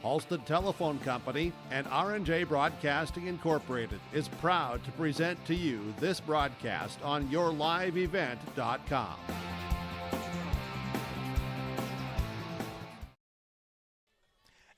Halstead Telephone Company and R&J Broadcasting Incorporated is proud to present to you this broadcast on YourLiveEvent.com.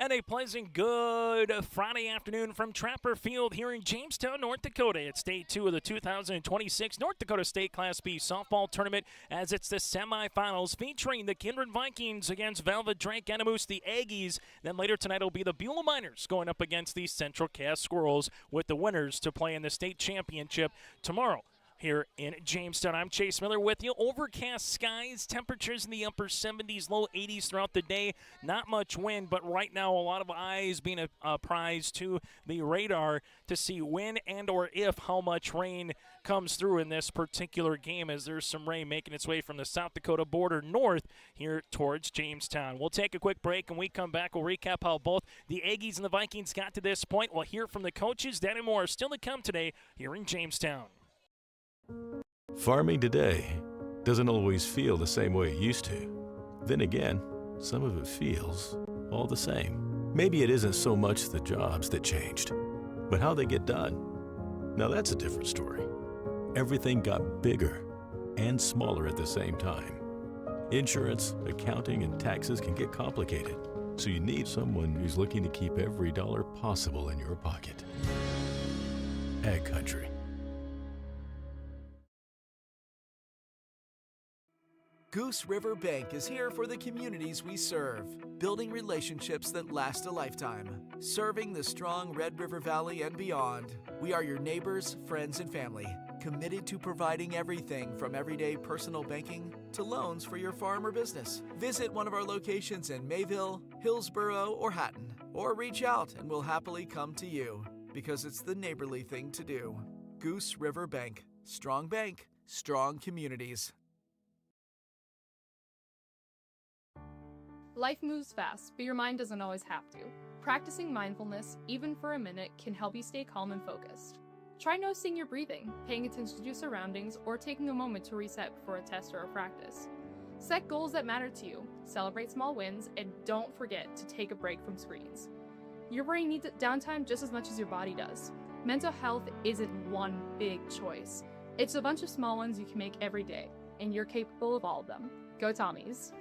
And a pleasant good Friday afternoon from Trapper Field here in Jamestown, North Dakota. It's day 2 of the 2026 North Dakota State Class B softball tournament as it's the semifinals featuring the Kindred Vikings against Velva-Drake, Anamoose, the Aggies. Then later tonight it'll be the Beulah Miners going up against the Central Cass Squirrels with the winners to play in the state championship tomorrow here in Jamestown. I'm Chase Miller with you. Overcast skies, temperatures in the upper 70s, low 80s throughout the day. Not much wind, but right now a lot of eyes being apprised to the radar to see when and or if how much rain comes through in this particular game, as there's some rain making its way from the South Dakota border north here towards Jamestown. We'll take a quick break, and we come back. We'll recap how both the Aggies and the Vikings got to this point. We'll hear from the coaches. That and more still to come today here in Jamestown. Farming today doesn't always feel the same way it used to. Then again, some of it feels all the same. Maybe it isn't so much the jobs that changed, but how they get done. Now that's a different story. Everything got bigger and smaller at the same time. Insurance, accounting, and taxes can get complicated, so you need someone who's looking to keep every dollar possible in your pocket. Ag Country. Goose River Bank is here for the communities we serve, building relationships that last a lifetime. Serving the strong Red River Valley and beyond, we are your neighbors, friends, and family, committed to providing everything from everyday personal banking to loans for your farm or business. Visit one of our locations in Mayville, Hillsboro, or Hatton, or reach out and we'll happily come to you, because it's the neighborly thing to do. Goose River Bank, strong communities. Life moves fast, but your mind doesn't always have to. Practicing mindfulness, even for a minute, can help you stay calm and focused. Try noticing your breathing, paying attention to your surroundings, or taking a moment to reset before a test or a practice. Set goals that matter to you, celebrate small wins, and don't forget to take a break from screens. Your brain needs downtime just as much as your body does. Mental health isn't one big choice. It's a bunch of small ones you can make every day, and you're capable of all of them. Go Tommies!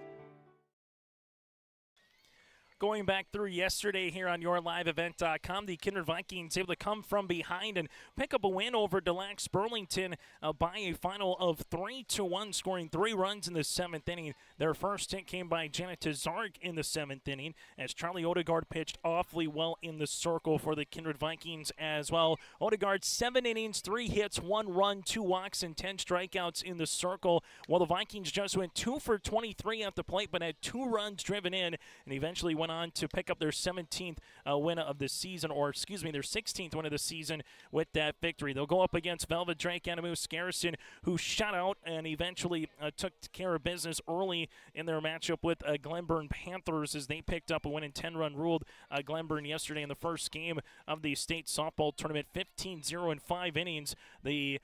Going back through yesterday here on YourLiveEvent.com, the Kindred Vikings able to come from behind and pick up a win over Delax Burlington by a final of 3-1, scoring 3 runs in the 7th inning. Their first hit came by Janet Tazark in the 7th inning, as Charlie Odegaard pitched awfully well in the circle for the Kindred Vikings as well. Odegaard, 7 innings, 3 hits, 1 run, 2 walks, and 10 strikeouts in the circle, while the Vikings just went 2 for 23 at the plate, but had 2 runs driven in, and eventually went on to pick up their 17th win of the season, or excuse me, their 16th win of the season with that victory. They'll go up against Velva-Drake, Anamoose, Garrison, who shut out and eventually took care of business early in their matchup with Glenburn Panthers, as they picked up a win and 10-run ruled Glenburn yesterday in the first game of the state softball tournament, 15-0 in 5 innings. The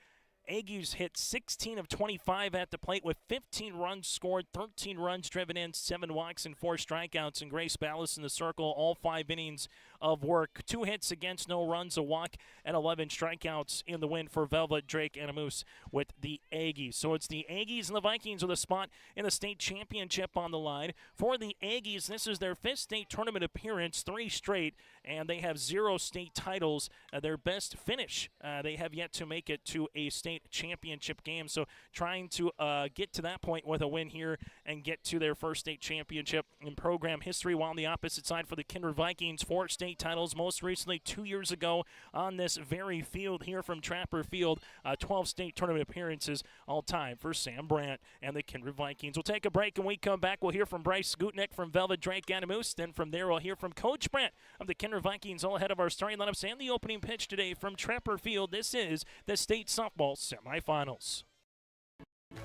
Aggies hit 16 of 25 at the plate with 15 runs scored, 13 runs driven in, 7 walks, and 4 strikeouts. And Grace Ballas in the circle, all 5 innings of work. 2 hits against, no runs, a walk, and 11 strikeouts in the win for Velva-Drake Anamoose with the Aggies. So it's the Aggies and the Vikings with a spot in the state championship on the line. For the Aggies, this is their 5th state tournament appearance, 3 straight, and they have 0 state titles. Their best finish, they have yet to make it to a state championship game. So trying to get to that point with a win here and get to their first state championship in program history, while on the opposite side for the Kindred Vikings, 4 state titles, most recently 2 years ago on this very field here from Trapper Field. 12 state tournament appearances all time for Sam Brandt and the Kindred Vikings. We'll take a break, and when we come back, we'll hear from Bryce Gutnick from Velva-Drake Anamoose. Then from there, we'll hear from Coach Brandt of the Kindred Vikings, all ahead of our starting lineups and the opening pitch today from Trapper Field. This is the state softball semifinals.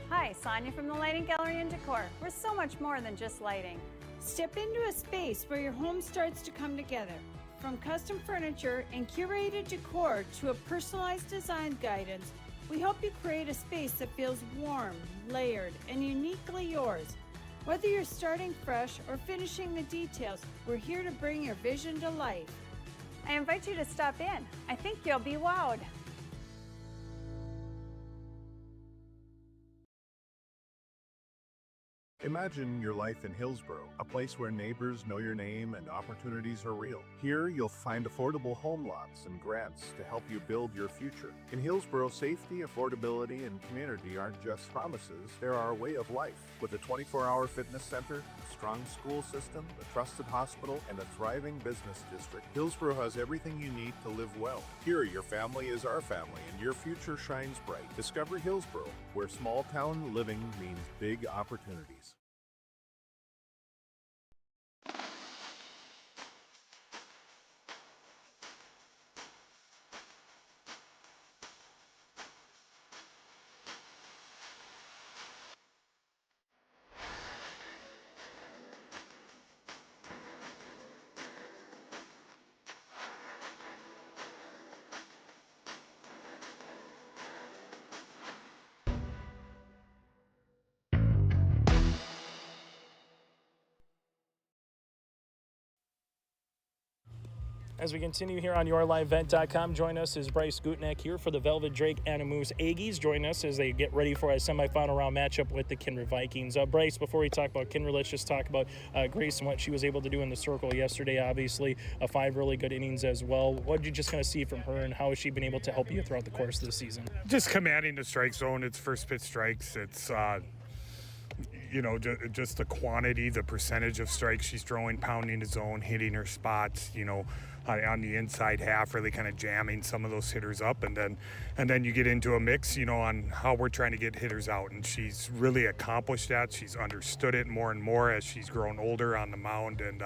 Hi, Sonia from the Lighting Gallery and Decor. We're so much more than just lighting. Step into a space where your home starts to come together. From custom furniture and curated decor to a personalized design guidance, We help you create a space that feels warm, layered, and uniquely yours. Whether you're starting fresh or finishing the details, we're here to bring your vision to life. I invite you to stop in. I think you'll be wowed. Imagine your life in Hillsborough, a place where neighbors know your name and opportunities are real. Here, you'll find affordable home lots and grants to help you build your future. In Hillsborough, safety, affordability, and community aren't just promises, they're our way of life. With a 24-hour fitness center, a strong school system, a trusted hospital, and a thriving business district, Hillsborough has everything you need to live well. Here, your family is our family, and your future shines bright. Discover Hillsborough, where small-town living means big opportunities. As we continue here on YourLiveEvent.com, join us as Bryce Gutneck here for the Velva-Drake Anamoose Aggies. Join us as they get ready for a semifinal round matchup with the Kindred Vikings. Bryce, before we talk about Kindred, let's just talk about Grace and what she was able to do in the circle yesterday. Obviously, 5 really good innings as well. What did you just kind of see from her, and how has she been able to help you throughout the course of the season? Just commanding the strike zone. It's first pitch strikes. It's just the quantity, the percentage of strikes she's throwing, pounding the zone, hitting her spots, on the inside half, really kind of jamming some of those hitters up, and then you get into a mix, on how we're trying to get hitters out, and she's really accomplished that. She's understood it more and more as she's grown older on the mound, and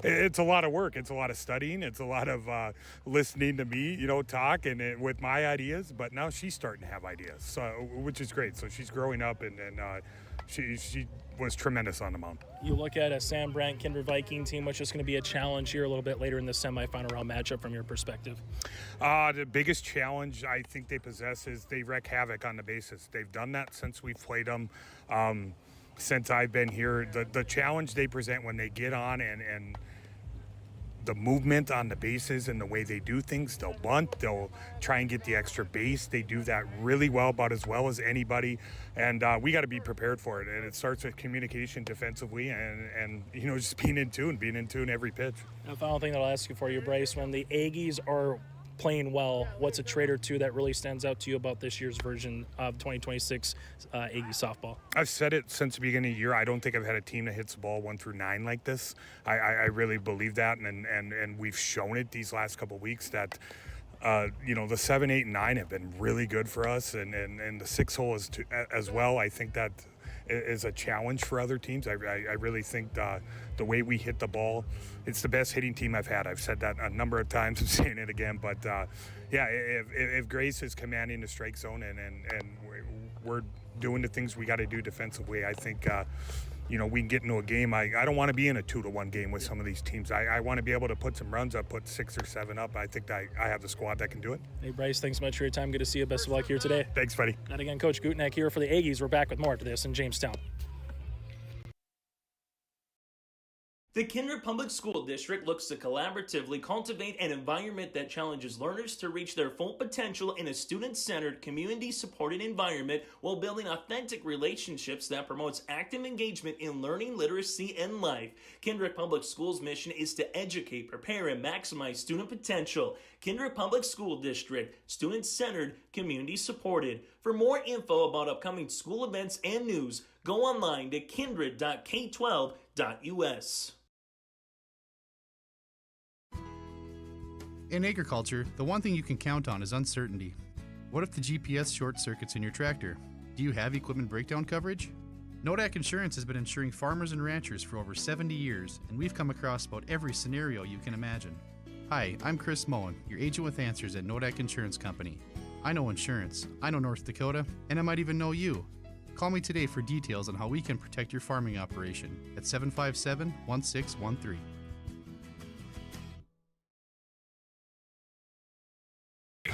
it's a lot of work. It's a lot of studying. It's a lot of listening to me, talk and with my ideas, but now she's starting to have ideas, so which is great. So she's growing up, and she was tremendous on the mound. You look at a Sam Brandt Kindred Viking team, which is going to be a challenge here a little bit later in the semifinal round matchup from your perspective. The biggest challenge I think they possess is they wreak havoc on the bases. They've done that since we've played them, since I've been here. The challenge they present when they get on and the movement on the bases and the way they do things, they'll bunt, they'll try and get the extra base. They do that really well, about as well as anybody, and we got to be prepared for it. And it starts with communication defensively and just being in tune every pitch. And the final thing that I'll ask you for you, Bryce, when the Aggies are playing well, what's a trait or two that really stands out to you about this year's version of 2026 Aggie softball? I've said it since the beginning of the year. I don't think I've had a team that hits the ball 1 through 9 like this. I really believe that, and we've shown it these last couple of weeks that the 7, 8, and 9 have been really good for us, and the 6 hole is as well. I think that is a challenge for other teams. I really think the way we hit the ball, it's the best hitting team I've had. I've said that a number of times. I'm saying it again, but if Grace is commanding the strike zone and we're doing the things we got to do defensively, I think we can get into a game. I don't want to be in a 2-1 game with some of these teams. I want to be able to put some runs up, put 6 or 7 up. I think I have the squad that can do it. Hey, Bryce, thanks so much for your time. Good to see you. Best of luck here today. Thanks, buddy. And again, Coach Gutneck here for the Aggies. We're back with more after this in Jamestown. The Kindred Public School District looks to collaboratively cultivate an environment that challenges learners to reach their full potential in a student-centered, community-supported environment while building authentic relationships that promotes active engagement in learning, literacy, and life. Kindred Public Schools' mission is to educate, prepare, and maximize student potential. Kindred Public School District, student-centered, community-supported. For more info about upcoming school events and news, go online to kindred.k12.us. In agriculture, the one thing you can count on is uncertainty. What if the GPS short circuits in your tractor? Do you have equipment breakdown coverage? Nodak Insurance has been insuring farmers and ranchers for over 70 years, and we've come across about every scenario you can imagine. Hi, I'm Chris Moen, your agent with answers at Nodak Insurance Company. I know insurance, I know North Dakota, and I might even know you. Call me today for details on how we can protect your farming operation at 757-1613.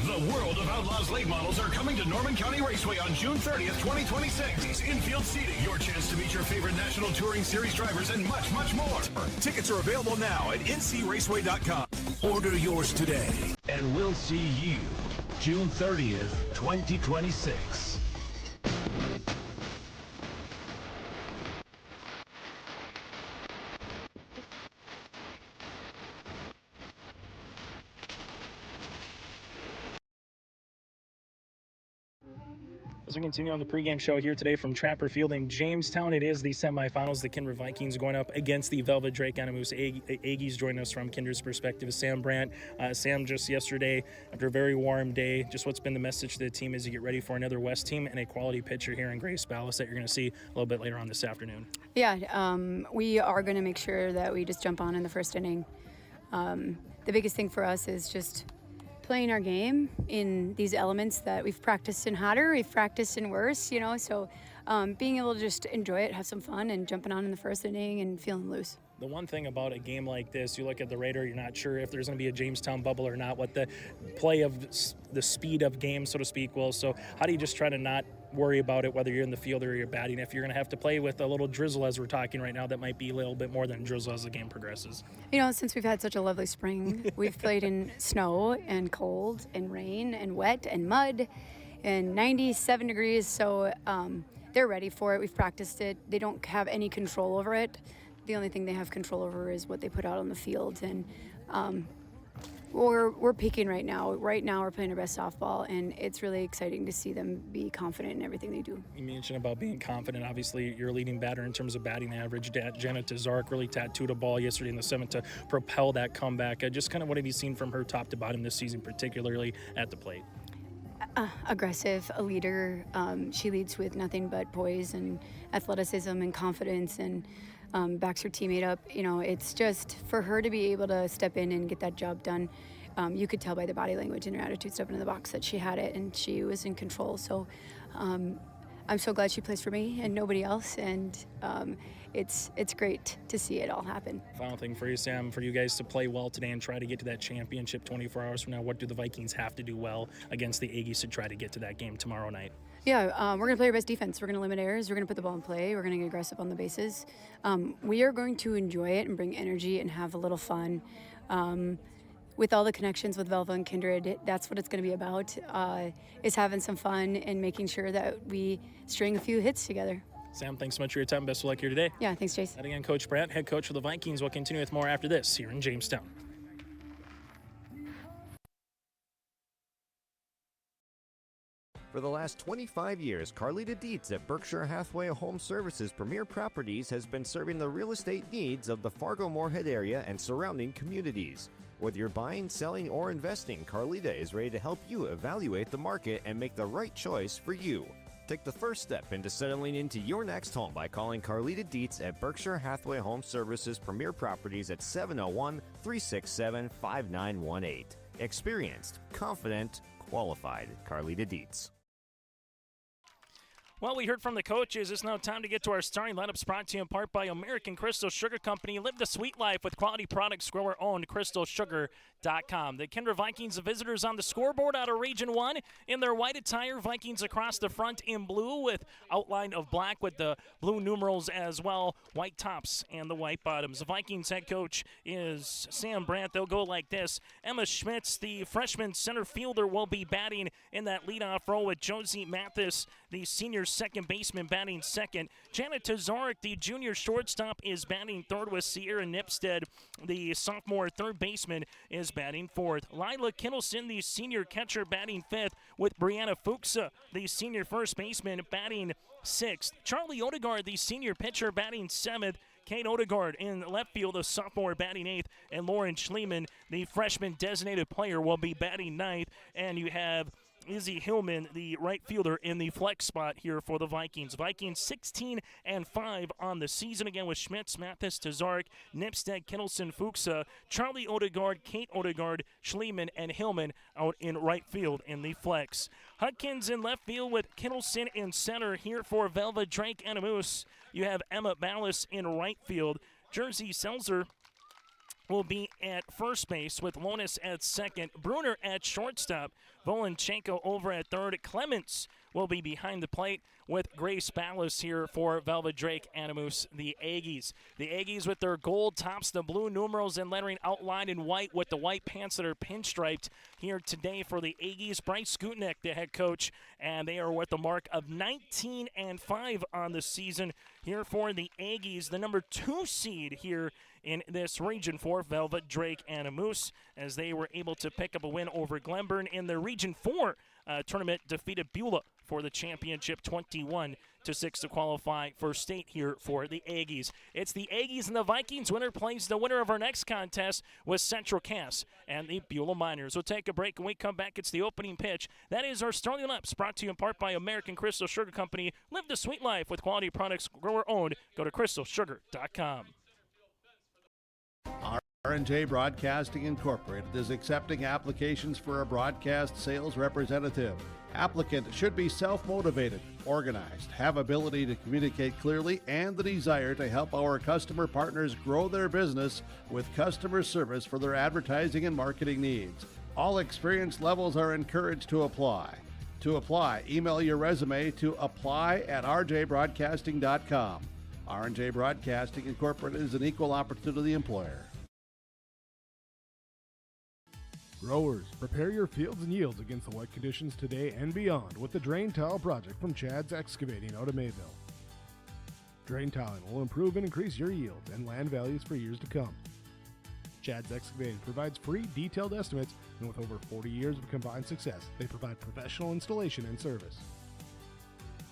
The The World of Outlaws late models are coming to Norman County Raceway on June 30th, 2026. Infield seating, your chance to meet your favorite National Touring Series drivers, and much, much more. Tickets are available now at ncraceway.com. Order yours today. And we'll see you June 30th, 2026. As we continue on the pregame show here today from Trapper Field in Jamestown, it is the semifinals. The Kindred Vikings going up against the Velva-Drake Anamoose Aggies. Joining us from Kindred's perspective is Sam Brandt. Sam, just yesterday, after a very warm day, just what's been the message to the team as you get ready for another West team and a quality pitcher here in Grace Ballas that you're going to see a little bit later on this afternoon? Yeah, we are going to make sure that we just jump on in the first inning. The biggest thing for us is just playing our game in these elements that we've practiced in hotter, we've practiced in worse, so being able to just enjoy it, have some fun, and jumping on in the first inning and feeling loose. The one thing about a game like this, you look at the radar, you're not sure if there's going to be a Jamestown bubble or not, what the play of the speed of game, so to speak, will. So how do you just try to not worry about it, whether you're in the field or you're batting, if you're going to have to play with a little drizzle as we're talking right now, that might be a little bit more than drizzle as the game progresses? Since we've had such a lovely spring, we've played in snow and cold and rain and wet and mud and 97 degrees, so they're ready for it. We've practiced it. They don't have any control over it. The only thing they have control over is what they put out on the field, and we're peaking right now. Right now, we're playing our best softball, and it's really exciting to see them be confident in everything they do. You mentioned about being confident. Obviously, you're a leading batter in terms of batting average. Janet Tazark really tattooed a ball yesterday in the seventh to propel that comeback. Just kind of what have you seen from her top to bottom this season, particularly at the plate? Aggressive, a leader. She leads with nothing but poise and athleticism and confidence, and backs her teammate up. It's just for her to be able to step in and get that job done. You could tell by the body language and her attitude stepping in the box that she had it and she was in control. So I'm so glad she plays for me and nobody else, and it's great to see it all happen. Final thing for you, Sam, for you guys to play well today and try to get to that championship 24 hours from now, what do the Vikings have to do well against the Aggies to try to get to that game tomorrow night? Yeah, we're going to play our best defense. We're going to limit errors. We're going to put the ball in play. We're going to get aggressive on the bases. We are going to enjoy it and bring energy and have a little fun. With all the connections with Velva and Kindred, that's what it's going to be about, is having some fun and making sure that we string a few hits together. Sam, thanks so much for your time. Best of luck here today. Yeah, thanks, Chase. And again, Coach Brandt, head coach for the Vikings, will continue with more after this here in Jamestown. For the last 25 years, Carlita Dietz at Berkshire Hathaway Home Services Premier Properties has been serving the real estate needs of the Fargo-Moorhead area and surrounding communities. Whether you're buying, selling, or investing, Carlita is ready to help you evaluate the market and make the right choice for you. Take the first step into settling into your next home by calling Carlita Dietz at Berkshire Hathaway Home Services Premier Properties at 701-367-5918. Experienced, confident, qualified. Carlita Dietz. Well, we heard from the coaches. It's now time to get to our starting lineups, brought to you in part by American Crystal Sugar Company. Live the sweet life with quality products, grower-owned, crystalsugar.com. The Kindred Vikings, the visitors on the scoreboard out of Region 1 in their white attire. Vikings across the front in blue with outline of black with the blue numerals as well, white tops and the white bottoms. The Vikings head coach is Sam Brandt. They'll go like this. Emma Schmitz, the freshman center fielder, will be batting in that leadoff role with Josie Mathis, the senior second baseman, batting second. Janet Tazark, the junior shortstop, is batting third with Sierra Nipstead. The sophomore third baseman is batting fourth. Lila Kittleson, the senior catcher, batting fifth with Brianna Fuchsa, the senior first baseman, batting sixth. Charlie Odegaard, the senior pitcher, batting seventh. Kate Odegaard in left field, the sophomore, batting eighth. And Lauren Schliemann, the freshman designated player, will be batting ninth. And you have Izzy Hillman, the right fielder, in the flex spot here for the Vikings. Vikings 16-5 on the season, again with Schmitz, Mathis, Tazark, Nipstead, Kittleson, Fuchsa, Charlie Odegaard, Kate Odegaard, Schliemann, and Hillman out in right field in the flex. Hudkins in left field with Kittleson in center here for Velva-Drake Anamoose. You have Emma Ballas in right field. Jersey Selzer will be at first base with Lonis at second, Bruner at shortstop, Volinchenko over at third. Clements will be behind the plate with Grace Ballas here for Velva-Drake, Anamoose, the Aggies. The Aggies with their gold tops, the blue numerals and lettering outlined in white with the white pants that are pinstriped here today for the Aggies. Bryce Skutnik, the head coach, and they are with a mark of 19-5 on the season here for the Aggies. The number 2 seed here in this region for Velva-Drake Anamoose, as they were able to pick up a win over Glenburn in the Region 4 tournament, defeated Beulah for the championship 21-6 to qualify for state here for the Aggies. It's the Aggies and the Vikings. Winner plays the winner of our next contest with Central Cass and the Beulah Miners. We'll take a break. When we come back, it's the opening pitch. That is our starting lineups, brought to you in part by American Crystal Sugar Company. Live the sweet life with quality products grower-owned. Go to crystalsugar.com. R&J Broadcasting Incorporated is accepting applications for a broadcast sales representative. Applicant should be self-motivated, organized, have ability to communicate clearly, and the desire to help our customer partners grow their business with customer service for their advertising and marketing needs. All experience levels are encouraged to apply. To apply, email your resume to apply@rjbroadcasting.com. R&J Broadcasting Incorporated is an equal opportunity employer. Growers, prepare your fields and yields against the wet conditions today and beyond with the Drain Tile project from Chad's Excavating out of Mayville. Drain tiling will improve and increase your yield and land values for years to come. Chad's Excavating provides free detailed estimates, and with over 40 years of combined success, they provide professional installation and service.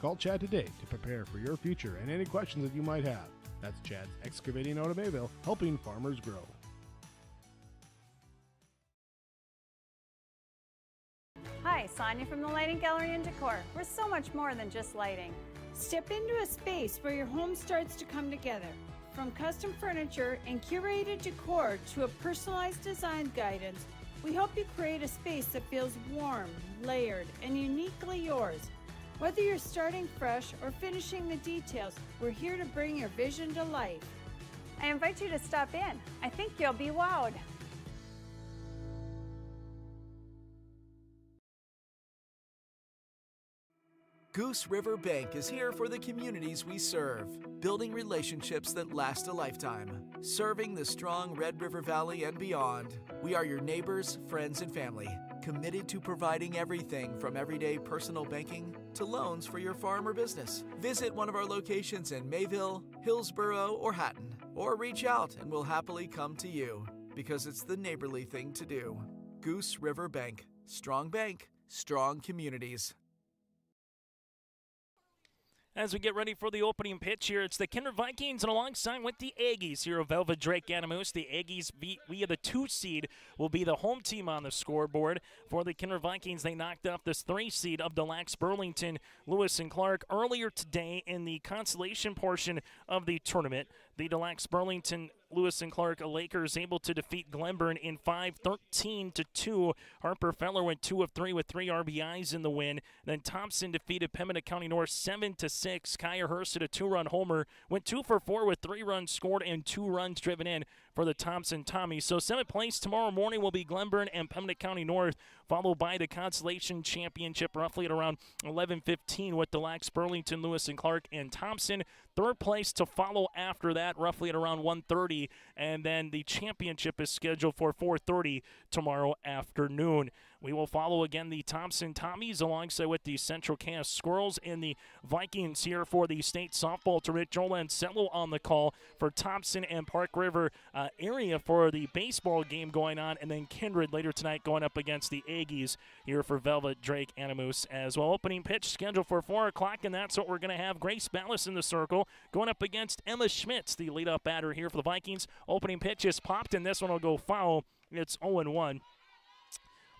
Call Chad today to prepare for your future and any questions that you might have. That's Chad's Excavating out of Mayville, helping farmers grow. Hi, Sonia from the Lighting Gallery and Decor. We're so much more than just lighting. Step into a space where your home starts to come together. From custom furniture and curated decor to a personalized design guidance, we help you create a space that feels warm, layered, and uniquely yours. Whether you're starting fresh or finishing the details, we're here to bring your vision to life. I invite you to stop in. I think you'll be wowed. Goose River Bank is here for the communities we serve, building relationships that last a lifetime, serving the strong Red River Valley and beyond. We are your neighbors, friends, and family, committed to providing everything from everyday personal banking to loans for your farm or business. Visit one of our locations in Mayville, Hillsborough, or Hatton, or reach out and we'll happily come to you, because it's the neighborly thing to do. Goose River Bank, strong communities. As we get ready for the opening pitch here, it's the Kindred Vikings, and alongside with the Aggies here of Velva-Drake Anamoose. The Aggies, via the 2 seed, will be the home team on the scoreboard. For the Kindred Vikings, they knocked off this 3 seed of Delax Burlington, Lewis and Clark earlier today in the consolation portion of the tournament. The Delax Burlington Lewis and Clark Lakers able to defeat Glenburn in 5-13-2. Harper Feller went 2 of 3 with 3 RBIs in the win. Then Thompson defeated Pembina County North 7-6. Kyer Hurst hit a 2-run homer, went 2 for 4 with 3 runs scored and 2 runs driven in for the Thompson Tommies. So 7th place tomorrow morning will be Glenburn and Pembina County North, followed by the Consolation Championship roughly at around 11:15 with Delax Burlington, Lewis and Clark, and Thompson. 3rd place to follow after that, roughly at around 1:30, and then the championship is scheduled for 4:30 tomorrow afternoon. We will follow again the Thompson Tommies alongside with the Central Cass Squirrels and the Vikings here for the state softball tournament. Joel Ansello on the call for Thompson and Park River area for the baseball game going on, and then Kindred later tonight going up against the Aggies here for Velva-Drake Anamoose as well. Opening pitch scheduled for 4 o'clock, and that's what we're going to have. Grace Ballas in the circle going up against Emma Schmitz, the leadoff batter here for the Vikings. Opening pitch is popped, and this one will go foul. It's 0-1.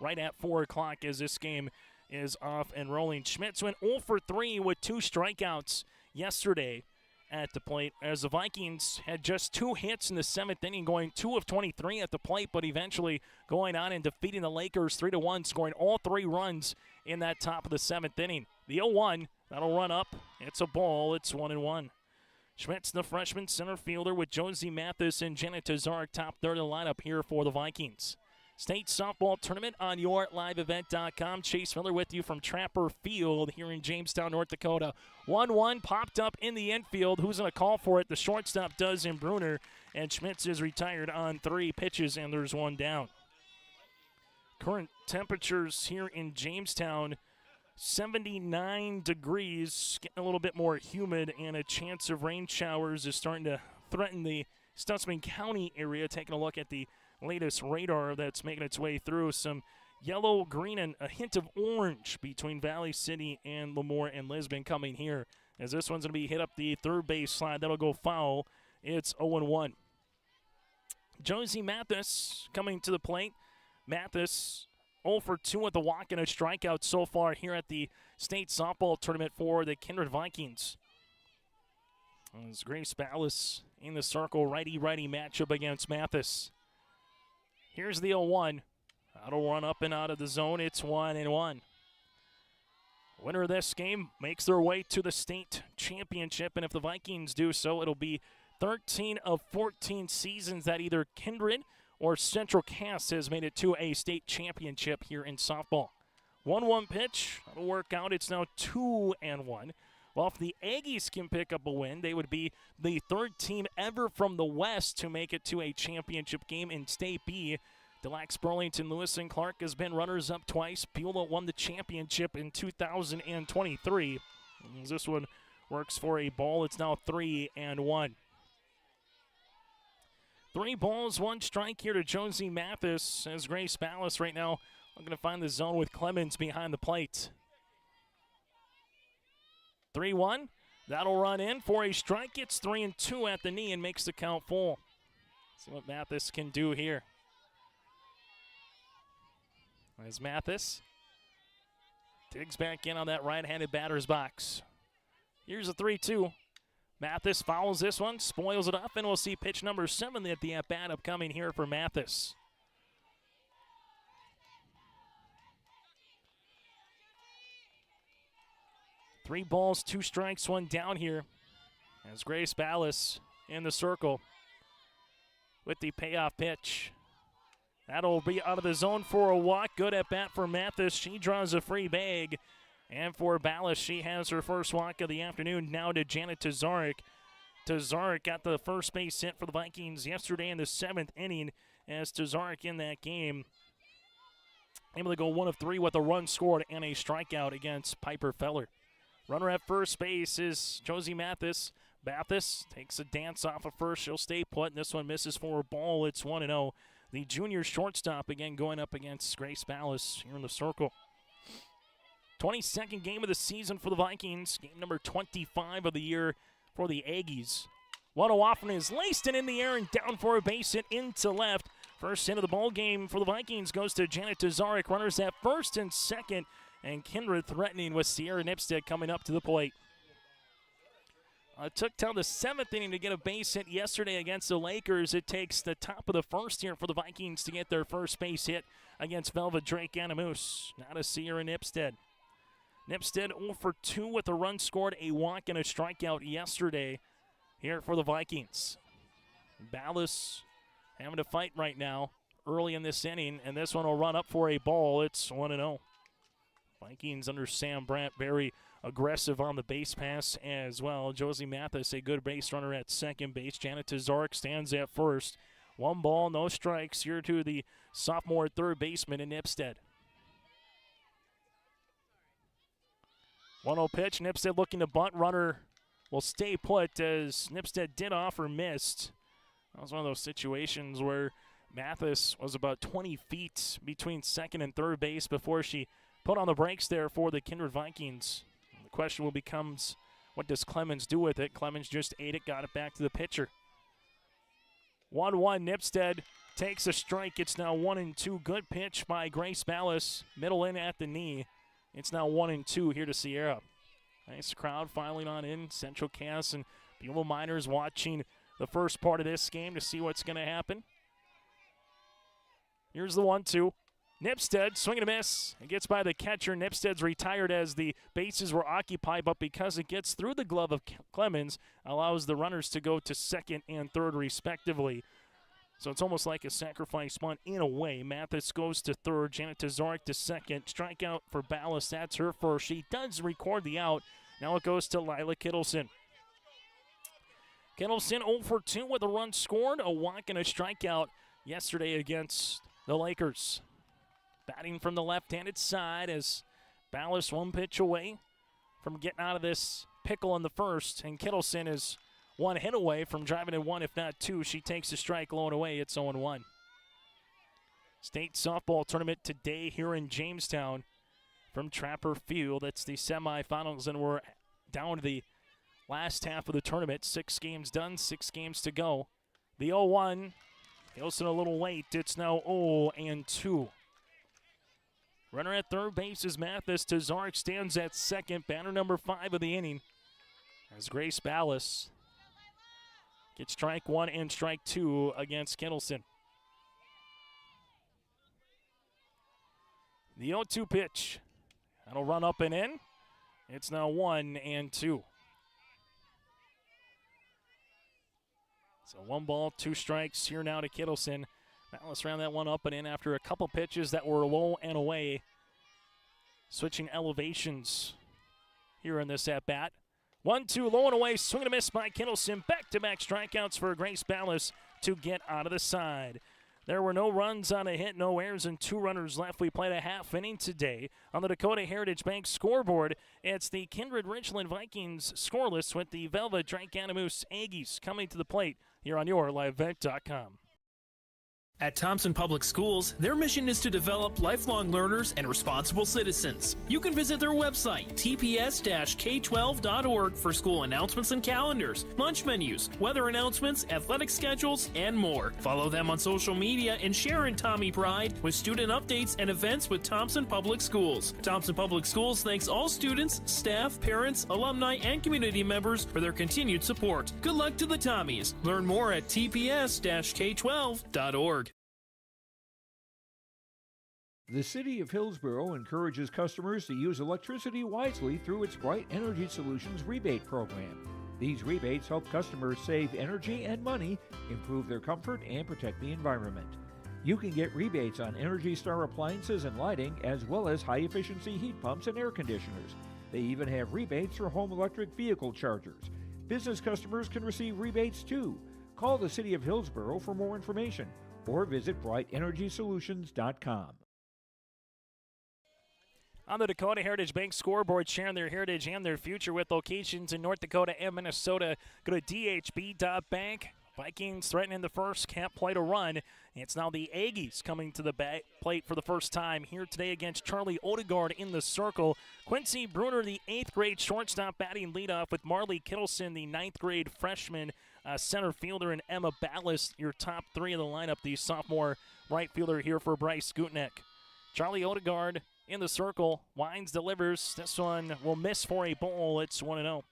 Right at 4 o'clock as this game is off and rolling. Schmitz went 0 for 3 with 2 strikeouts yesterday at the plate, as the Vikings had just 2 hits in the 7th inning, going 2 of 23 at the plate, but eventually going on and defeating the Lakers 3-1, scoring all 3 runs in that top of the 7th inning. The 0-1, that'll run up. It's a ball. It's 1-1. Schmitz, the freshman center fielder, with Josie Mathis and Janet Tazarek top third of the lineup here for the Vikings. State Softball Tournament on yourliveevent.com. Chase Miller with you from Trapper Field here in Jamestown, North Dakota. 1-1 popped up in the infield. Who's going to call for it? The shortstop does in Bruner, and Schmitz is retired on 3 pitches, and there's 1 down. Current temperatures here in Jamestown, 79 degrees, getting a little bit more humid, and a chance of rain showers is starting to threaten the Stutsman County area. Taking a look at the latest radar that's making its way through. Some yellow, green, and a hint of orange between Valley City and Lemoore and Lisbon coming here. As this one's going to be hit up the third base slide. That'll go foul. It's 0-1. Josie Mathis coming to the plate. Mathis 0 for 2 with a walk and a strikeout so far here at the state softball tournament for the Kindred Vikings. As Grace Ballas in the circle, righty-righty matchup against Mathis. Here's the 0-1. That'll run up and out of the zone. It's 1-1. Winner of this game makes their way to the state championship, and if the Vikings do so, it'll be 13 of 14 seasons that either Kindred or Central Cass has made it to a state championship here in softball. 1-1 pitch. That'll work out. It's now 2-1. Well, if the Aggies can pick up a win, they would be the 3rd team ever from the West to make it to a championship game in State B. Delax, Burlington, Lewis, and Clark has been runners-up twice. Beulah won the championship in 2023. As this one works for a ball, it's now 3-1. 3 balls, 1 strike here to Josie Mathis as Grace Ballas right now looking to find the zone with Clemens behind the plate. 3-1. That'll run in for a strike. It's 3-2 at the knee and makes the count full. See what Mathis can do here. As Mathis digs back in on that right-handed batter's box. Here's a 3-2. Mathis fouls this one, spoils it up, and we'll see pitch number 7 at the at-bat upcoming here for Mathis. Three balls, 2 strikes, 1 down here as Grace Ballas in the circle with the payoff pitch. That'll be out of the zone for a walk. Good at bat for Mathis. She draws a free bag. And for Ballas, she has her first walk of the afternoon. Now to Janet Tazarek. Tazarek got the first base hit for the Vikings yesterday in the 7th inning as Tazarek in that game able to go 1 of 3 with a run scored and a strikeout against Piper Feller. Runner at first base is Josie Mathis. Mathis takes a dance off of first. She'll stay put, and this one misses for a ball. It's 1-0. The junior shortstop again going up against Grace Ballas here in the circle. 22nd game of the season for the Vikings. Game number 25 of the year for the Aggies. 1-0 off and is laced in the air and down for a base hit into left. First hit of the ball game for the Vikings goes to Janet Tazarek. Runners at first and second. And Kindred threatening with Sierra Nipstead coming up to the plate. It took till the 7th inning to get a base hit yesterday against the Lakers. It takes the top of the first here for the Vikings to get their first base hit against Velva-Drake Anamoose. Now to Sierra Nipstead. Nipstead 0 for 2 with a run scored, a walk, and a strikeout yesterday here for the Vikings. Ballas having to fight right now early in this inning, and this one will run up for a ball. It's 1-0. Vikings under Sam Brandt, very aggressive on the base pass as well. Josie Mathis, a good base runner at second base. Janet Tazarek stands at first. 1 ball, no strikes here to the sophomore third baseman in Nipstead. 1-0 pitch. Nipstead looking to bunt. Runner will stay put as Nipstead did offer, missed. That was one of those situations where Mathis was about 20 feet between second and third base before she put on the brakes there for the Kindred Vikings. The question will becomes, what does Clemens do with it? Clemens just ate it, got it back to the pitcher. 1-1, Nipstead takes a strike. It's now 1-2. Good pitch by Grace Ballas. Middle in at the knee. It's now 1-2 here to Sierra. Nice crowd filing on in. Central Cass and Beulah Miners watching the first part of this game to see what's going to happen. Here's the 1-2. Nipstead, swing and a miss. It gets by the catcher. Nipstead's retired as the bases were occupied, but because it gets through the glove of Clemens, allows the runners to go to second and third respectively. So it's almost like a sacrifice bunt in a way. Mathis goes to third, Janet Tazarek to second. Strikeout for Ballas, that's her first. She does record the out. Now it goes to Lila Kittleson. Kittleson 0 for 2 with a run scored, a walk and a strikeout yesterday against the Lakers. Batting from the left-handed side as Ballas one pitch away from getting out of this pickle in the first, and Kittleson is one hit away from driving in one, if not two. She takes a strike low and away. It's 0-1. State softball tournament today here in Jamestown from Trapper Field. It's the semifinals, and we're down to the last half of the tournament. 6 games done, 6 games to go. The 0-1, Hilson a little late. It's now 0-2. Runner at third base is Mathis. Tazarek stands at second. Batter number 5 of the inning as Grace Ballas gets strike 1 and strike 2 against Kittleson. The 0-2 pitch. That'll run up and in. It's now 1-2. So 1 ball, 2 strikes here now to Kittleson. Ballas ran that one up and in after a couple pitches that were low and away. Switching elevations here in this at-bat. 1-2, low and away, swing and a miss by Kittleson. Back-to-back strikeouts for Grace Ballas to get out of the side. There were no runs on a hit, no errors, and 2 runners left. We played a half inning today. On the Dakota Heritage Bank scoreboard, it's the Kindred Richland Vikings scoreless with the Velva-Drake Anamoose Aggies coming to the plate here on your LiveVent.com. At Thompson Public Schools, their mission is to develop lifelong learners and responsible citizens. You can visit their website, tps-k12.org, for school announcements and calendars, lunch menus, weather announcements, athletic schedules, and more. Follow them on social media and share in Tommy Pride with student updates and events with Thompson Public Schools. Thompson Public Schools thanks all students, staff, parents, alumni, and community members for their continued support. Good luck to the Tommies. Learn more at tps-k12.org. The City of Hillsborough encourages customers to use electricity wisely through its Bright Energy Solutions rebate program. These rebates help customers save energy and money, improve their comfort, and protect the environment. You can get rebates on Energy Star appliances and lighting, as well as high-efficiency heat pumps and air conditioners. They even have rebates for home electric vehicle chargers. Business customers can receive rebates too. Call the City of Hillsborough for more information or visit brightenergysolutions.com. On the Dakota Heritage Bank scoreboard, sharing their heritage and their future with locations in North Dakota and Minnesota. Go to dhb.bank. Vikings threatening the first, can't play to run. It's now the Aggies coming to the plate for the first time here today against Charlie Odegaard in the circle. Quincy Bruner, the 8th grade shortstop, batting leadoff with Marley Kittleson, the 9th grade freshman center fielder, and Emma Ballas, your top 3 of the lineup, the sophomore right fielder here for Bryce Gutnick. Charlie Odegaard in the circle, winds, delivers. This one will miss for a ball. It's 1-0.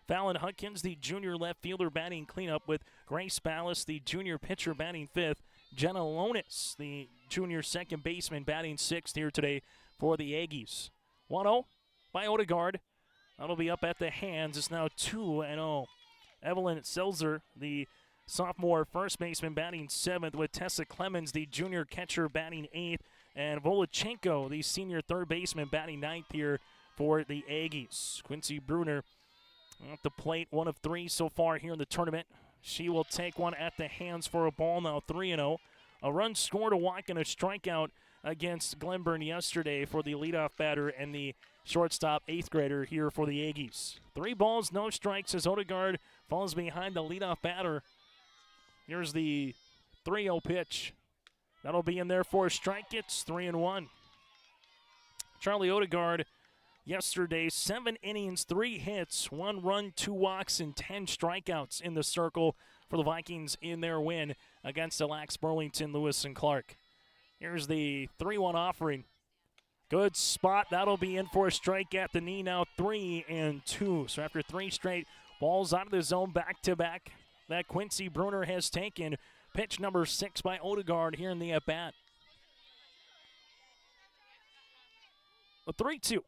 Fallon Hunkins, the junior left fielder, batting cleanup with Grace Ballas, the junior pitcher, batting 5th. Jenna Lonis, the junior second baseman, batting 6th here today for the Aggies. 1-0 by Odegaard. That'll be up at the hands. It's now 2-0. Evelyn Selzer, the sophomore first baseman, batting 7th, with Tessa Clemens, the junior catcher, batting 8th. And Volochenko, the senior third baseman, batting 9th here for the Aggies. Quincy Bruner at the plate, 1 of 3 so far here in the tournament. She will take one at the hands for a ball, now 3-0. A run scored, a walk, and a strikeout against Glenburn yesterday for the leadoff batter and the shortstop 8th grader here for the Aggies. 3 balls, no strikes as Odegaard falls behind the leadoff batter. Here's the 3-0 pitch. That'll be in there for a strike. It's 3-1. Charlie Odegaard yesterday, 7 innings, 3 hits, 1 run, 2 walks, and 10 strikeouts in the circle for the Vikings in their win against the Lax Burlington, Lewis and Clark. Here's the 3-1 offering. Good spot. That'll be in for a strike at the knee, now 3-2. So after 3 straight balls out of the zone back-to-back that Quincy Bruner has taken, pitch number 6 by Odegaard here in the at-bat. A 3-2.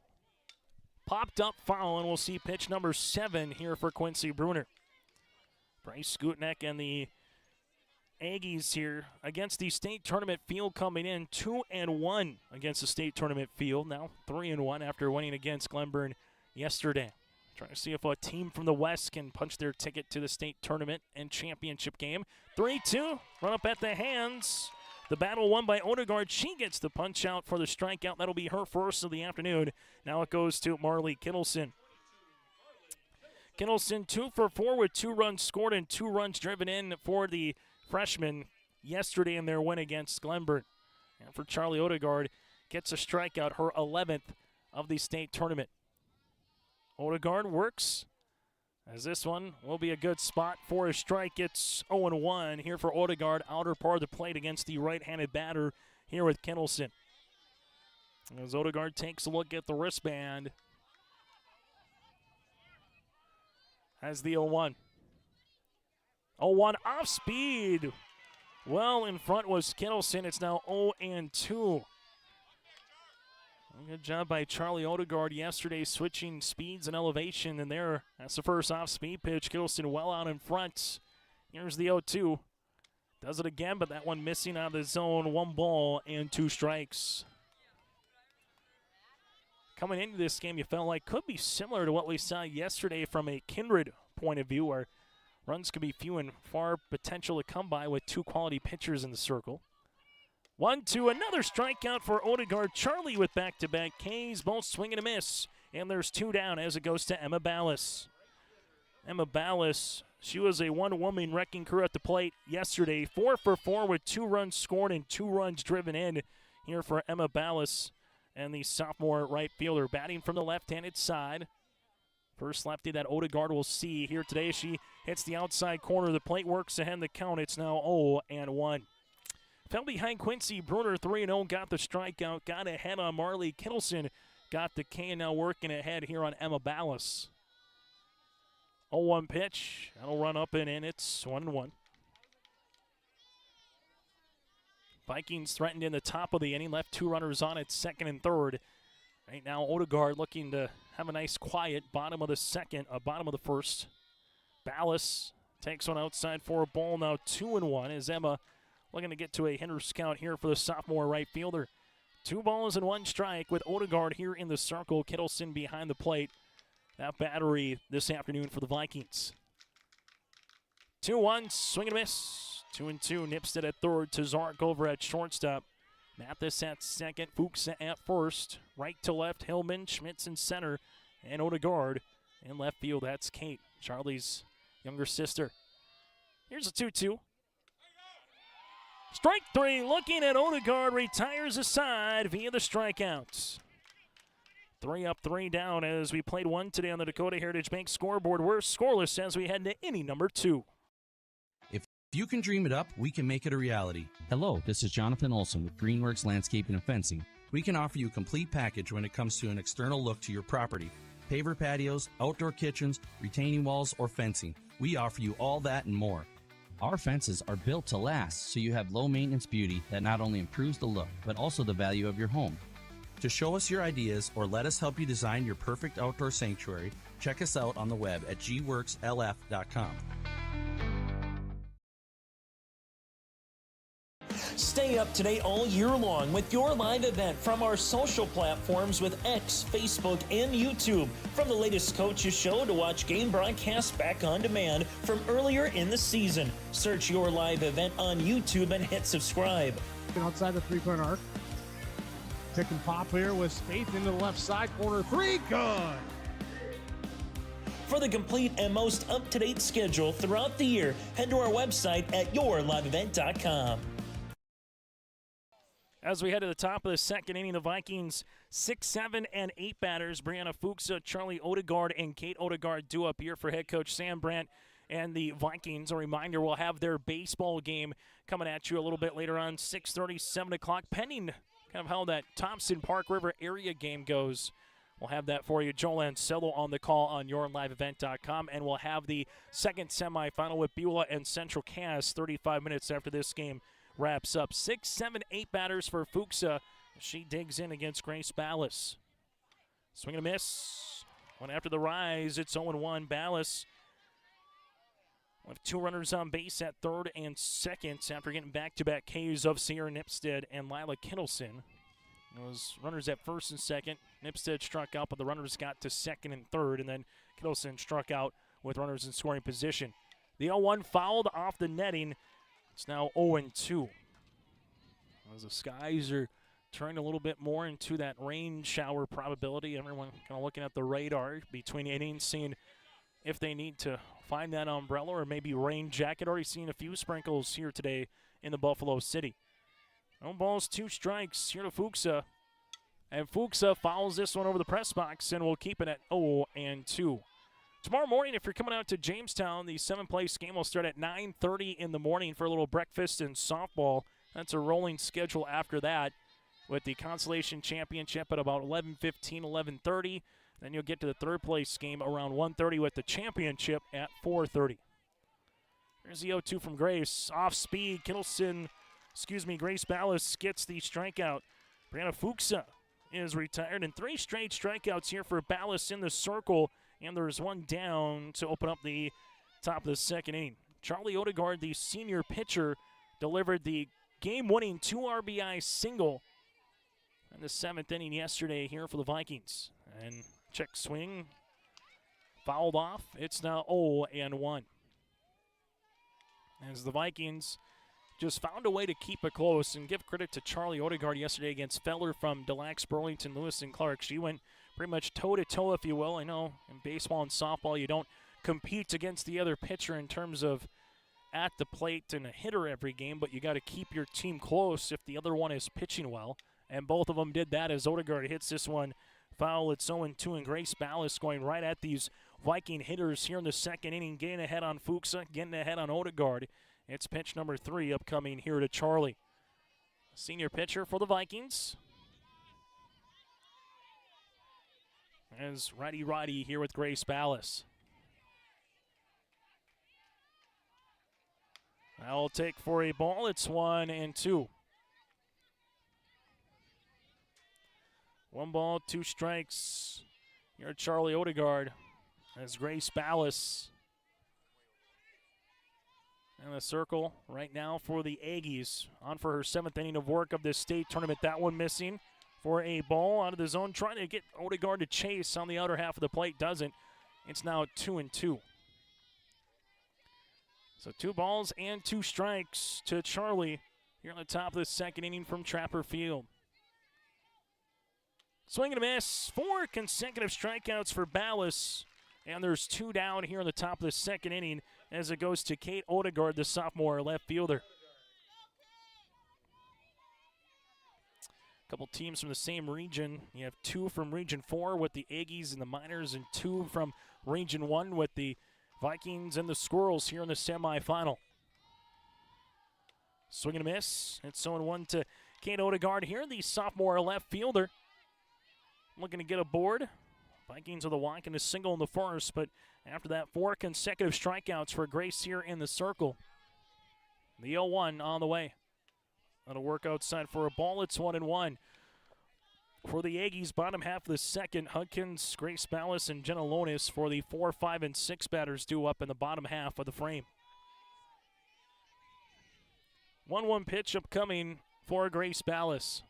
Popped up foul, and we'll see pitch number 7 here for Quincy Bruner. Bryce Gutnick and the Aggies here against the state tournament field coming in 2-1 against the state tournament field. Now 3-1 after winning against Glenburn yesterday. Trying to see if a team from the West can punch their ticket to the state tournament and championship game. 3-2, run up at the hands. The battle won by Odegaard. She gets the punch out for the strikeout. That'll be her first of the afternoon. Now it goes to Marley Kittleson. Kittleson 2 for 4 with 2 runs scored and 2 runs driven in for the freshman yesterday in their win against Glenburn. And for Charlie Odegaard, gets a strikeout, her 11th of the state tournament. Odegaard works, as this one will be a good spot for a strike. It's 0-1 here for Odegaard, outer part of the plate against the right-handed batter here with Kittleson. As Odegaard takes a look at the wristband, has the 0-1. 0-1 off speed. Well, in front was Kittleson. It's now 0-2. Good job by Charlie Odegaard yesterday, switching speeds and elevation. And there, that's the first off-speed pitch. Kittleson well out in front. Here's the 0-2. Does it again, but that one missing out of the zone. 1 ball and 2 strikes. Coming into this game, you felt like could be similar to what we saw yesterday from a Kindred point of view, where runs could be few and far potential to come by with 2 quality pitchers in the circle. 1-2, another strikeout for Odegaard. Charlie with back-to-back Ks, both swing and a miss. And there's 2 down as it goes to Emma Ballas. Emma Ballas, she was a one-woman wrecking crew at the plate yesterday. 4 for 4 with 2 runs scored and 2 runs driven in here for Emma Ballas. And the sophomore right fielder batting from the left-handed side. First lefty that Odegaard will see here today. She hits the outside corner. The plate works ahead the count. It's now 0-1. Fell behind Quincy Bruner, 3-0, got the strikeout, got ahead on Marley Kittleson, got the K, and now working ahead here on Emma Ballas. 0-1 pitch, that'll run up and in. It's 1-1. Vikings threatened in the top of the inning, left 2 runners on at second and third. Right now, Odegaard looking to have a nice quiet bottom of the first. Ballas takes one outside for a ball, now 2-1 as Emma looking to get to a hitter's count here for the sophomore right fielder. 2 balls and 1 strike with Odegaard here in the circle, Kittleson behind the plate. That battery this afternoon for the Vikings. 2-1, swing and a miss. 2-2, Nipstead at third, Tazark over at shortstop. Mathis at second, Fuchs at first. Right to left, Hillman, Schmitz in center, and Odegaard in left field. That's Kate, Charlie's younger sister. Here's a 2-2. Strike 3, looking at Odegaard, retires aside via the strikeouts. 3 up, 3 down as we played 1 today on the Dakota Heritage Bank scoreboard. We're scoreless as we head to inning number 2. If you can dream it up, we can make it a reality. Hello, this is Jonathan Olson with Greenworks Landscaping and Fencing. We can offer you a complete package when it comes to an external look to your property. Paver patios, outdoor kitchens, retaining walls, or fencing. We offer you all that and more. Our fences are built to last, so you have low maintenance beauty that not only improves the look, but also the value of your home. To show us your ideas or let us help you design your perfect outdoor sanctuary, check us out on the web at gworkslf.com. Stay up to date all year long with your live event from our social platforms with X, Facebook, and YouTube. From the latest coaches show to watch game broadcasts back on demand from earlier in the season. Search your live event on YouTube and hit subscribe. Outside the 3-point arc. Pick and pop here with Spaeth into the left side corner. 3, good. For the complete and most up-to-date schedule throughout the year, head to our website at yourliveevent.com. As we head to the top of the second inning, the Vikings 6, 7, and 8 batters. Brianna Fuchs, Charlie Odegaard, and Kate Odegaard due up here for head coach Sam Brandt and the Vikings. A reminder, we'll have their baseball game coming at you a little bit later on, 6:30, 7 o'clock, pending kind of how that Thompson Park River area game goes. We'll have that for you. Joel Ansello on the call on yourliveevent.com, and we'll have the second semifinal with Beulah and Central Cass 35 minutes after this game wraps up. 6, 7, 8 batters for Fuchsa. She digs in against Grace Ballas. Swing and a miss. One after the rise. It's 0-1. Ballas With 2 runners on base at third and second after getting back-to-back Ks of Sierra Nipstead and Lila Kittleson. Those runners at first and second. Nipstead struck out, but the runners got to second and third, and then Kittleson struck out with runners in scoring position. The 0-1 fouled off the netting. It's now 0-2. As the skies are turning a little bit more into that rain shower probability. Everyone kind of looking at the radar between innings, seeing if they need to find that umbrella or maybe rain jacket. Already seen a few sprinkles here today in the Buffalo City. No balls, 2 strikes here to Fuchsa. And Fuchsa fouls this one over the press box and will keep it at 0-2. Tomorrow morning, if you're coming out to Jamestown, the 7th-place game will start at 9:30 in the morning for a little breakfast and softball. That's a rolling schedule after that, with the Consolation Championship at about 11:15, 11:30. Then you'll get to the 3rd-place game around 1:30 with the championship at 4:30. Here's the 0-2 from Grace. Off speed, Grace Ballas gets the strikeout. Brianna Fuchsa is retired, and 3 straight strikeouts here for Ballas in the circle, and there's one down to open up the top of the second inning. Charlie Odegaard, the senior pitcher, delivered the game-winning 2 RBI single in the 7th inning yesterday here for the Vikings. And check swing, fouled off. It's now 0-1. As the Vikings just found a way to keep it close, and give credit to Charlie Odegaard yesterday against Feller from Des Lacs, Burlington, Lewis, and Clark. She went pretty much toe-to-toe, if you will. I know in baseball and softball you don't compete against the other pitcher in terms of at the plate and a hitter every game, but you got to keep your team close if the other one is pitching well. And both of them did that as Odegaard hits this one foul. It's 0-2, and Grace Ballas going right at these Viking hitters here in the second inning, getting ahead on Fuchsa, getting ahead on Odegaard. It's pitch number 3 upcoming here to Charlie. Senior pitcher for the Vikings. As righty-righty here with Grace Ballas. I'll take for a ball. It's 1-2. 1 ball, 2 strikes. Here Charlie Odegaard as Grace Ballas in the circle right now for the Aggies. On for her 7th inning of work of this state tournament. That one missing for a ball out of the zone. Trying to get Odegaard to chase on the outer half of the plate. Doesn't. It's now 2-2. So 2 balls and 2 strikes to Charlie here on the top of the second inning from Trapper Field. Swing and a miss. 4 consecutive strikeouts for Ballas. And there's 2 down here on the top of the second inning as it goes to Kate Odegaard, the sophomore left fielder. A couple teams from the same region. You have 2 from Region 4 with the Aggies and the Miners, and 2 from Region 1 with the Vikings and the Squirrels here in the semifinal. Swing and a miss. It's 0-1 to Kate Odegaard here, the sophomore left fielder. Looking to get aboard. Vikings with a walk and a single in the first, but after that, 4 consecutive strikeouts for Grace here in the circle. The 0-1 on the way. That'll work outside for a ball. It's 1-1. For the Aggies, bottom half of the second, Hudkins, Grace Ballas, and Jenna Lonis for the 4, 5, and 6 batters due up in the bottom half of the frame. 1-1 pitch upcoming for Grace Ballas.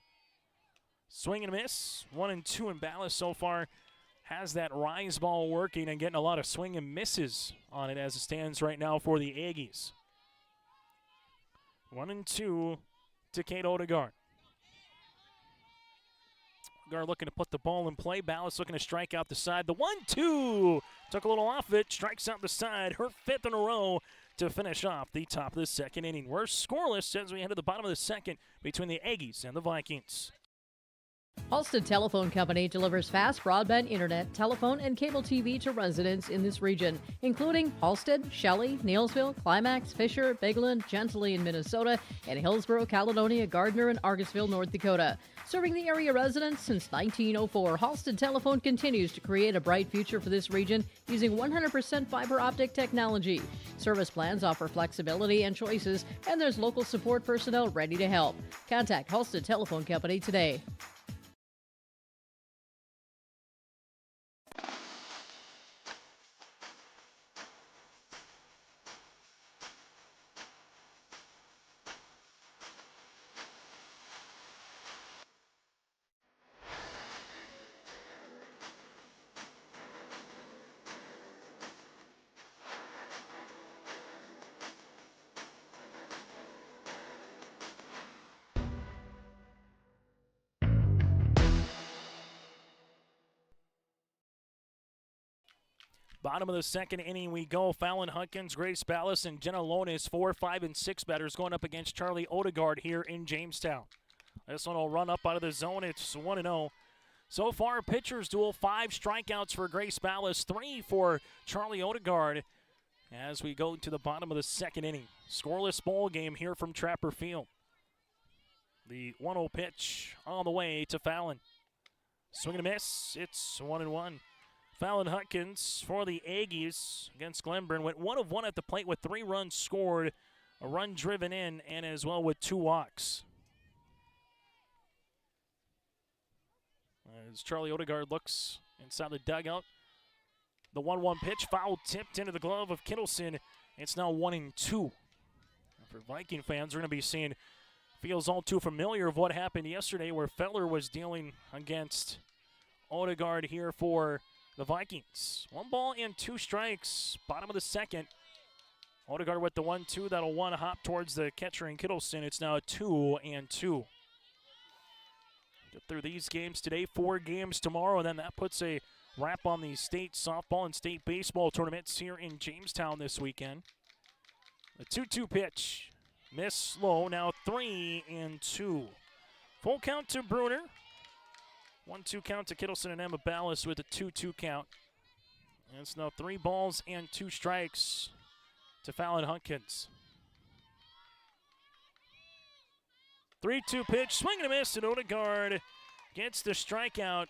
Swing and a miss. 1-2, and Ballas so far has that rise ball working and getting a lot of swing and misses on it as it stands right now for the Aggies. 1-2 to Kate Odegaard. Odegaard looking to put the ball in play. Ballas looking to strike out the side. The 1-2 took a little off it. Strikes out the side. Her 5th in a row to finish off the top of the second inning. We're scoreless as we head to the bottom of the second between the Aggies and the Vikings. Halstead Telephone Company delivers fast broadband internet, telephone, and cable TV to residents in this region, including Halstead, Shelley, Neilsville, Climax, Fisher, Bigland, Gentilly in Minnesota, and Hillsborough, Caledonia, Gardner, and Argusville, North Dakota. Serving the area residents since 1904, Halstead Telephone continues to create a bright future for this region using 100% fiber optic technology. Service plans offer flexibility and choices, and there's local support personnel ready to help. Contact Halstead Telephone Company today. Bottom of the second inning we go. Fallon Hunkins, Grace Ballas, and Jenna Lonis, 4, 5, and 6 batters going up against Charlie Odegaard here in Jamestown. This one will run up out of the zone. It's 1-0. So far, pitcher's duel, 5 strikeouts for Grace Ballas, 3 for Charlie Odegaard as we go to the bottom of the second inning. Scoreless ball game here from Trapper Field. The 1-0 pitch on the way to Fallon. Swing and a miss. It's 1-1. Fallon Hunkins for the Aggies against Glenburn went 1 of 1 at the plate with 3 runs scored, a run driven in, and as well with 2 walks. As Charlie Odegaard looks inside the dugout, the 1-1 pitch foul tipped into the glove of Kittleson. It's now 1-2. For Viking fans, we're going to be seeing feels all too familiar of what happened yesterday where Feller was dealing against Odegaard here for the Vikings. 1 ball and 2 strikes, bottom of the second. Odegaard with the 1-2, that'll one hop towards the catcher in Kittleson. It's now 2-2. Get through these games today, 4 games tomorrow, and then that puts a wrap on the state softball and state baseball tournaments here in Jamestown this weekend. The 2-2 pitch. Miss low, now 3-2. Full count to Bruner. 1-2 count to Kittleson and Emma Ballas with a 2-2 count. And it's now 3 balls and 2 strikes to Fallon Hunkins. 3-2 pitch, swing and a miss, and Odegaard gets the strikeout.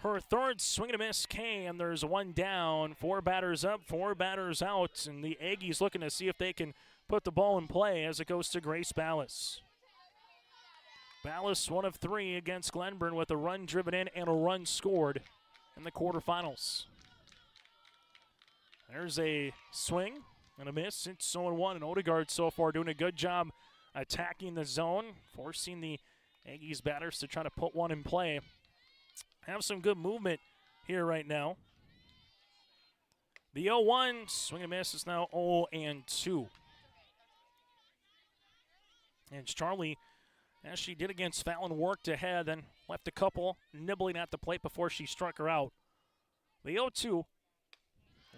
Her third swing and a miss came. There's 1 down, 4 batters up, 4 batters out, and the Aggies looking to see if they can put the ball in play as it goes to Grace Ballas. Ballas 1 of 3 against Glenburn with a run driven in and a run scored in the quarterfinals. There's a swing and a miss. It's 0-1, and Odegaard so far doing a good job attacking the zone, forcing the Aggies batters to try to put one in play. Have some good movement here right now. The 0-1, swing and miss, is now 0-2. And Charlie, as she did against Fallon, worked ahead and left a couple nibbling at the plate before she struck her out. The 0-2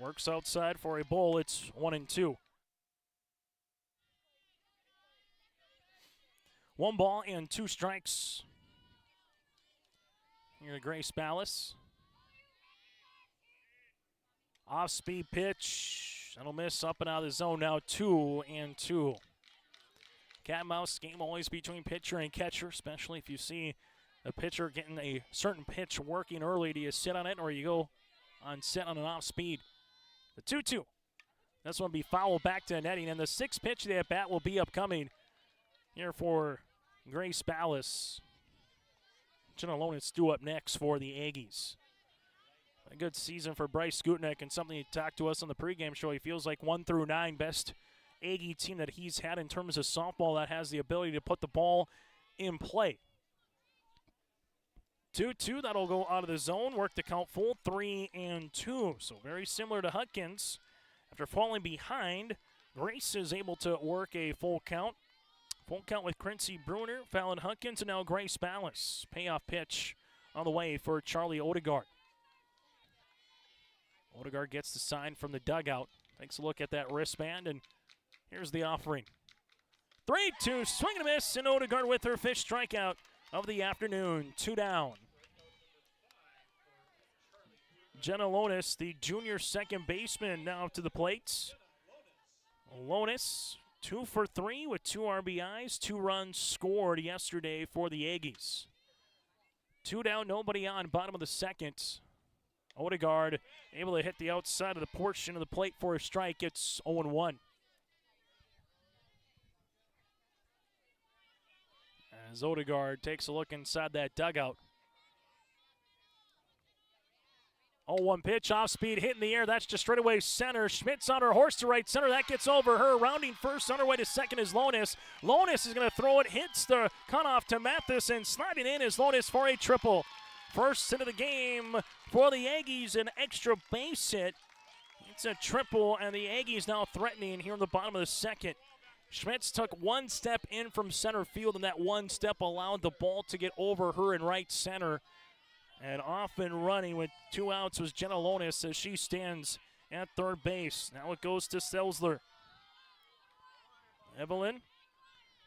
works outside for a ball. It's 1-2. 1 ball and 2 strikes. Here to Grace Ballas. Off-speed pitch. That'll miss up and out of the zone. Now 2-2. Cat and mouse game always between pitcher and catcher, especially if you see a pitcher getting a certain pitch working early. Do you sit on it or you go on set on an off-speed? The 2-2. This one will be fouled back to netting, and the 6th pitch of the at-bat will be upcoming here for Grace Ballas. Jenna Lonis due up next for the Aggies. A good season for Bryce Skutnik, and something he talked to us on the pregame show. He feels like 1 through 9 best Aggie team that he's had in terms of softball that has the ability to put the ball in play. 2-2, that'll go out of the zone, work the count full, 3-2. So very similar to Hunkins. After falling behind, Grace is able to work a full count. Full count with Quincy Bruner, Fallon Hunkins, and now Grace Ballas. Payoff pitch on the way for Charlie Odegaard. Odegaard gets the sign from the dugout. Takes a look at that wristband, and here's the offering. 3-2, swing and a miss, and Odegaard with her 5th strikeout of the afternoon. 2 down. Jenna Lonis, the junior second baseman, now to the plate. Lonis, 2 for 3 with 2 RBIs, 2 runs scored yesterday for the Aggies. 2 down, nobody on, bottom of the second. Odegaard able to hit the outside of the portion of the plate for a strike. It's 0-1. As Odegaard takes a look inside that dugout. 0-1 pitch, off speed, hit in the air. That's just straightaway center. Schmidt's on her horse to right center. That gets over her. Rounding first, on her way to second is Lonis. Lonis is going to throw it, hits the cutoff to Mathis, and sliding in is Lonis for a triple. First hit of the game for the Aggies, an extra base hit. It's a triple, and the Aggies now threatening here in the bottom of the second. Schmitz took 1 step in from center field, and that 1 step allowed the ball to get over her in right center. And off and running with 2 outs was Jenna Lonis as she stands at third base. Now it goes to Selzler. Evelyn,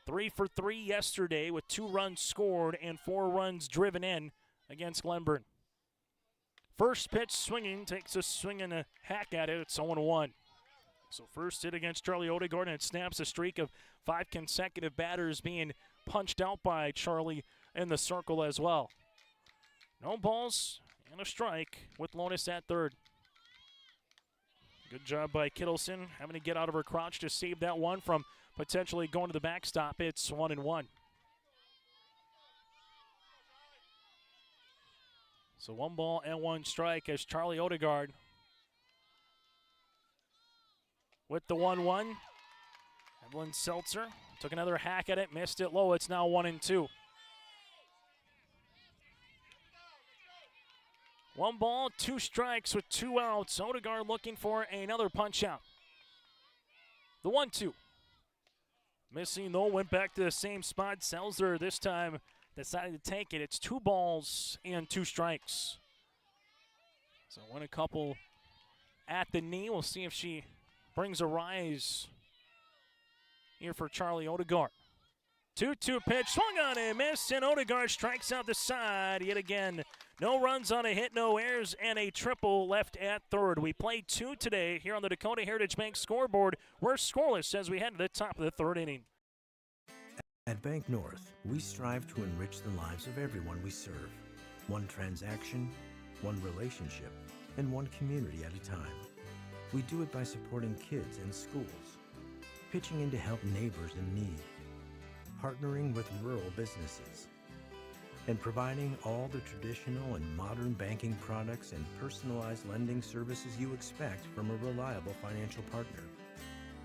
3 for 3 yesterday with 2 runs scored and 4 runs driven in against Glenburn. First pitch swinging, takes a swing and a hack at it. It's 0-1. So first hit against Charlie Odegaard, and it snaps a streak of 5 consecutive batters being punched out by Charlie in the circle as well. No balls and a strike with Lonis at third. Good job by Kittleson, having to get out of her crouch to save that one from potentially going to the backstop. It's 1-1. So 1 ball and 1 strike as Charlie Odegaard with the 1-1. Evelyn Seltzer took another hack at it, missed it low. It's now 1-2. 1 ball, 2 strikes with 2 outs. Odegaard looking for another punch out. The 1-2. Missing though, went back to the same spot. Seltzer this time decided to take it. It's 2 balls and 2 strikes. So went a couple at the knee. We'll see if she brings a rise here for Charlie Odegaard. 2-2 pitch, swung on and missed, and Odegaard strikes out the side yet again. No runs on a hit, no errors, and a triple left at third. We played 2 today here on the Dakota Heritage Bank scoreboard. We're scoreless as we head to the top of the 3rd inning. At Bank North, we strive to enrich the lives of everyone we serve. One transaction, one relationship, and one community at a time. We do it by supporting kids and schools, pitching in to help neighbors in need, partnering with rural businesses, and providing all the traditional and modern banking products and personalized lending services you expect from a reliable financial partner.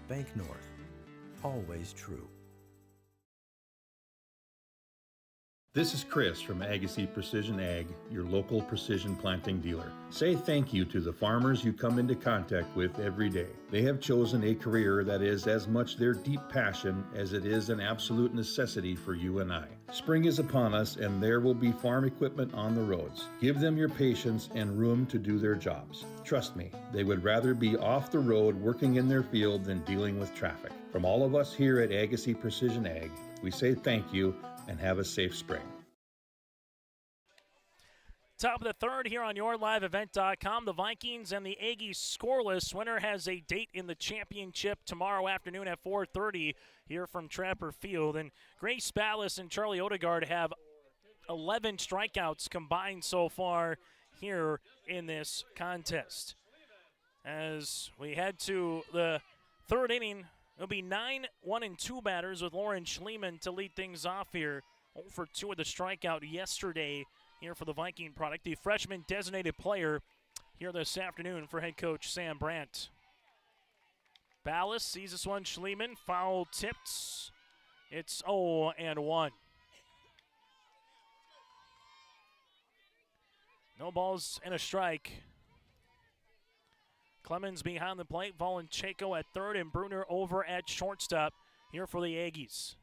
Bank North, always true. This is Chris from Agassiz Precision Ag, your local precision planting dealer. Say thank you to the farmers you come into contact with every day. They have chosen a career that is as much their deep passion as it is an absolute necessity for you and I. Spring is upon us and there will be farm equipment on the roads. Give them your patience and room to do their jobs. Trust me, they would rather be off the road working in their field than dealing with traffic. From all of us here at Agassiz Precision Ag, we say thank you and have a safe spring. Top of the 3rd here on YourLiveEvent.com. The Vikings and the Aggies scoreless. Winner has a date in the championship tomorrow afternoon at 4:30 here from Trapper Field. And Grace Ballas and Charlie Odegaard have 11 strikeouts combined so far here in this contest. As we head to the 3rd inning, it'll be 9 1-2 batters with Lauren Schliemann to lead things off here. 0 for 2 with the strikeout yesterday here for the Viking product. The freshman designated player here this afternoon for head coach Sam Brandt. Ballas sees this one. Schliemann foul tipped. It's 0-1. No balls and a strike. Clemens behind the plate, Volencheko at third, and Bruner over at shortstop here for the Aggies.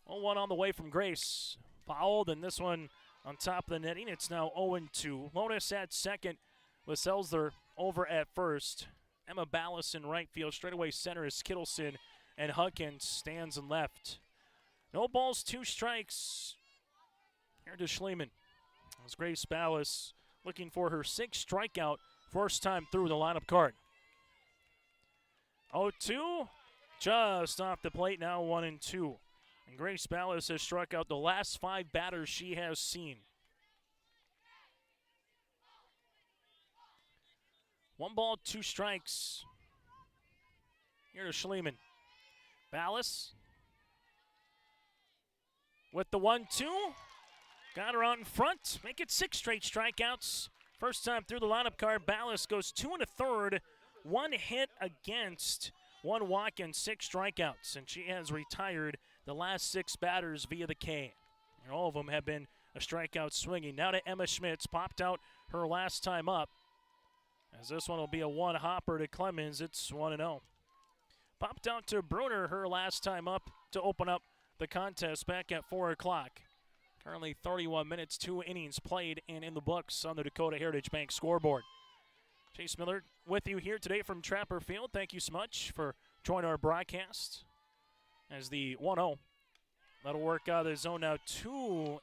0-1 on the way from Grace. Fouled, and this one on top of the netting. It's now 0-2. Lonis at second with Selzler over at first. Emma Ballas in right field. Straightaway center is Kittleson, and Huckins stands in left. No balls, 2 strikes. Here to Schliemann. As Grace Ballas looking for her 6th strikeout, first time through the lineup card. 0-2, just off the plate, now 1-2. And Grace Ballas has struck out the last 5 batters she has seen. 1 ball, 2 strikes. Here to Schliemann. Ballas with the 1-2. Got her out in front. Make it 6 straight strikeouts. First time through the lineup card. Ballas goes 2 1/3. 1 hit against, 1 walk, and 6 strikeouts. And she has retired the last 6 batters via the K. And all of them have been a strikeout swinging. Now to Emma Schmitz. Popped out her last time up. As this one will be a 1 hopper to Clemens. It's 1-0. Popped out to Bruner her last time up to open up the contest back at 4 o'clock. Currently 31 minutes, 2 innings played and in the books on the Dakota Heritage Bank scoreboard. Chase Miller with you here today from Trapper Field. Thank you so much for joining our broadcast as the 1-0. That'll work out of the zone now 2-0.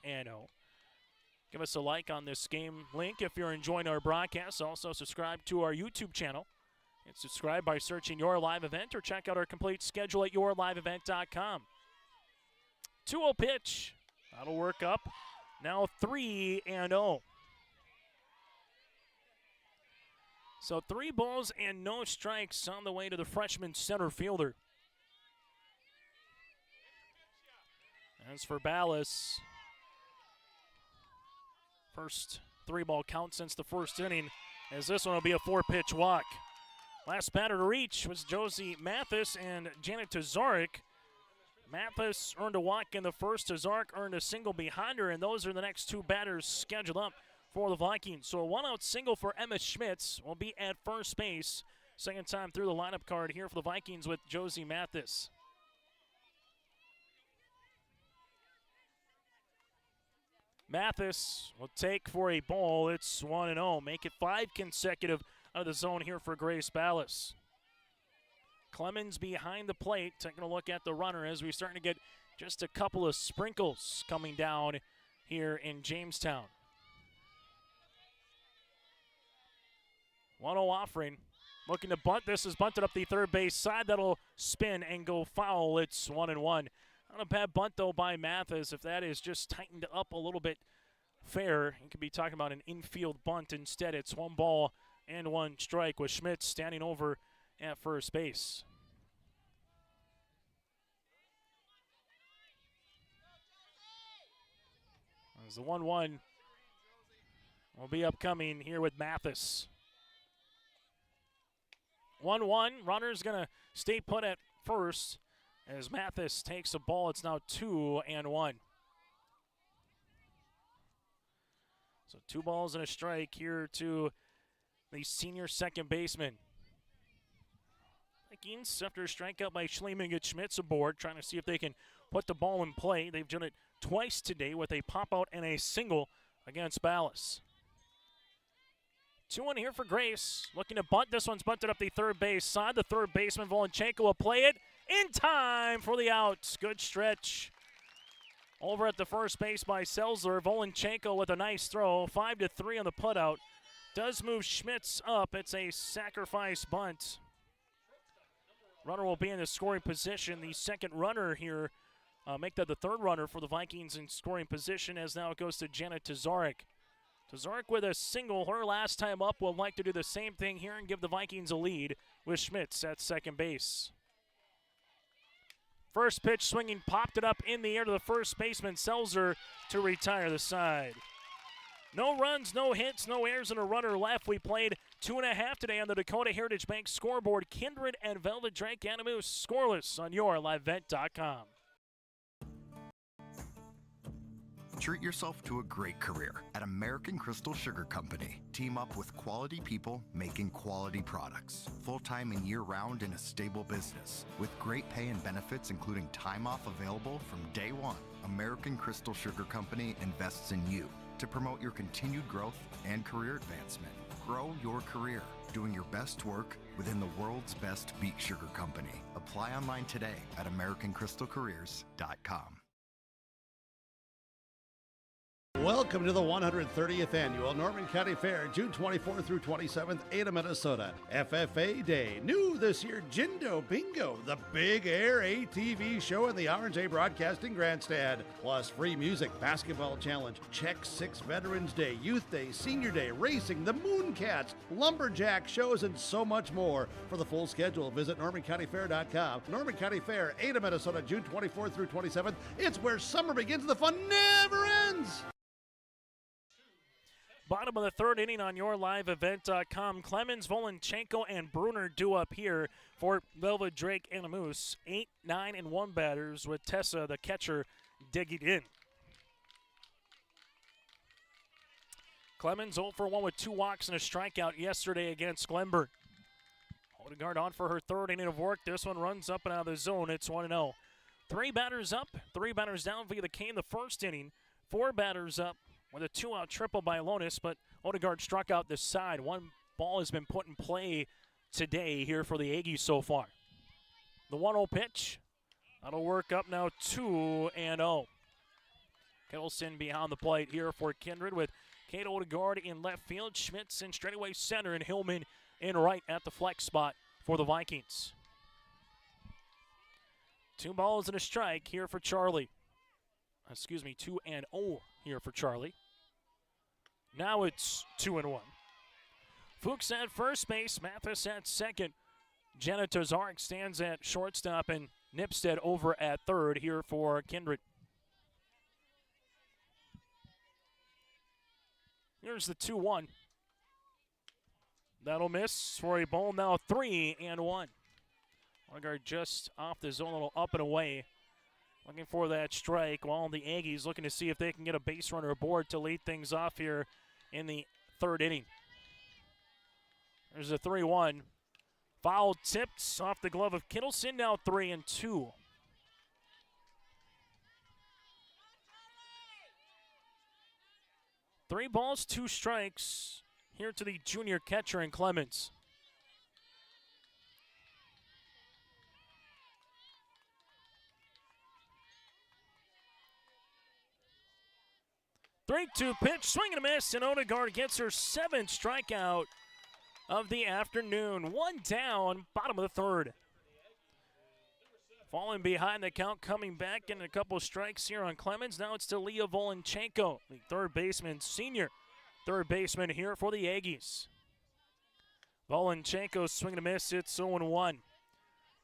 Give us a like on this game link if you're enjoying our broadcast. Also subscribe to our YouTube channel. And subscribe by searching Your Live Event or check out our complete schedule at yourliveevent.com. 2-0 pitch. That'll work up. Now 3-0. So 3 balls and no strikes on the way to the freshman center fielder. As for Ballas, first 3-ball count since the first inning, as this one will be a 4-pitch walk. Last batter to reach was Josie Mathis and Janet Tazarek. Mathis earned a walk in the first. Tazarek earned a single behind her, and those are the next 2 batters scheduled up for the Vikings. So a 1-out single for Emma Schmitz will be at first base. Second time through the lineup card here for the Vikings with Josie Mathis. Mathis will take for a ball. It's 1-0. Make it 5 consecutive out of the zone here for Grace Ballas. Clemens behind the plate, taking a look at the runner as we're starting to get just a couple of sprinkles coming down here in Jamestown. 1-0 offering. Looking to bunt. This is bunted up the third base side. That'll spin and go foul. It's 1-1. Not a bad bunt, though, by Mathis. If that is just tightened up a little bit fair, you could be talking about an infield bunt. Instead, it's 1 ball and 1 strike with Schmitz standing over at first base. As the 1-1 will be upcoming here with Mathis. 1-1, runner's going to stay put at first as Mathis takes a ball. It's now 2-1. So 2 balls and a strike here to the senior second baseman. Vikings, after a strikeout by Schliemann, get Schmitz aboard, trying to see if they can put the ball in play. They've done it twice today with a pop-out and a single against Ballas. 2-1 here for Grace. Looking to bunt. This one's bunted up the third base side. The third baseman, Volenchenko, will play it in time for the out. Good stretch over at the first base by Selzer. Volenchenko with a nice throw. 5-3 on the putout. Does move Schmitz up. It's a sacrifice bunt. Runner will be in the scoring position. The second runner here, make that the third runner for the Vikings in scoring position, as now it goes to Janet Tazarek. Tazarek with a single, her last time up, will like to do the same thing here and give the Vikings a lead with Schmitz at second base. First pitch swinging, popped it up in the air to the first baseman, Selzer, to retire the side. No runs, no hits, no errors, and a runner left. We played 2.5 today on the Dakota Heritage Bank scoreboard. Kindred and Velva-Drake Anamoose scoreless on yourliveevent.com. Treat yourself to a great career at American Crystal Sugar Company. Team up with quality people making quality products. Full-time and year-round in a stable business. With great pay and benefits including time off available from day one. American Crystal Sugar Company invests in you to promote your continued growth and career advancement. Grow your career doing your best work within the world's best beet sugar company. Apply online today at AmericanCrystalCareers.com. Welcome to the 130th Annual Norman County Fair, June 24th through 27th, Ada, Minnesota. FFA Day. New this year, Jindo Bingo, the Big Air ATV show in the R&J Broadcasting Grandstand. Plus free music, basketball challenge, Check 6 Veterans Day, Youth Day, Senior Day, racing, the Mooncats, lumberjack shows, and so much more. For the full schedule, visit NormanCountyFair.com. Norman County Fair, Ada, Minnesota, June 24th through 27th. It's where summer begins and the fun never ends. Bottom of the third inning on yourliveevent.com. Clemens, Volenchenko, and Bruner due up here for Velva-Drake Anamoose. 8, 9, and 1 batters with Tessa, the catcher, digging in. Clemens 0 for 1 with 2 walks and a strikeout yesterday against Glenburn. Odegaard on for her third inning of work. This one runs up and out of the zone. It's 1-0. 3 batters up, 3 batters down via the K in the first inning. 4 batters up with a 2-out triple by Alonis, but Odegaard struck out the side. 1 ball has been put in play today here for the Aggies so far. The 1-0 pitch. That'll work up now 2-0. Kettleson behind the plate here for Kindred with Kate Odegaard in left field, Schmitz in straightaway center, and Hillman in right at the flex spot for the Vikings. 2 balls and a strike here for Charlie. 2-0 here for Charlie. Now it's 2-1. Fuchs at first base, Mathis at second. Jenna Tazarek stands at shortstop, and Nipstead over at third here for Kindred. Here's the 2-1. That'll miss for a ball now 3-1. Odegaard just off the zone, a little up and away. Looking for that strike while the Aggies looking to see if they can get a base runner aboard to lead things off here in the 3rd inning. There's a 3-1. Foul tipped off the glove of Kittleson, now 3-2. Three balls, 2 strikes here to the junior catcher in Clemens. Three-two pitch, swing and a miss, and Odegaard gets her 7th strikeout of the afternoon. 1 down, bottom of the 3rd. Falling behind the count, coming back, getting a couple strikes here on Clemens. Now it's to Leah Volenchenko, the 3rd baseman, senior 3rd baseman here for the Aggies. Volenchenko swing and a miss, it's 0-1.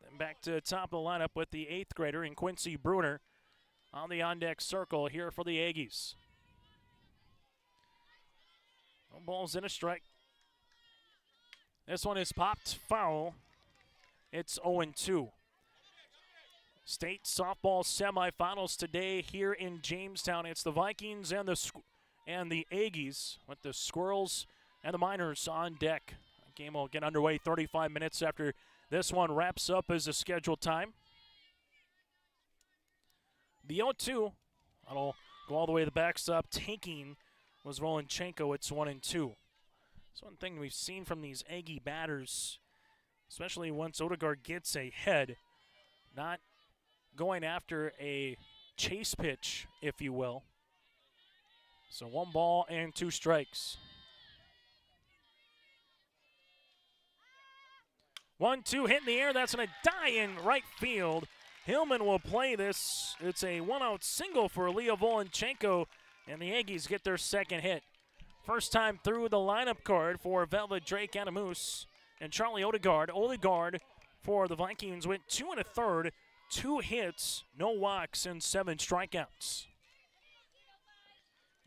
Then back to the top of the lineup with the 8th grader in Quincy Bruner on the on-deck circle here for the Aggies. No balls and a strike. This one is popped foul. It's 0-2. State softball semifinals today here in Jamestown. It's the Vikings and the Aggies with the Squirrels and the Miners on deck. The game will get underway 35 minutes after this one wraps up as a scheduled time. The 0-2, that'll go all the way to the backstop. Tanking was Volenchenko. It's 1-2. It's one thing we've seen from these Aggie batters, especially once Odegaard gets ahead, not going after a chase pitch, if you will. So 1 ball and 2 strikes. 1-2 hit in the air. That's going to die in right field. Hillman will play this. It's a 1-out single for Leah Volenchenko, and the Aggies get their 2nd hit. First time through the lineup card for Velva-Drake, Anamoose, and Charlie Odegaard. Odegaard for the Vikings went 2 1/3, 2 hits, no walks, and 7 strikeouts.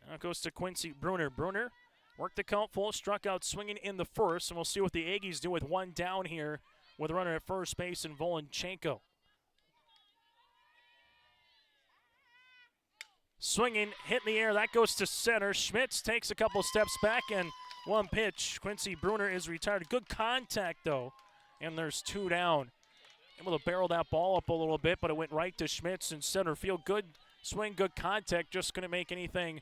Now it goes to Quincy Bruner. Bruner worked the count full, struck out swinging in the 1st, and we'll see what the Aggies do with 1 down here with a runner at first base in Volenchenko. Swinging, hit in the air, that goes to center. Schmitz takes a couple steps back, and 1 pitch. Quincy Bruner is retired. Good contact, though, and there's 2 down. Able to barrel that ball up a little bit, but it went right to Schmitz in center field. Good swing, good contact, just couldn't make anything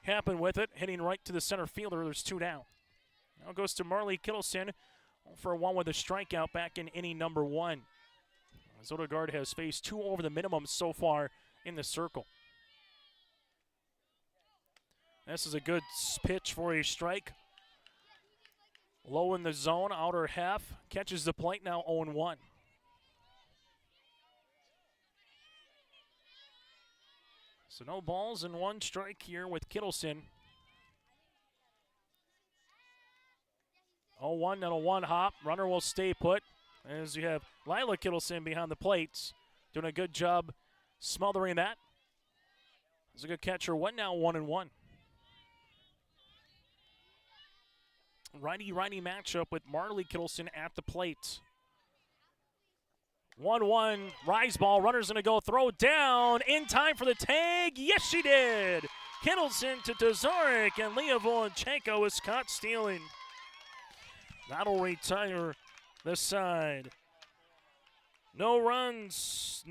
happen with it. Hitting right to the center fielder, there's 2 down. Now it goes to Marley Kittleson for 1 with a strikeout back in inning number 1. As Odegaard has faced 2 over the minimum so far in the circle. This is a good pitch for a strike. Low in the zone, outer half. Catches the plate, now 0-1. So no balls and 1 strike here with Kittleson. 0-1, then a 1 hop. Runner will stay put. As you have Lila Kittleson behind the plates. Doing a good job smothering that. There's a good catcher. 1 now, 1-1. Righty-righty matchup with Marley Kittleson at the plate. 1-1, rise ball, runner's gonna go throw down, in time for the tag, yes she did! Kittleson to Tazarek, and Leah Volenchenko is caught stealing. That'll retire the side. No runs,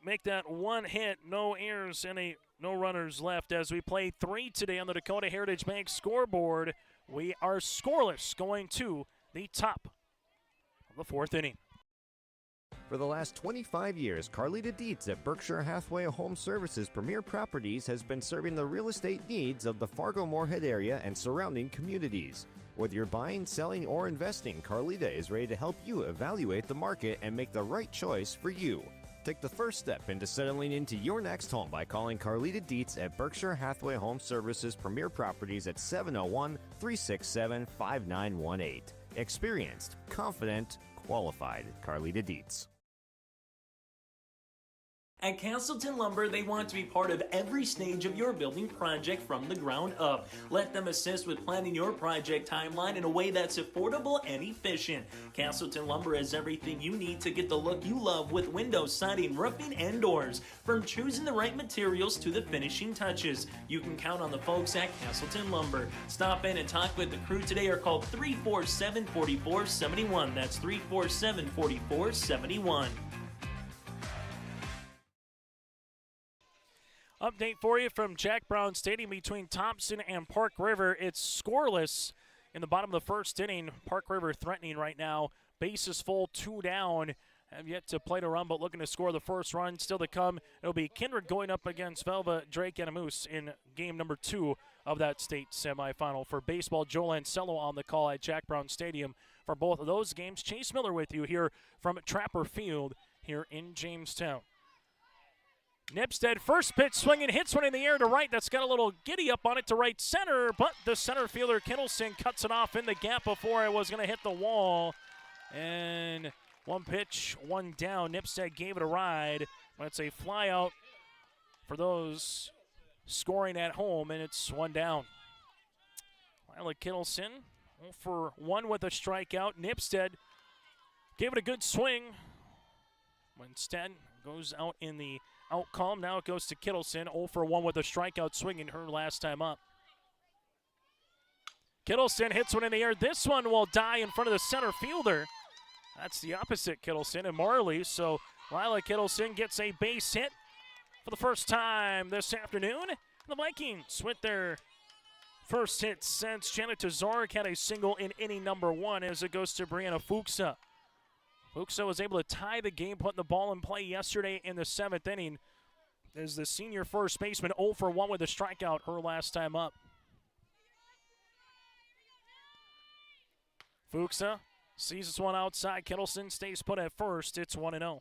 make that 1 hit, no errors, and no runners left as we play 3 today on the Dakota Heritage Bank scoreboard. We are scoreless going to the top of the fourth inning. For the last 25 years, Carlita Dietz at Berkshire Hathaway Home Services Premier Properties has been serving the real estate needs of the Fargo-Moorhead area and surrounding communities. Whether you're buying, selling, or investing, Carlita is ready to help you evaluate the market and make the right choice for you. Take the first step into settling into your next home by calling Carlita Dietz at Berkshire Hathaway Home Services Premier Properties at 701-367-5918. Experienced, confident, qualified. Carlita Dietz. At Castleton Lumber, they want to be part of every stage of your building project from the ground up. Let them assist with planning your project timeline in a way that's affordable and efficient. Castleton Lumber has everything you need to get the look you love with windows, siding, roofing, and doors. From choosing the right materials to the finishing touches, you can count on the folks at Castleton Lumber. Stop in and talk with the crew today or call 347-4471. That's 347-4471. Update for you from Jack Brown Stadium between Thompson and Park River. It's scoreless in the bottom of the first inning. Park River threatening right now. Bases full, 2 down. Have yet to play to run, but looking to score the first run. Still to come, it'll be Kindred going up against Velva-Drake Anamoose in game number 2 of that state semifinal. For baseball, Joe Lancello on the call at Jack Brown Stadium for both of those games. Chase Miller with you here from Trapper Field here in Jamestown. Nipstead, first pitch swinging, hits one in the air to right. That's got a little giddy up on it to right center, but the center fielder, Kittleson, cuts it off in the gap before it was going to hit the wall. And one pitch, one down. Nipstead gave it a ride, but it's a fly out for those scoring at home, and it's 1 down. Lila Kittleson, 0 for 1 with a strikeout. Nipstead gave it a good swing, but instead goes out in the outcome. Now it goes to Kittleson, 0 for 1 with a strikeout swinging her last time up. Kittleson hits one in the air. This one will die in front of the center fielder. That's the opposite Kittleson and Marley. So Lila Kittleson gets a base hit for the first time this afternoon. The Vikings with their first hit since Janet Tazarek had a single in inning number 1 as it goes to Brianna Fuchsa. Fuchsa was able to tie the game, putting the ball in play yesterday in the 7th inning as the senior first baseman 0 for 1 with a strikeout her last time up. Fuchsa sees this one outside. Kittleson stays put at first. It's 1-0.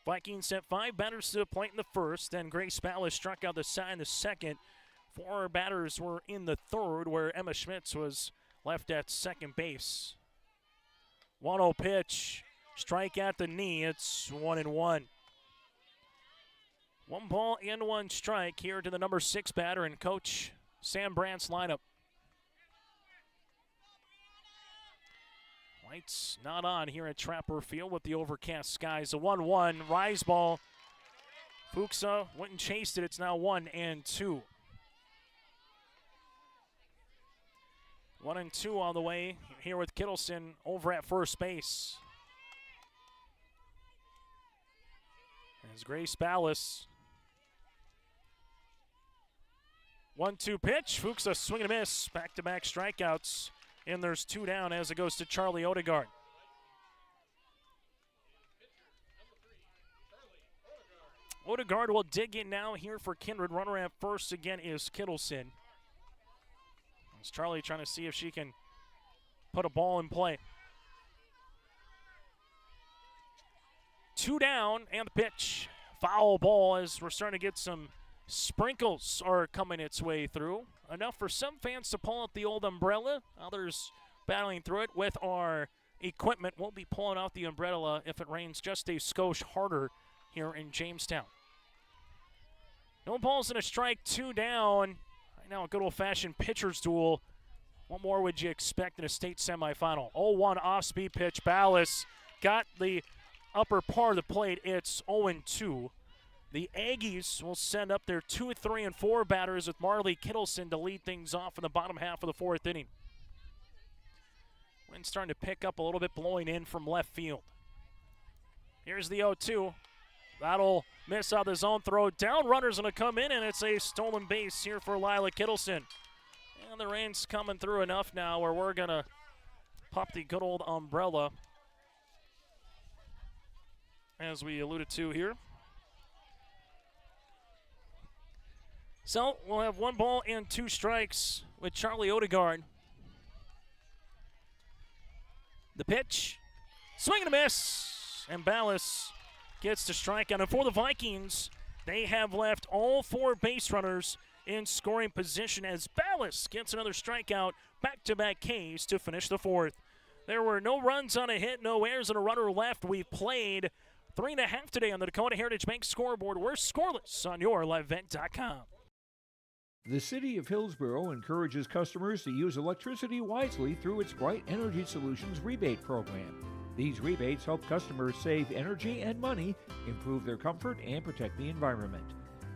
Vikings sent 5 batters to the plate in the first. Then Grace Ballas struck out the side in the second. 4 batters were in the third, where Emma Schmitz was left at second base. 1-0 pitch. Strike at the knee. It's 1-1. 1 ball and 1 strike here to the number 6 batter and Coach Sam Brandt's lineup. Lights not on here at Trapper Field with the overcast skies. A 1-1 rise ball. Fuchsa went and chased it. It's now 1-2. 1-2 on the way here with Kittleson over at first base. As Grace Ballas. 1-2 pitch. Fuchs a swing and a miss. Back-to-back strikeouts. And there's 2 down as it goes to Charlie Odegaard. Odegaard will dig in now here for Kindred. Runner at first again is Kittleson. As Charlie trying to see if she can put a ball in play. 2 down and the pitch. Foul ball as we're starting to get some sprinkles are coming its way through. Enough for some fans to pull out the old umbrella. Others battling through it with our equipment. We'll be pulling out the umbrella if it rains just a skosh harder here in Jamestown. No balls and a strike, 2 down. Right now a good old-fashioned pitcher's duel. What more would you expect in a state semifinal? 0-1 off-speed pitch. Ballas got the upper part of the plate. It's 0-2. The Aggies will send up their 2, 3, and 4 batters with Marley Kittleson to lead things off in the bottom half of the 4th inning. Wind starting to pick up a little bit, blowing in from left field. Here's the 0-2. That'll miss out the zone throw. Down runner's going to come in, and it's a stolen base here for Lila Kittleson. And The rain's coming through enough now where we're going to pop the good old umbrella, as we alluded to here. So we'll have 1 ball and 2 strikes with Charlie Odegaard. The pitch, swing and a miss, and Ballas gets the strikeout. And for the Vikings, they have left all 4 base runners in scoring position as Ballas gets another strikeout, back-to-back Ks to finish the 4th. There were no runs on a hit, no errors, and a runner left. We've played 3.5 today on the Dakota Heritage Bank scoreboard. We're scoreless on yourliveevent.com. The City of Hillsborough encourages customers to use electricity wisely through its Bright Energy Solutions rebate program. These rebates help customers save energy and money, improve their comfort, and protect the environment.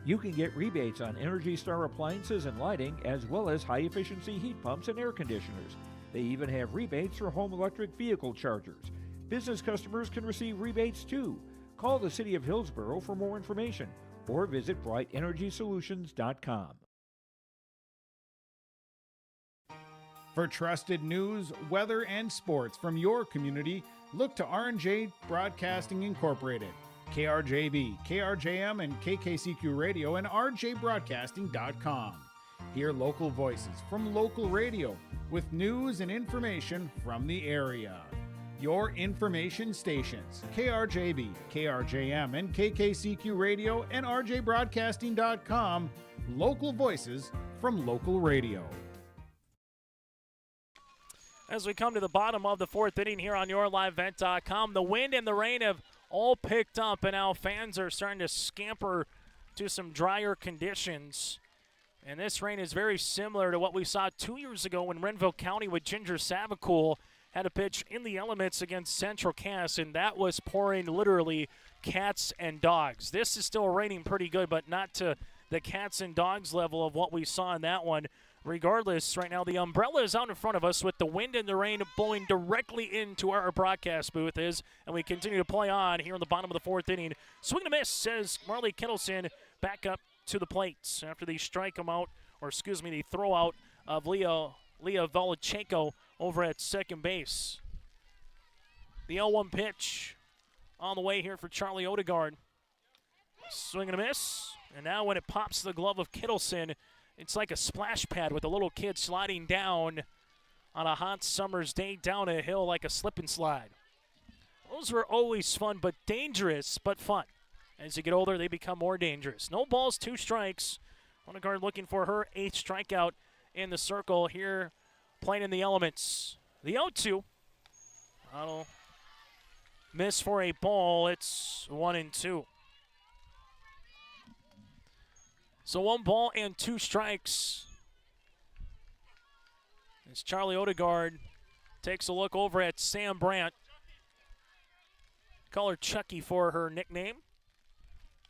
You can get rebates on Energy Star appliances and lighting, as well as high-efficiency heat pumps and air conditioners. They even have rebates for home electric vehicle chargers. Business customers can receive rebates too. Call the City of Hillsborough for more information or visit brightenergysolutions.com. For trusted news, weather, and sports from your community, look to R&J Broadcasting Incorporated, KRJB, KRJM, and KKCQ Radio, and rjbroadcasting.com. Hear local voices from local radio with news and information from the area. Your information stations, KRJB, KRJM, and KKCQ Radio, and rjbroadcasting.com. Local voices from local radio. As we come to the bottom of the 4th inning here on yourliveevent.com, the wind and the rain have all picked up, and now fans are starting to scamper to some drier conditions. And this rain is very similar to what we saw 2 years ago when Renville County with Ginger Savacool had a pitch in the elements against Central Cass, and that was pouring literally cats and dogs. This is still raining pretty good, but not to the cats and dogs level of what we saw in that one. Regardless, right now the umbrella is out in front of us with the wind and the rain blowing directly into our broadcast booth and we continue to play on here in the bottom of the 4th inning. Swing and a miss, says Marley Kittleson back up to the plate after the the throw out of Leah Velva-Drake over at second base. The 0-1 pitch on the way here for Charlie Odegaard. Swing and a miss, and now when it pops the glove of Kittleson, it's like a splash pad with a little kid sliding down on a hot summer's day down a hill like a slip and slide. Those were always fun, but dangerous, but fun. As you get older, they become more dangerous. No balls, 2 strikes. Odegaard looking for her 8th strikeout in the circle here, playing in the elements. The 0-2. That'll miss for a ball. It's 1-2. So 1 ball and 2 strikes. As Charlie Odegaard takes a look over at Sam Brandt. Call her Chucky for her nickname.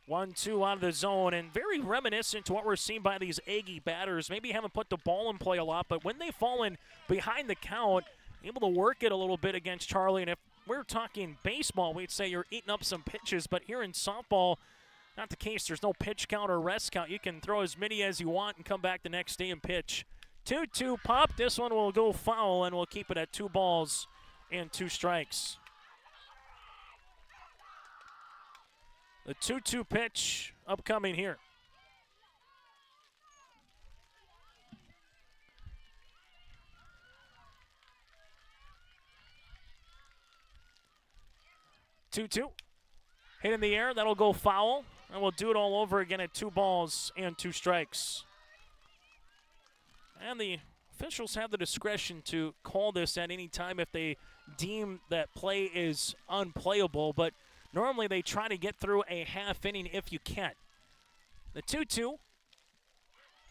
1-2 out of the zone, and very reminiscent to what we're seeing by these Aggie batters. Maybe haven't put the ball in play a lot, but when they've fallen behind the count, able to work it a little bit against Charlie. And if we're talking baseball, we'd say you're eating up some pitches, but here in softball, not the case. There's no pitch count or rest count. You can throw as many as you want and come back the next day and pitch. 2-2 pop. This one will go foul, and we'll keep it at 2 balls and 2 strikes. The 2-2 pitch upcoming here. Two. Hit in the air. That'll go foul. And we'll do it all over again at 2 balls and 2 strikes. And the officials have the discretion to call this at any time if they deem that play is unplayable. But normally they try to get through a half inning if you can. The 2-2.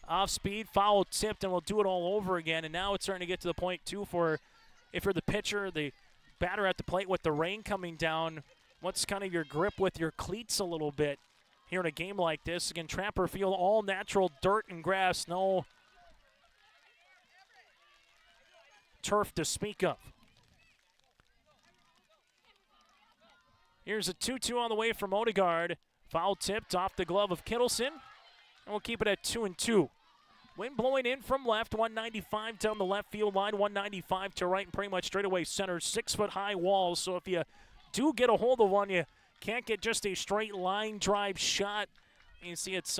Off speed, foul tipped, and we'll do it all over again. And now it's starting to get to the point, too, for if you're the pitcher, the batter at the plate with the rain coming down, what's kind of your grip with your cleats a little bit here in a game like this? Again, Trapper Field, all natural dirt and grass, no turf to speak of. Here's a 2-2 on the way from Odegaard. Foul tipped off the glove of Kittleson, and we'll keep it at 2-2. Wind blowing in from left, 195 down the left field line, 195 to right, and pretty much straightaway center. 6-foot-high walls, so if you do get a hold of one, you can't get just a straight line drive shot. You see it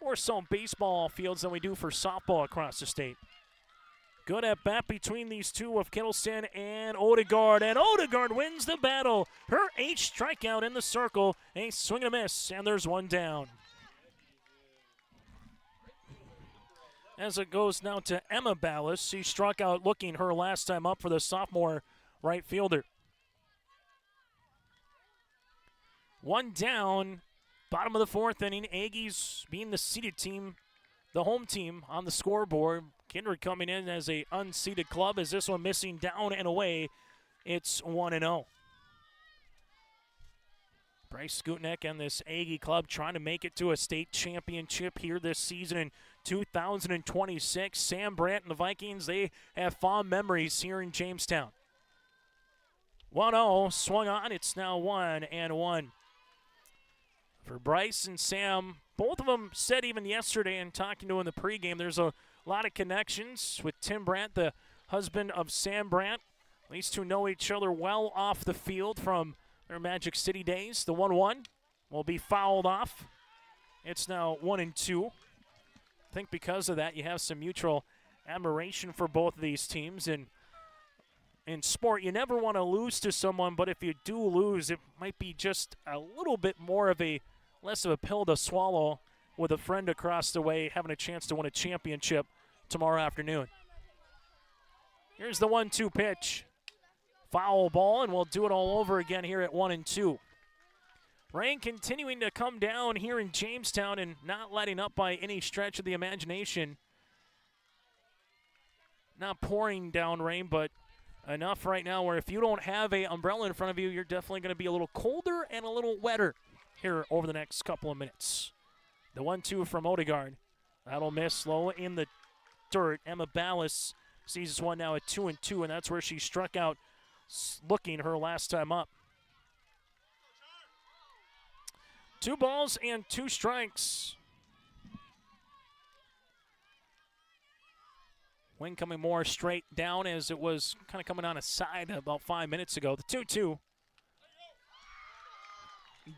more so in baseball fields than we do for softball across the state. Good at bat between these two of Kittleson and Odegaard, and Odegaard wins the battle. Her 8th strikeout in the circle, a swing and a miss, and there's one down. As it goes now to Emma Ballas. She struck out looking her last time up for the sophomore right fielder. One down, bottom of the 4th inning. Aggies being the seeded team, the home team on the scoreboard. Kindred coming in as a unseeded club as this one missing down and away. It's 1-0. Bryce Skutnik and this Aggie club trying to make it to a state championship here this season in 2026. Sam Brandt and the Vikings, they have fond memories here in Jamestown. 1-0, swung on. It's now 1-1. For Bryce and Sam, both of them said even yesterday in talking to in the pregame, there's a lot of connections with Tim Brandt, the husband of Sam Brandt. These two know each other well off the field from their Magic City days. The 1-1 will be fouled off. It's now 1-2. I think because of that, you have some mutual admiration for both of these teams. And in sport, you never want to lose to someone, but if you do lose, it might be just a little bit less of a pill to swallow with a friend across the way having a chance to win a championship tomorrow afternoon. Here's the 1-2 pitch. Foul ball, and we'll do it all over again here at 1-2. Rain continuing to come down here in Jamestown and not letting up by any stretch of the imagination. Not pouring down rain, but enough right now where if you don't have an umbrella in front of you, you're definitely going to be a little colder and a little wetter here over the next couple of minutes. The 1-2 from Odegaard. That'll miss low in the dirt. Emma Ballas sees this one now at 2-2, and that's where she struck out looking her last time up. 2 balls and 2 strikes. Wind coming more straight down as it was kind of coming on a side about 5 minutes ago. The 2-2.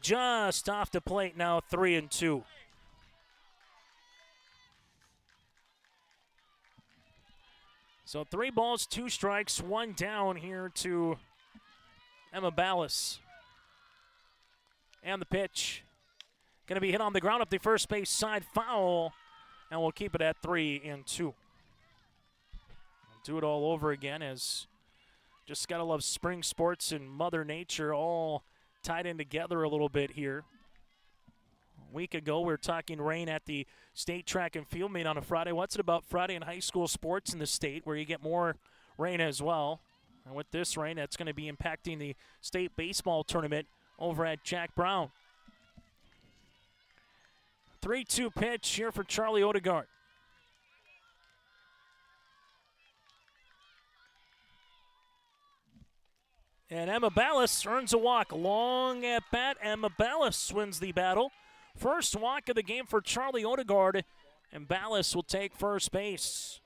Just off the plate now, 3-2. So 3 balls, 2 strikes, 1 down here to Emma Ballas. And the pitch. Going to be hit on the ground up the first base side, foul. And we'll keep it at 3-2. We'll do it all over again as just got to love spring sports and Mother Nature all tied in together a little bit here. A week ago, we were talking rain at the state track and field meet on a Friday. What's it about Friday in high school sports in the state where you get more rain as well? And with this rain, that's going to be impacting the state baseball tournament over at Jack Brown. 3-2 pitch here for Charlie Odegaard. And Emma Ballas earns a walk. Long at bat. Emma Ballas wins the battle. First walk of the game for Charlie Odegaard, and Ballas will take first base.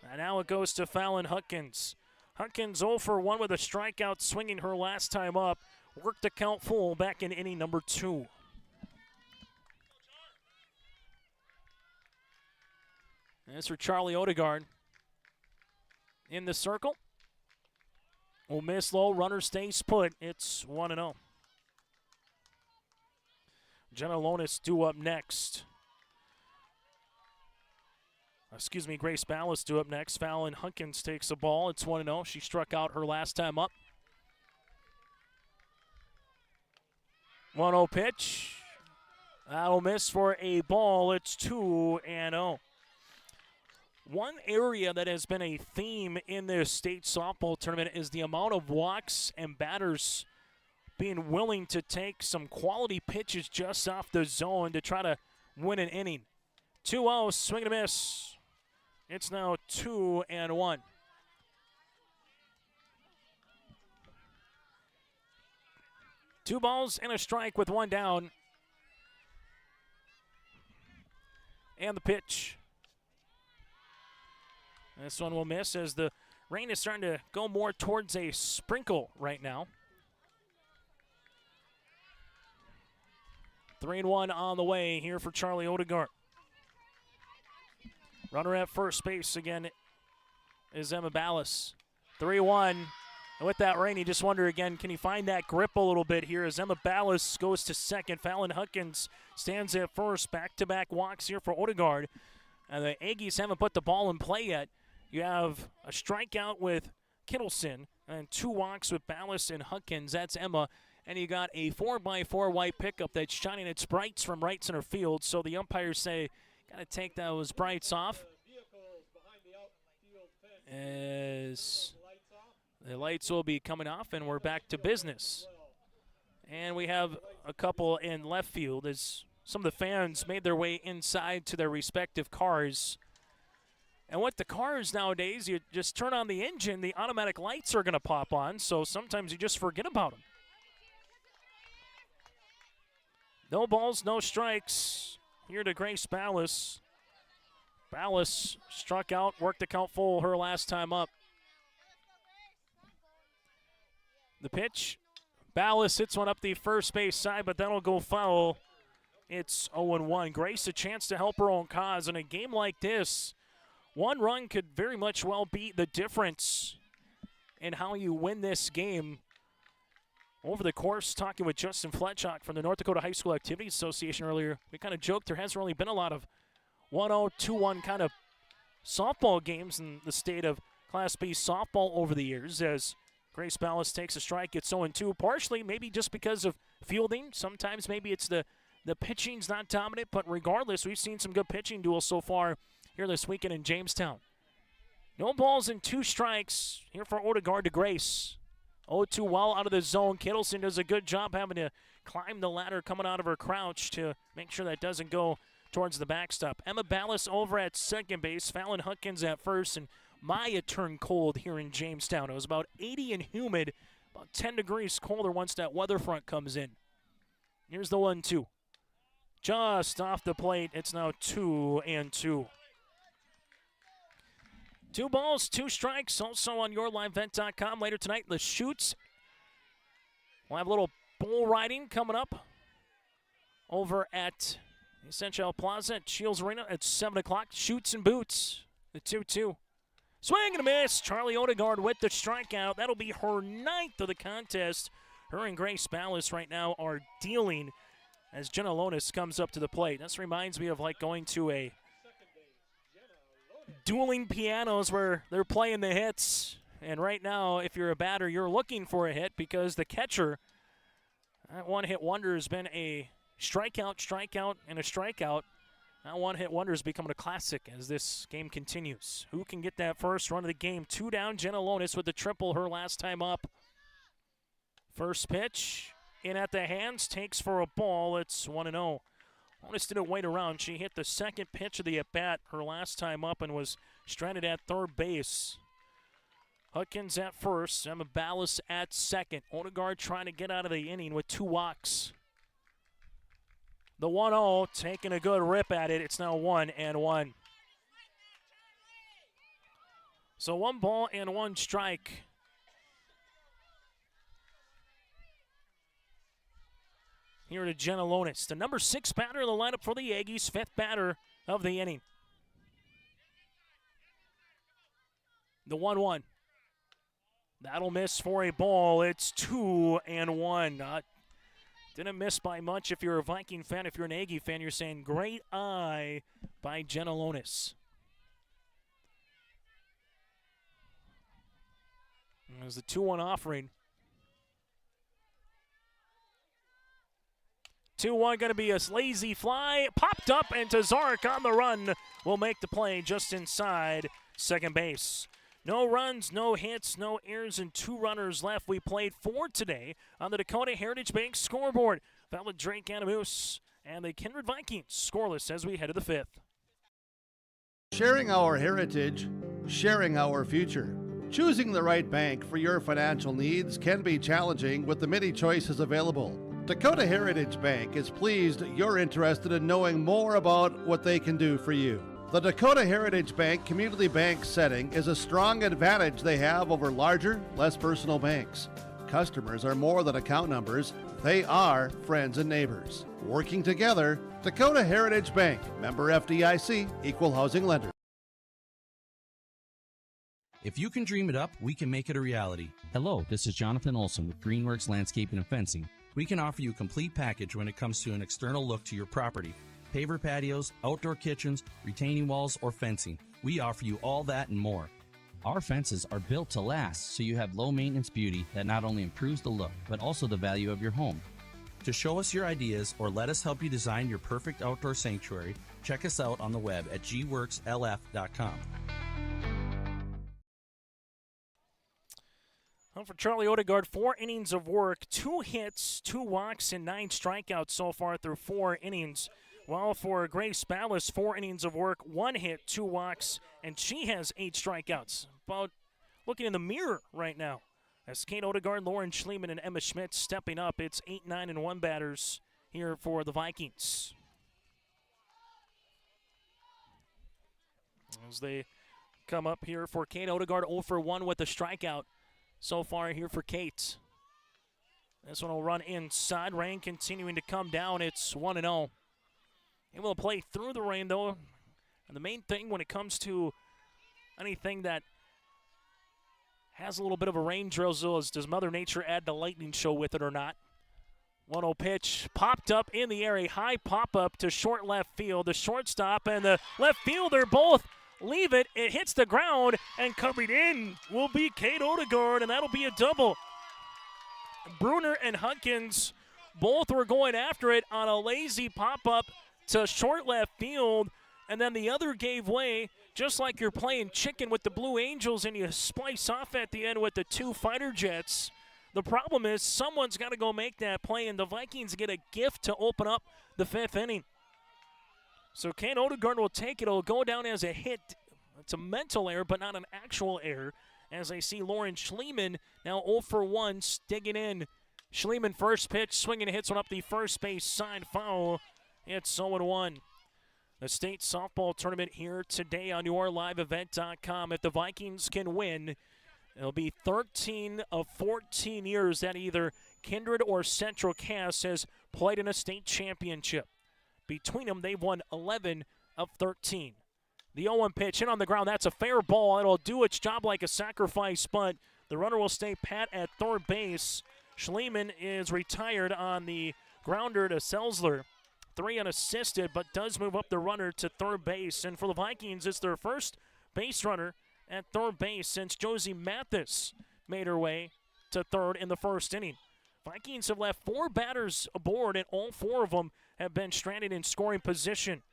And now it goes to Fallon Hutkins. Hutkins 0 for 1 with a strikeout, swinging her last time up. Worked the count full back in inning number 2. As for Charlie Odegaard in the circle. Will miss low, runner stays put. It's 1-0. Jenna Lonis due up next. Grace Ballas due up next. Fallon Hunkins takes the ball. It's 1-0. She struck out her last time up. 1-0 pitch. That'll miss for a ball. It's 2-0. One area that has been a theme in this state softball tournament is the amount of walks and batters being willing to take some quality pitches just off the zone to try to win an inning. 2-0, swing and a miss. It's now 2-1. Two balls and a strike with 1 down. And the pitch. This one will miss as the rain is starting to go more towards a sprinkle right now. 3-1 on the way here for Charlie Odegaard. Runner at first base again is Emma Ballas. 3-1. And with that rain, you just wonder again, can he find that grip a little bit here as Emma Ballas goes to second. Fallon Huckins stands at first. Back-to-back walks here for Odegaard. And the Aggies haven't put the ball in play yet. You have a strikeout with Kittleson and 2 walks with Ballas and Huckins. That's Emma. And you got a 4x4 white pickup that's shining its brights from right center field. So the umpires say, got to take those brights off. As the lights will be coming off, and we're back to business. And we have a couple in left field as some of the fans made their way inside to their respective cars. And with the cars nowadays, you just turn on the engine, the automatic lights are going to pop on, so sometimes you just forget about them. No balls, no strikes here to Grace Ballas. Ballas struck out, worked the count full her last time up. The pitch, Ballas hits one up the first base side, but that'll go foul. It's 0-1. Grace a chance to help her own cause. In a game like this, one run could very much well be the difference in how you win this game. Over the course, talking with Justin Fletchock from the North Dakota High School Activities Association earlier, we kind of joked there hasn't really been a lot of 1-0, 2-1 kind of softball games in the state of Class B softball over the years, as Grace Ballas takes a strike, gets 0-2, partially maybe just because of fielding. Sometimes maybe it's the pitching's not dominant, but regardless, we've seen some good pitching duels so far here this weekend in Jamestown. No balls and 2 strikes here for Odegaard to Grace. 0-2 well out of the zone. Kittleson does a good job having to climb the ladder coming out of her crouch to make sure that doesn't go towards the backstop. Emma Ballas over at second base. Fallon Huckins at first. And Maya turned cold here in Jamestown. It was about 80 and humid, about 10 degrees colder once that weather front comes in. Here's the 1-2. Just off the plate. It's now 2-2. 2 balls, 2 strikes. Also on YourLiveVent.com later tonight. The Shoots. We'll have a little bull riding coming up over at Essential Plaza at Shields Arena at 7 o'clock. Shoots and Boots. The 2-2. Swing and a miss. Charlie Odegaard with the strikeout. That'll be her 9th of the contest. Her and Grace Ballas right now are dealing as Jenna Lonis comes up to the plate. This reminds me of like going to a dueling pianos where they're playing the hits. And right now, if you're a batter, you're looking for a hit because the catcher, that one-hit wonder has been a strikeout, and a strikeout. That one-hit wonder is becoming a classic as this game continues. Who can get that first run of the game? 2 down, Jenna Lonis with the triple her last time up. First pitch, in at the hands, takes for a ball. It's 1-0. Lonis didn't wait around. She hit the second pitch of the at-bat her last time up and was stranded at third base. Huckins at first, Emma Ballas at second. Odegaard trying to get out of the inning with 2 walks. The 1-0, taking a good rip at it. It's now 1-1. So 1 ball and 1 strike. Here to Jenna Lonis, the number 6 batter in the lineup for the Aggies, 5th batter of the inning. The 1-1. That'll miss for a ball. It's 2-1. Didn't miss by much. If you're a Viking fan, if you're an Aggie fan, you're saying great eye by Jenna Lonis. There's the 2-1 offering. 2-1 going to be a lazy fly. Popped up, and Tazarek on the run will make the play just inside second base. No runs, no hits, no errors, and 2 runners left. We played 4 today on the Dakota Heritage Bank scoreboard. Velva-Drake, Anamoose, and the Kindred Vikings scoreless as we head to the 5th. Sharing our heritage, sharing our future. Choosing the right bank for your financial needs can be challenging with the many choices available. Dakota Heritage Bank is pleased you're interested in knowing more about what they can do for you. The Dakota Heritage Bank Community Bank setting is a strong advantage they have over larger, less personal banks. Customers are more than account numbers, they are friends and neighbors. Working together, Dakota Heritage Bank, member FDIC, equal housing lender. If you can dream it up, we can make it a reality. Hello, this is Jonathan Olson with Greenworks Landscaping and Fencing. We can offer you a complete package when it comes to an external look to your property. Paver patios, outdoor kitchens, retaining walls, or fencing. We offer you all that and more. Our fences are built to last, so you have low maintenance beauty that not only improves the look, but also the value of your home. To show us your ideas or let us help you design your perfect outdoor sanctuary, check us out on the web at gworkslf.com. Well, for Charlie Odegaard, 4 innings of work, 2 hits, 2 walks, and 9 strikeouts so far through 4 innings. While for Grace Ballas, 4 innings of work, 1 hit, 2 walks, and she has 8 strikeouts. About looking in the mirror right now. As Kate Odegaard, Lauren Schliemann, and Emma Schmidt stepping up. It's 8, 9, and 1 batters here for the Vikings. As they come up here for Kate Odegaard, 0 for 1 with a strikeout so far here for Kate. This one will run inside. Rain continuing to come down. It's 1-0. Able to play through the rain, though. And the main thing when it comes to anything that has a little bit of a rain drizzle is, does Mother Nature add the lightning show with it or not? 1-0 pitch popped up in the air. A high pop-up to short left field. The shortstop and the left fielder both leave it. It hits the ground, and coming in will be Kate Odegaard, and that'll be a double. Bruner and Hunkins both were going after it on a lazy pop-up to short left field, and then the other gave way, just like you're playing chicken with the Blue Angels and you splice off at the end with the 2 fighter jets. The problem is someone's got to go make that play, and the Vikings get a gift to open up the 5th inning. So Kate Odegaard will take it. It'll go down as a hit. It's a mental error, but not an actual error, as I see Lauren Schliemann now 0 for 1, digging in. Schliemann first pitch, swinging, hits one up the first base side, foul. It's 0-1. The state softball tournament here today on yourliveevent.com. If the Vikings can win, it'll be 13 of 14 years that either Kindred or Central Cass has played in a state championship. Between them, they've won 11 of 13. The 0-1 pitch in on the ground. That's a fair ball. It'll do its job like a sacrifice bunt. The runner will stay pat at third base. Schliemann is retired on the grounder to Selzler. 3 unassisted, but does move up the runner to third base. And for the Vikings, it's their first base runner at third base since Josie Mathis made her way to third in the first inning. Vikings have left 4 batters aboard, and all 4 of them have been stranded in scoring position.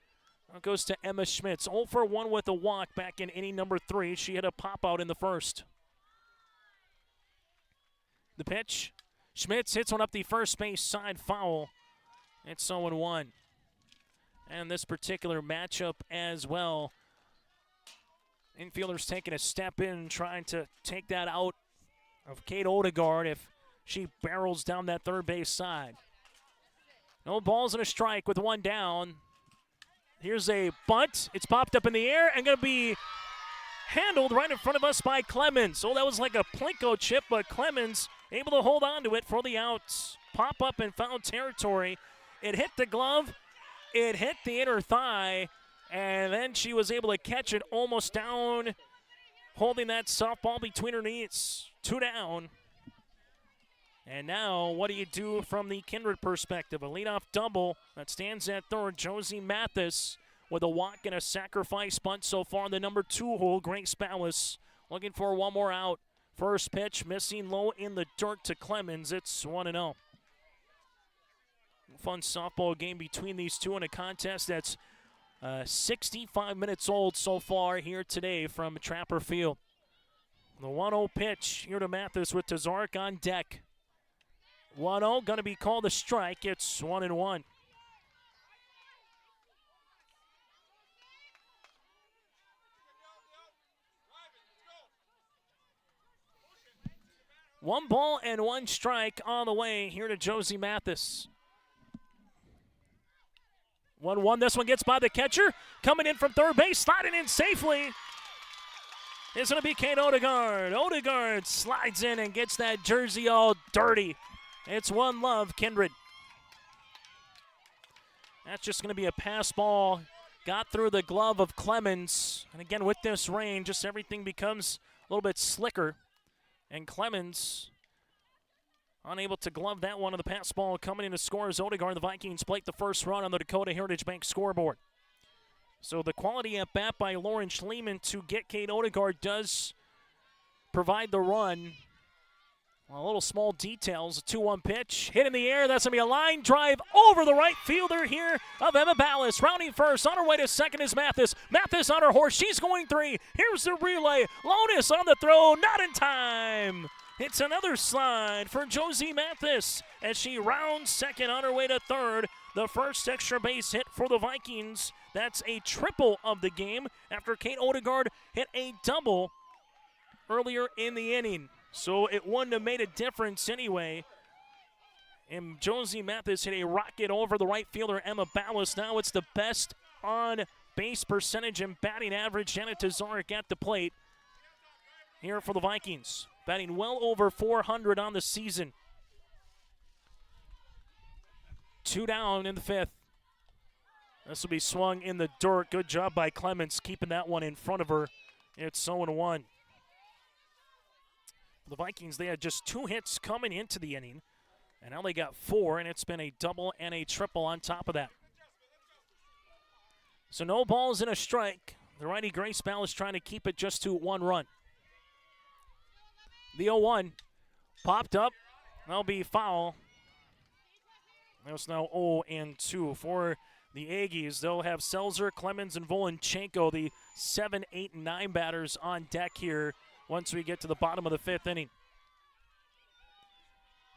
Now it goes to Emma Schmitz. 0 for 1 with a walk back in inning number 3. She had a pop-out in the first. The pitch. Schmitz hits one up the first base side, foul. It's 0-1. And this particular matchup as well. Infielders taking a step in, trying to take that out of Kate Odegaard if she barrels down that third base side. No balls and a strike with 1 down. Here's a bunt. It's popped up in the air and going to be handled right in front of us by Clemens. Oh, that was like a Plinko chip, but Clemens able to hold on to it for the outs. Pop up in foul territory. It hit the glove, it hit the inner thigh, and then she was able to catch it almost down, holding that softball between her knees. 2 down. And now, what do you do from the Kindred perspective? A leadoff double that stands at third. Josie Mathis with a walk and a sacrifice bunt so far in the number 2 hole. Grace Ballas looking for 1 more out. First pitch missing low in the dirt to Clemens. It's 1-0. Fun softball game between these two in a contest that's 65 minutes old so far here today from Trapper Field. The 1-0 pitch here to Mathis with Tazarek on deck. 1-0 going to be called a strike. It's 1-1. One ball and 1 strike on the way here to Josie Mathis. 1-1. This one gets by the catcher. Coming in from third base, sliding in safely. It's going to be Kate Odegaard. Odegaard slides in and gets that jersey all dirty. It's 1-0, Kindred. That's just going to be a pass ball. Got through the glove of Clemens. And again, with this rain, just everything becomes a little bit slicker. And Clemens unable to glove that one on the pass ball. Coming in to score is Odegaard. The Vikings plate the first run on the Dakota Heritage Bank scoreboard. So the quality at bat by Lauren Schliemann to get Kate Odegaard does provide the run. Well, a little small details. A 2-1 pitch. Hit in the air. That's going to be a line drive over the right fielder here of Emma Ballas. Rounding first. On her way to second is Mathis. Mathis on her horse. She's going 3. Here's the relay. Lonis on the throw. Not in time. It's another slide for Josie Mathis as she rounds second on her way to third. The first extra base hit for the Vikings. That's a triple of the game after Kate Odegaard hit a double earlier in the inning. So it wouldn't have made a difference anyway. And Josie Mathis hit a rocket over the right fielder, Emma Ballas. Now it's the best on-base percentage and batting average. Janet Tazarek at the plate here for the Vikings. Batting well over 400 on the season. 2 down in the 5th. This will be swung in the dirt. Good job by Clemens keeping that one in front of her. It's 0-1. The Vikings, they had just 2 hits coming into the inning, and now they got 4, and it's been a double and a triple on top of that. So no balls and a strike. The righty Grace Bell is trying to keep it just to 1 run. The 0-1 popped up. That'll be foul. It's now 0-2 for the Aggies. They'll have Selzer, Clemens, and Volenchenko, the 7, 8, and 9 batters on deck here once we get to the bottom of the 5th inning.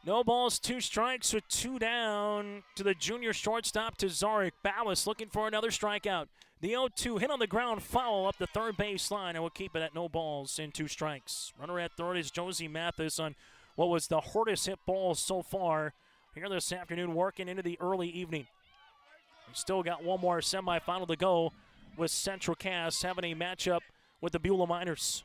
No balls, 2 strikes with 2 down to the junior shortstop, Tazarek. Ballas looking for another strikeout. The 0-2 hit on the ground, foul up the third base line, and we'll keep it at no balls and 2 strikes. Runner at third is Josie Mathis on what was the hardest hit ball so far here this afternoon, working into the early evening. We still got one more semifinal to go with Central Cass having a matchup with the Beulah Miners.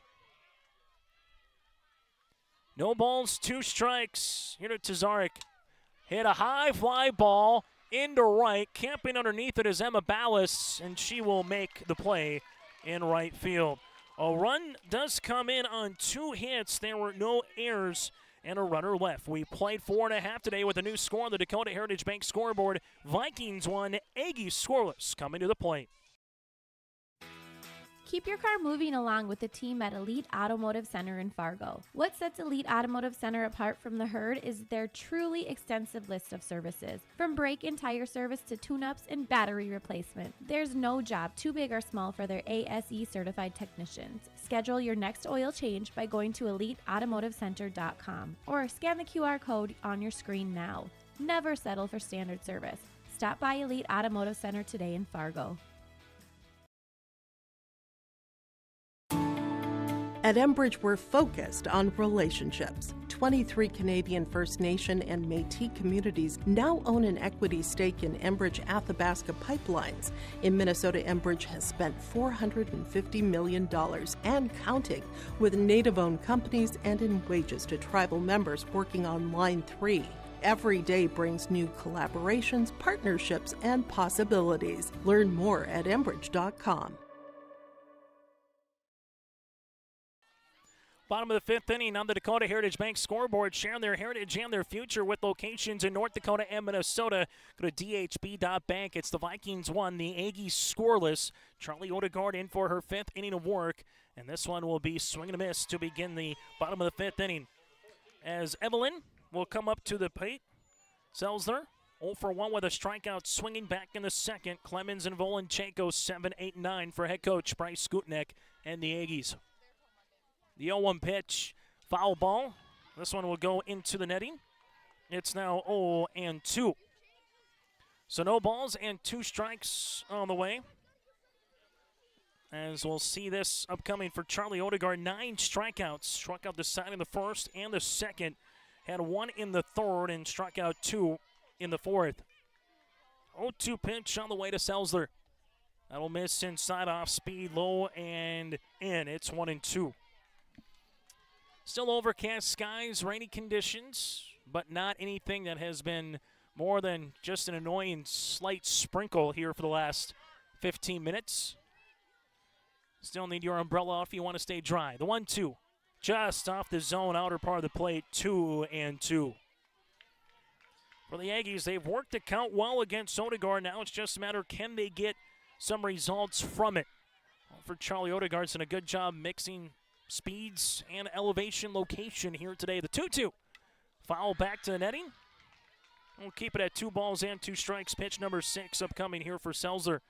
No balls, 2 strikes. Here to Tazarek. Hit a high fly ball into right. Camping underneath it is Emma Ballas, and she will make the play in right field. A run does come in on 2 hits. There were no errors and a runner left. We played 4.5 today with a new score on the Dakota Heritage Bank scoreboard. Vikings 1, Aggies scoreless coming to the plate. Keep your car moving along with the team at Elite Automotive Center in Fargo. What sets Elite Automotive Center apart from the herd is their truly extensive list of services. From brake and tire service to tune-ups and battery replacement, there's no job too big or small for their ASE certified technicians. Schedule your next oil change by going to EliteAutomotiveCenter.com or scan the QR code on your screen now. Never settle for standard service. Stop by Elite Automotive Center today in Fargo. At Enbridge, we're focused on relationships. 23 Canadian First Nation and Métis communities now own an equity stake in Enbridge Athabasca Pipelines. In Minnesota, Enbridge has spent $450 million and counting with Native-owned companies and in wages to tribal members working on Line 3. Every day brings new collaborations, partnerships, and possibilities. Learn more at Enbridge.com. Bottom of the 5th inning on the Dakota Heritage Bank scoreboard, sharing their heritage and their future with locations in North Dakota and Minnesota. Go to dhb.bank. It's the Vikings 1, the Aggies scoreless. Charlie Odegaard in for her 5th inning of work, and this one will be swing and a miss to begin the bottom of the 5th inning. As Evelyn will come up to the plate. Selzner 0 for 1 with a strikeout, swinging back in the 2nd. Clemens and Volenchenko 7, 8, 9 for head coach Bryce Skutnik and the Aggies. The 0-1 pitch, foul ball. This one will go into the netting. It's now 0-2. So no balls and 2 strikes on the way. As we'll see this upcoming for Charlie Odegaard, 9 strikeouts. Struck out the side in the 1st and the 2nd. Had 1 in the 3rd and struck out 2 in the 4th. 0-2 pitch on the way to Selzler. That'll miss inside, off speed, low and in. It's 1-2. Still overcast skies, rainy conditions, but not anything that has been more than just an annoying slight sprinkle here for the last 15 minutes. Still need your umbrella if you want to stay dry. The 1-2, just off the zone, outer part of the plate, 2-2. For the Aggies, they've worked the count well against Odegaard. Now it's just a matter of can they get some results from it. Well, for Charlie Odegaard's done a good job mixing speeds and elevation location here today. The 2-2. Foul back to the netting. We'll keep it at 2 balls and 2 strikes. Pitch number 6 upcoming here for Selzer.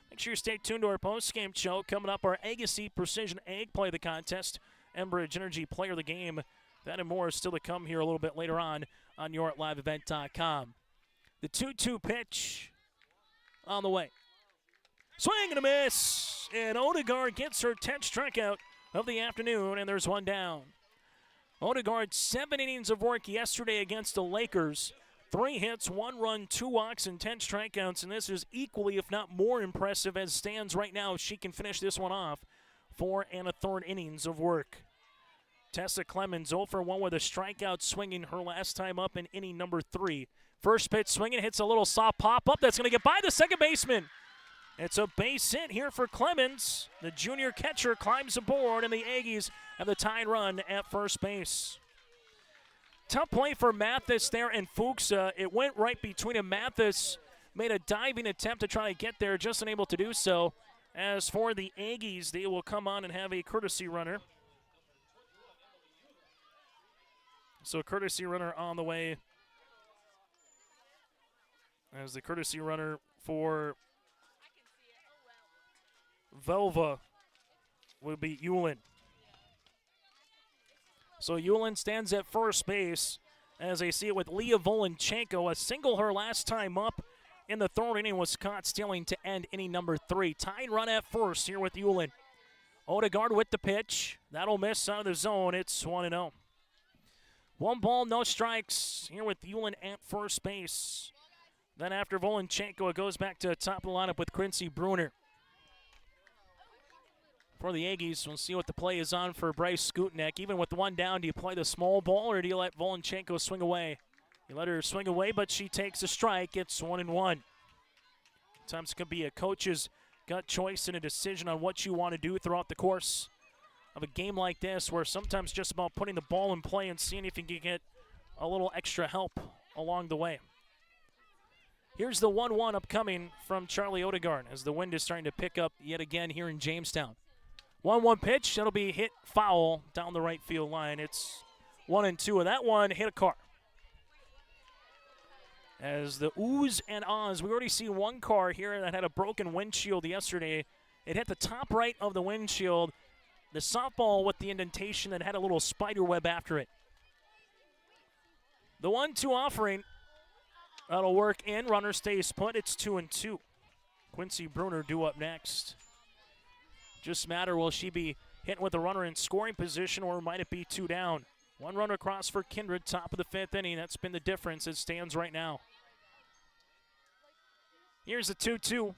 Make sure you stay tuned to our post-game show. Coming up, our Agassi Precision Egg Play of the contest. Enbridge Energy Player of the Game. That and more is still to come here a little bit later on YourLiveEvent.com. The 2-2 pitch on the way. Swing and a miss, and Odegaard gets her 10th strikeout of the afternoon, and there's one down. Odegaard, 7 innings of work yesterday against the Lakers. 3 hits, 1 run, 2 walks, and 10 strikeouts, and this is equally, if not more impressive as stands right now. She can finish this one off 4 1/3 innings of work. Tessa Clemens 0 for 1 with a strikeout, swinging her last time up in inning number 3. First pitch swinging, hits a little soft pop-up. That's going to get by the second baseman. It's a base hit here for Clemens. The junior catcher climbs aboard, and the Aggies have the tying run at first base. Tough play for Mathis there and Fuchs. It went right between him. Mathis made a diving attempt to try to get there, just unable to do so. As for the Aggies, they will come on and have a courtesy runner. So a courtesy runner on the way. As the courtesy runner for Velva will be Yulin. So Yulin stands at first base as they see it with Leah Volonchenko. A single her last time up in the 3rd inning was caught stealing to end inning number 3. Tying run at first here with Yulin. Odegaard with the pitch. That'll miss out of the zone. It's 1-0. 1 ball, no strikes here with Yulin at first base. Then after Volonchenko, it goes back to the top of the lineup with Quincy Bruner. For the Aggies, we'll see what the play is on for Bryce Skutnek. Even with 1 down, do you play the small ball or do you let Volonchenko swing away? You let her swing away, but she takes a strike. It's 1-1. Sometimes it could be a coach's gut choice and a decision on what you want to do throughout the course of a game like this, where sometimes just about putting the ball in play and seeing if you can get a little extra help along the way. Here's the 1-1 upcoming from Charlie Odegaard as the wind is starting to pick up yet again here in Jamestown. 1-1 pitch, that'll be hit foul down the right field line. It's 1-2, and that one hit a car. As the oohs and ahs, we already see 1 car here that had a broken windshield yesterday. It hit the top right of the windshield. The softball with the indentation that had a little spider web after it. The 1-2 offering, that'll work in. Runner stays put. It's 2-2. Quincy Bruner due up next. Just matter, will she be hit with a runner in scoring position, or might it be 2 down? 1 run across for Kindred, top of the 5th inning. That's been the difference. It stands right now. Here's the 2-2.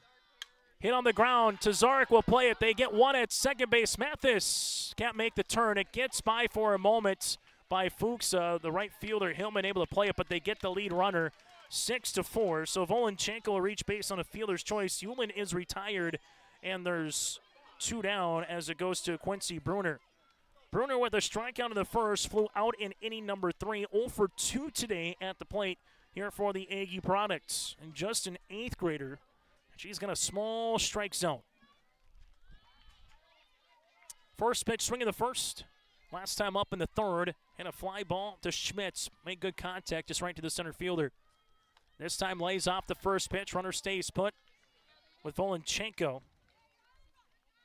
Hit on the ground. Tazarek will play it. They get 1 at second base. Mathis can't make the turn. It gets by for a moment by Fuchs. The right fielder, Hillman, able to play it, but they get the lead runner 6-4. So Volonchenko will reach base on a fielder's choice. Yulin is retired, and there's 2 down as it goes to Quincy Bruner. Bruner with a strikeout in the first, flew out in inning number 3, 0 for 2 today at the plate here for the Aggie Products. And just an 8th grader, she's got a small strike zone. First pitch, swing in the first. Last time up in the 3rd, and a fly ball to Schmitz. Made good contact, just right to the center fielder. This time lays off the first pitch. Runner stays put with Volonchenko.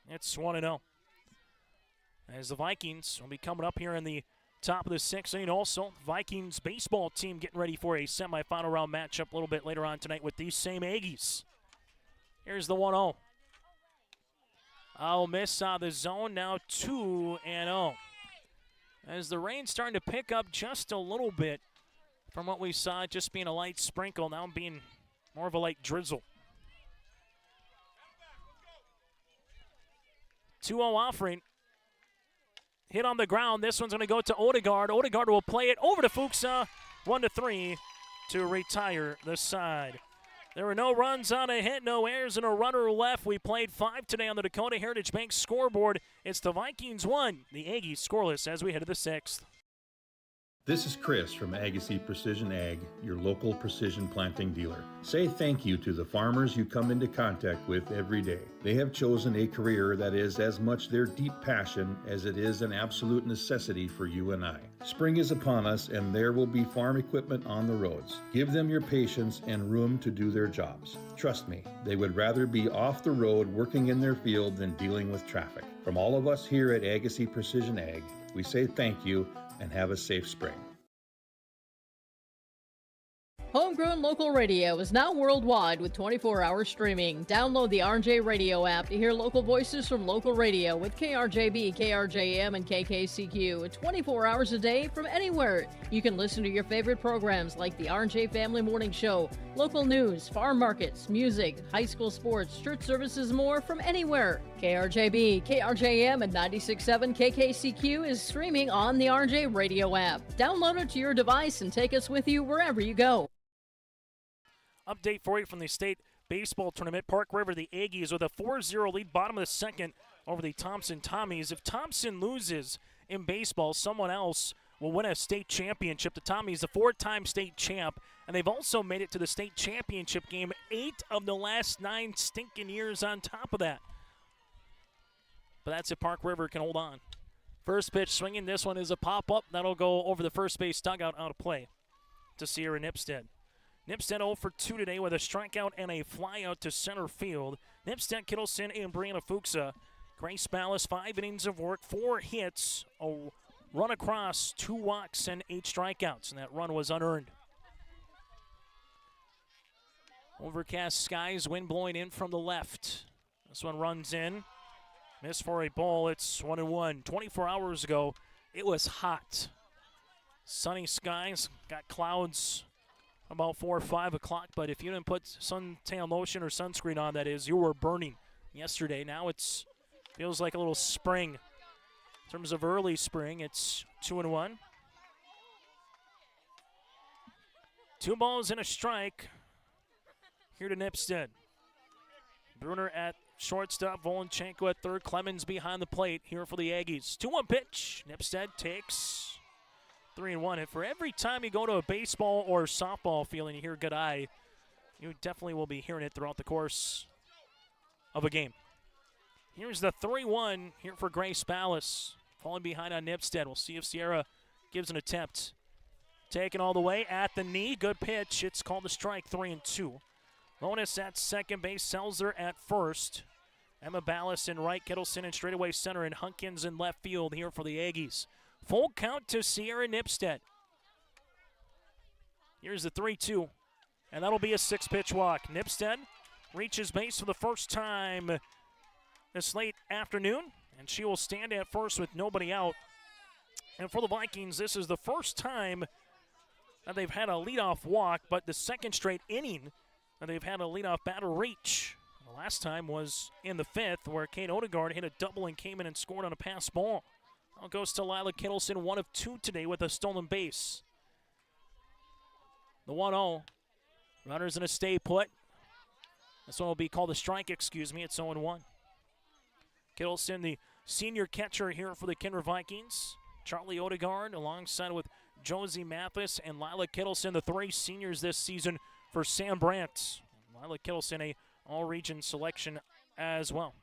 It's 1-0. As the Vikings will be coming up here in the top of the 6th inning also. Vikings baseball team getting ready for a semifinal round matchup a little bit later on tonight with these same Aggies. Here's the 1-0. I'll miss out of the zone, now 2-0. As the rain's starting to pick up just a little bit from what we saw, just being a light sprinkle, now being More of a light drizzle. 2-0 offering. Hit on the ground. This one's going to go to Odegaard. Odegaard will play it over to Fuchsa. 1-3 to retire the side. There were no runs on a hit, no errors, and a runner left. We played 5 today on the Dakota Heritage Bank scoreboard. It's the Vikings 1, the Aggies scoreless as we head to the 6th. This is Chris from Agassiz Precision Ag, your local precision planting dealer. Say thank you to the farmers you come into contact with every day. They have chosen a career that is as much their deep passion as it is an absolute necessity for you and I. Spring is upon us and there will be farm equipment on the roads. Give them your patience and room to do their jobs. Trust me, they would rather be off the road working in their field than dealing with traffic. From all of us here at Agassiz Precision Ag, we say thank you and have a safe spring. Homegrown local radio is now worldwide with 24-hour streaming. Download the RJ Radio app to hear local voices from local radio with KRJB, KRJM, and KKCQ 24 hours a day from anywhere. You can listen to your favorite programs like the RJ Family Morning Show, local news, farm markets, music, high school sports, church services, more from anywhere. KRJB, KRJM, and 96.7 KKCQ is streaming on the RJ Radio app. Download it to your device and take us with you wherever you go. Update for you from the state baseball tournament. Park River, the Aggies with a 4-0 lead, bottom of the second over the Thompson Tommies. If Thompson loses in baseball, someone else will win a state championship. The Tommies, the 4-time state champ, and they've also made it to the state championship game 8 of the last 9 stinking years on top of that. But that's if Park River can hold on. First pitch swinging. This one is a pop-up. That'll go over the first base dugout, out of play to Sierra Nipstead. Nipstead 0 for 2 today with a strikeout and a flyout to center field. Nipstead, Kittleson, and Brianna Fuchsa. Grace Ballas, 5 innings of work, 4 hits, a run across, 2 walks, and 8 strikeouts, and that run was unearned. Overcast skies, wind blowing in from the left. This one runs in. Miss for a ball. It's 1-1. 24 hours ago, it was hot. Sunny skies, got clouds about 4 or 5 o'clock, but if you didn't put suntan lotion or sunscreen on, that is, you were burning yesterday. Now it's feels like a little spring. In terms of early spring, it's 2-1. 2 balls and a strike here to Nipstead. Bruner at shortstop, Volonchenko at third, Clemens behind the plate here for the Aggies. 2-1 pitch. Nipstead takes 3-1. And for every time you go to a baseball or softball field and you hear good eye, you definitely will be hearing it throughout the course of a game. Here's the 3-1 here for Grace Ballas. Falling behind on Nipstead. We'll see if Sierra gives an attempt. Taken all the way at the knee. Good pitch. It's called a strike, 3-2. Lonis at second base. Selzer at first. Emma Ballas in right. Kittleson in straightaway center. And Hunkins in left field here for the Aggies. Full count to Sierra Nipstead. Here's the 3-2. And that'll be a 6-pitch walk. Nipstead reaches base for the first time this late afternoon. And she will stand at first with nobody out. And for the Vikings, this is the first time that they've had a leadoff walk, but the second straight inning that they've had a leadoff batter reach. The last time was in the 5th, where Kate Odegaard hit a double and came in and scored on a pass ball. Now goes to Lila Kittleson, 1 of 2 today with a stolen base. The 1-0. Runners in a stay put. This one will be called a strike, It's 0-1. Kittleson, the senior catcher here for the Kindred Vikings. Charlie Odegaard alongside with Josie Mathis and Lila Kittleson, the 3 seniors this season for Sam Brandt. Lila Kittleson, a all-region selection as well.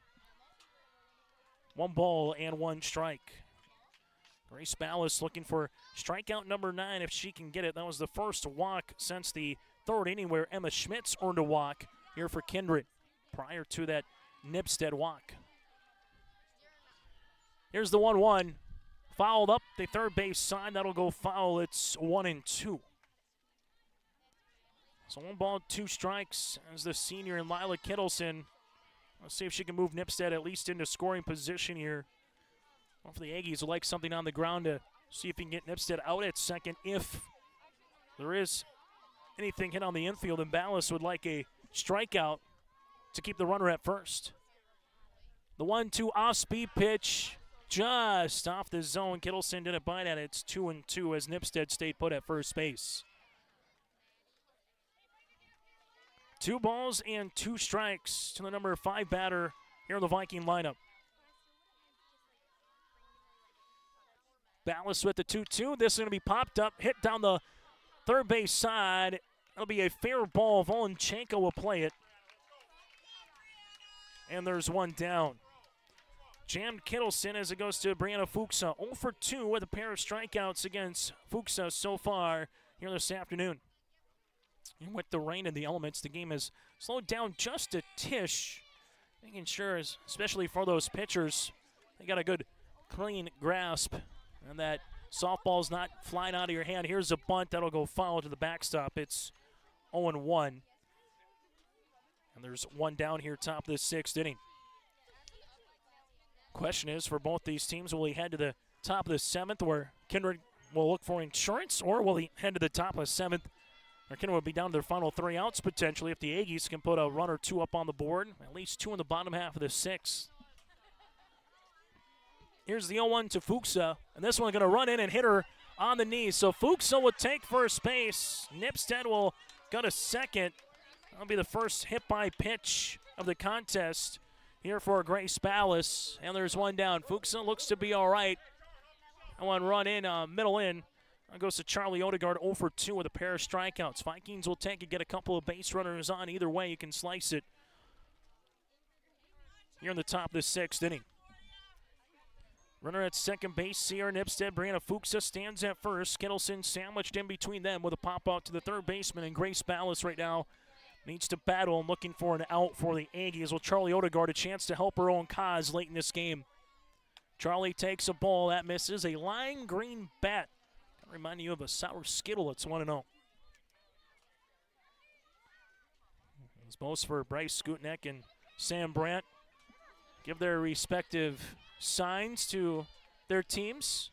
1 ball and 1 strike. Grace Ballas looking for strikeout number 9 if she can get it. That was the first walk since the 3rd inning where Emma Schmitz earned a walk here for Kindred prior to that Nipstead walk. Here's the 1-1. Fouled up the third base side. That'll go foul. It's 1-2. So 1 ball, 2 strikes as the senior and Lila Kittleson. Let's see if she can move Nipstead at least into scoring position here. Well, for the Aggies, would like something on the ground to see if he can get Nipstead out at second if there is anything hit on the infield, and Ballas would like a strikeout to keep the runner at first. The 1-2 off-speed pitch just off the zone. Kittleson didn't bite at it. It's 2-2 as Nipstead stayed put at first base. 2 balls and 2 strikes to the number 5 batter here in the Viking lineup. Ballas with the 2-2. This is going to be popped up, hit down the third base side. It'll be a fair ball. Volonchenko will play it. And there's one down. Jammed Kittleson as it goes to Brianna Fuchsa. 0 for 2 with a pair of strikeouts against Fuchsa so far here this afternoon. And with the rain and the elements, the game has slowed down just a tish. Making sure, especially for those pitchers, they got a good clean grasp. And that softball's not flying out of your hand. Here's a bunt that'll go foul to the backstop. It's 0-1. And there's one down here top of the 6th inning. Question is, for both these teams, will he head to the top of the 7th where Kindred will look for insurance, or will he head to the top of the 7th where Kindred will be down to their final 3 outs potentially if the Aggies can put a run or 2 up on the board, at least 2 in the bottom half of the 6th. Here's the 0-1 to Fuchsa, and this one going to run in and hit her on the knee. So Fuchsa will take first base. Nipstead will go to second. That'll be the first hit by pitch of the contest here for Grace Ballas. And there's one down. Fuchsa looks to be all right. That one run in, middle in. That goes to Charlie Odegaard, 0 for 2 with a pair of strikeouts. Vikings will take it, get a couple of base runners on. Either way, you can slice it here in the top of the 6th inning. Runner at second base, Sierra Nipstead. Brianna Fuchsa stands at first. Kittleson sandwiched in between them with a pop out to the third baseman. And Grace Ballas right now needs to battle and looking for an out for the Aggies. Well, Charlie Odegaard a chance to help her own cause late in this game. Charlie takes a ball. That misses. A lime green bat. Remind you of a sour Skittle. It's 1-0. It's both for Bryce Skutnek and Sam Brandt. Give their respective signs to their teams.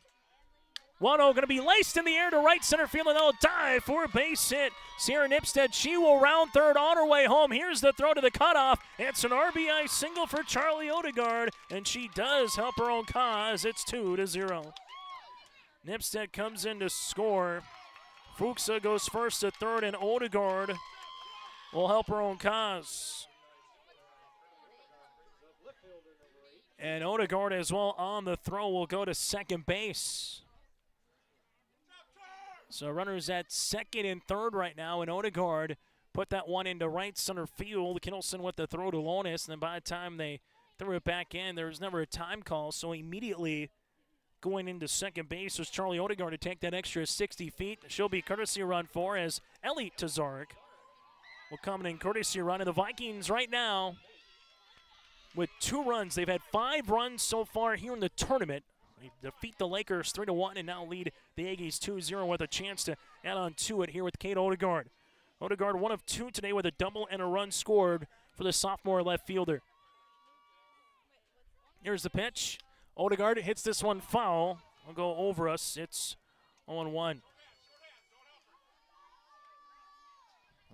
1-0 going to be laced in the air to right center field, and they'll dive for a base hit. Sierra Nipstead, she will round third on her way home. Here's the throw to the cutoff. It's an RBI single for Charlie Odegaard, and she does help her own cause. It's 2-0. Nipstead comes in to score. Fuchsa goes first to third, and Odegaard will help her own cause. And Odegaard as well on the throw will go to second base. So runners at second and third right now, and Odegaard put that one into right center field. Kittleson with the throw to Lonis, and then by the time they threw it back in, there was never a time call, so immediately going into second base was Charlie Odegaard to take that extra 60 feet. She'll be courtesy run for as Ellie Tazarek will come in courtesy run. And the Vikings right now with 2 runs. They've had 5 runs so far here in the tournament. They defeat the Lakers 3-1 and now lead the Aggies 2-0 with a chance to add on to it here with Kate Odegaard. Odegaard 1 of 2 today with a double and a run scored for the sophomore left fielder. Here's the pitch. Odegaard hits this one foul. Will go over us. It's 0-1.